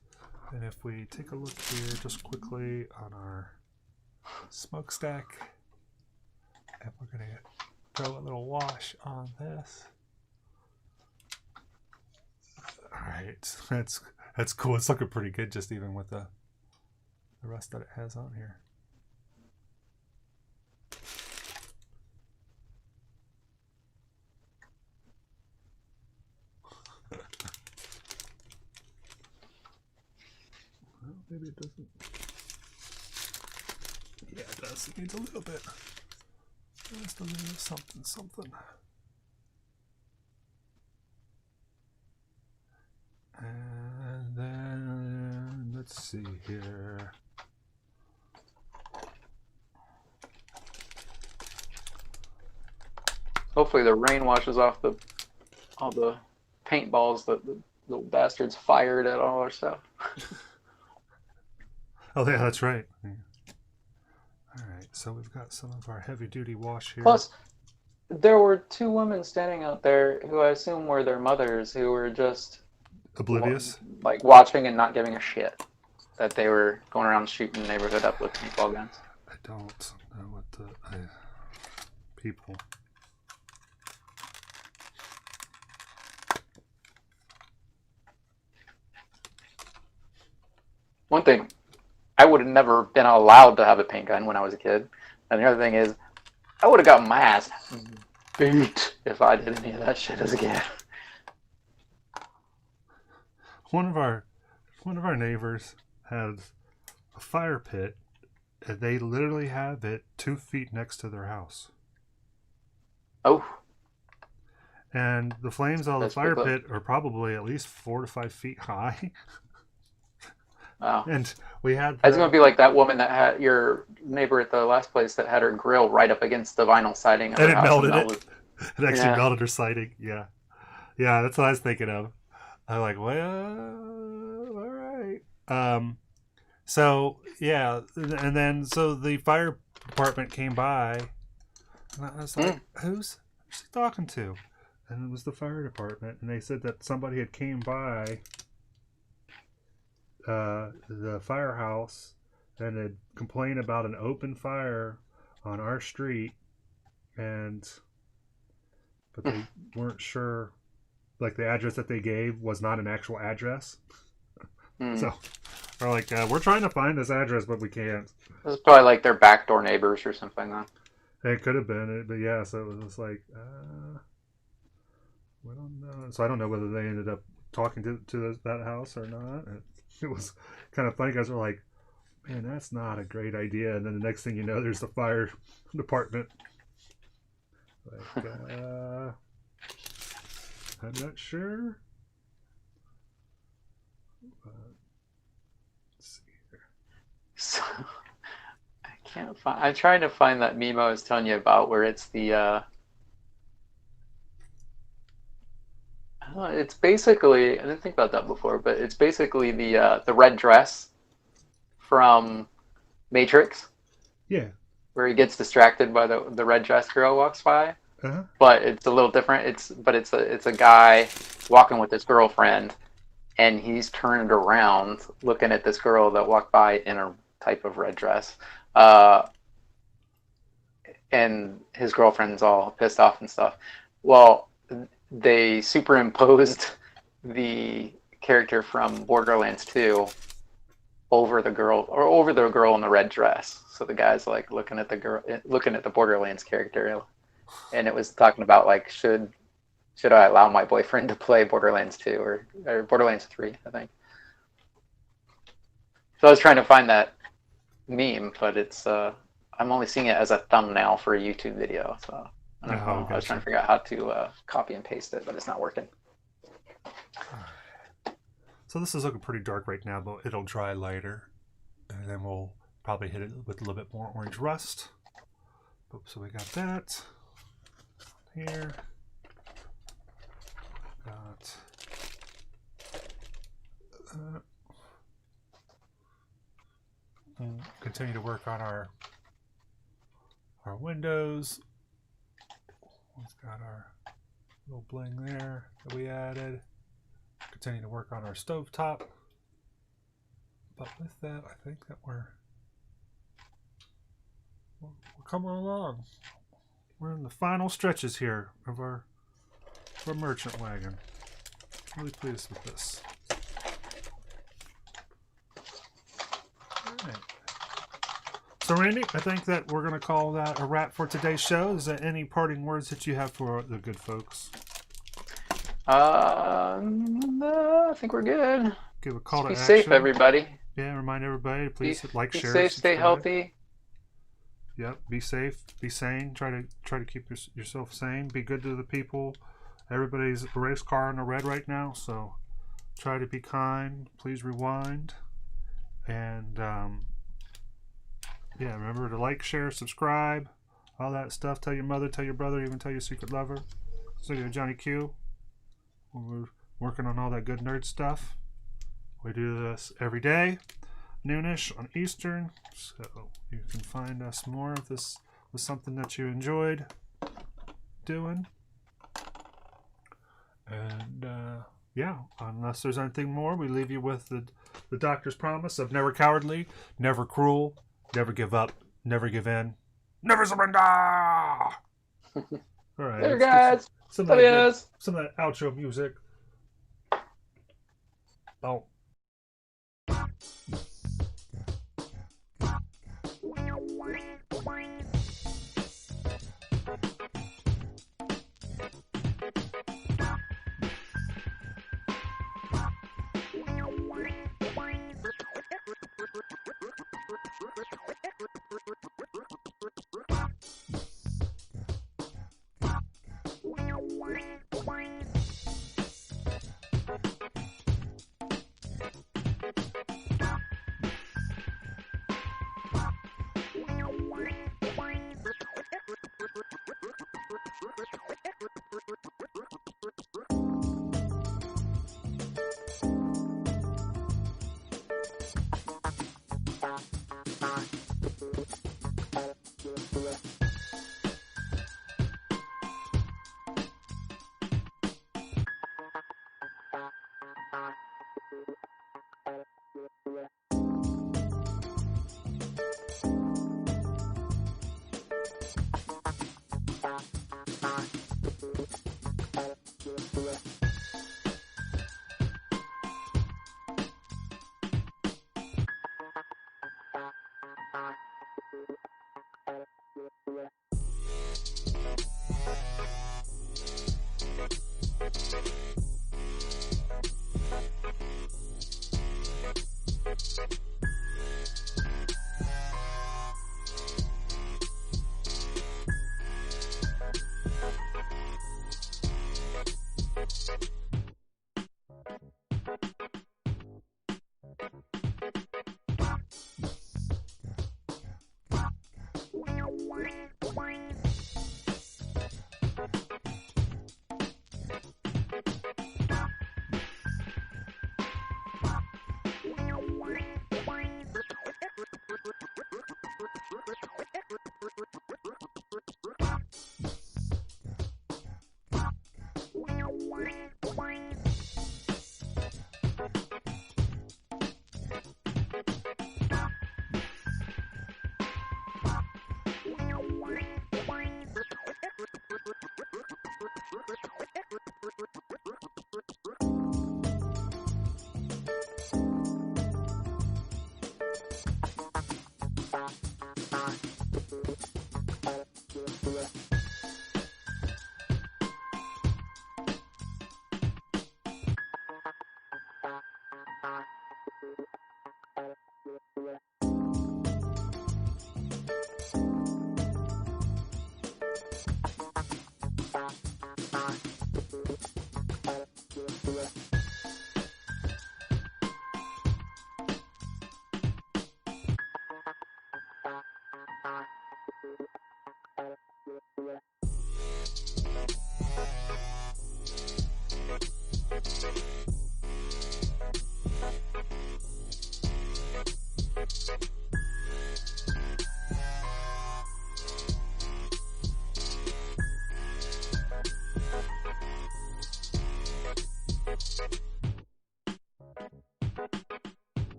and if we take a look here just quickly on our smokestack, and we're going to throw a little wash on this. All right, that's cool. It's looking pretty good, just even with the rest that it has on here. Well, maybe it doesn't. Yeah, it does. It needs a little bit. Just a little something. And then let's see here. Hopefully the rain washes off all the paintballs that the little bastards fired at all our stuff. Oh yeah, that's right. Yeah. All right, so we've got some of our heavy-duty wash here. Plus, there were two women standing out there who I assume were their mothers, who were just oblivious, like watching and not giving a shit that they were going around shooting the neighborhood up with paintball guns. I don't know what the people. One thing, I would have never been allowed to have a paint gun when I was a kid. And the other thing is, I would have gotten my ass beat if I did any of that shit as a kid. One of our neighbors has a fire pit, and they literally have it 2 feet next to their house. Oh. And the flames on the fire pit are probably at least 4 to 5 feet high. Wow. And we had. It's going to be like that woman that had your neighbor at the last place that had her grill right up against the vinyl siding of her house. Melted it. It actually melted her siding. Yeah. Yeah, that's what I was thinking of. I'm like, well, all right. So, yeah. And then, so the fire department came by And I was like, who's she talking to? And it was the fire department, and they said that somebody had came by the firehouse and had complained about an open fire on our street, but they weren't sure, like the address that they gave was not an actual address. So we're like, we're trying to find this address, but we can't. This is probably like their backdoor neighbors or something, though. It could have been, but yeah. So it was just like, we don't know. So I don't know whether they ended up talking to that house or not. It was kind of funny because we're like, man, that's not a great idea. And then the next thing you know, there's the fire department. Like, I'm not sure. Let's see here. So, I can't find. I'm trying to find that meme I was telling you about, where it's the. It's basically. I didn't think about that before, but it's basically the red dress from Matrix. Yeah. Where he gets distracted by the red dress girl walks by. Uh-huh. But it's a little different. It's a guy walking with his girlfriend, and he's turned around looking at this girl that walked by in a type of red dress, and his girlfriend's all pissed off and stuff. Well, they superimposed the character from Borderlands 2 over the girl in the red dress. So the guy's like looking at the Borderlands character. And it was talking about, like, should I allow my boyfriend to play Borderlands 2 or Borderlands 3, I think. So I was trying to find that meme, but it's I'm only seeing it as a thumbnail for a YouTube video. So I don't know. I was trying to figure out how to copy and paste it, but it's not working. So this is looking pretty dark right now, but it'll dry later, and then we'll probably hit it with a little bit more orange rust. So we got that. Here, got we'll continue to work on our windows. We've got our little bling there that we added. Continue to work on our stovetop. But with that, I think that we're coming along. We're in the final stretches here of our merchant wagon. Really pleased with this. All right. So Randy, I think that we're going to call that a wrap for today's show. Is there any parting words that you have for the good folks? I think we're good. Give a call to action. Be safe, everybody. Yeah, remind everybody, please like, share, be safe, stay healthy. Yep, be safe, be sane. Try to keep yourself sane. Be good to the people. Everybody's a race car in the red right now, so try to be kind. Please rewind, and yeah, remember to like, share, subscribe, all that stuff. Tell your mother, tell your brother, even tell your secret lover. So you're Johnny Q. We're working on all that good nerd stuff. We do this every day, noonish on Eastern, so you can find us more if this was something that you enjoyed doing. And yeah, unless there's anything more, we leave you with the doctor's promise of never cowardly, never cruel, never give up, never give in, never surrender. All right, there, guys. Some of that outro music. Oh.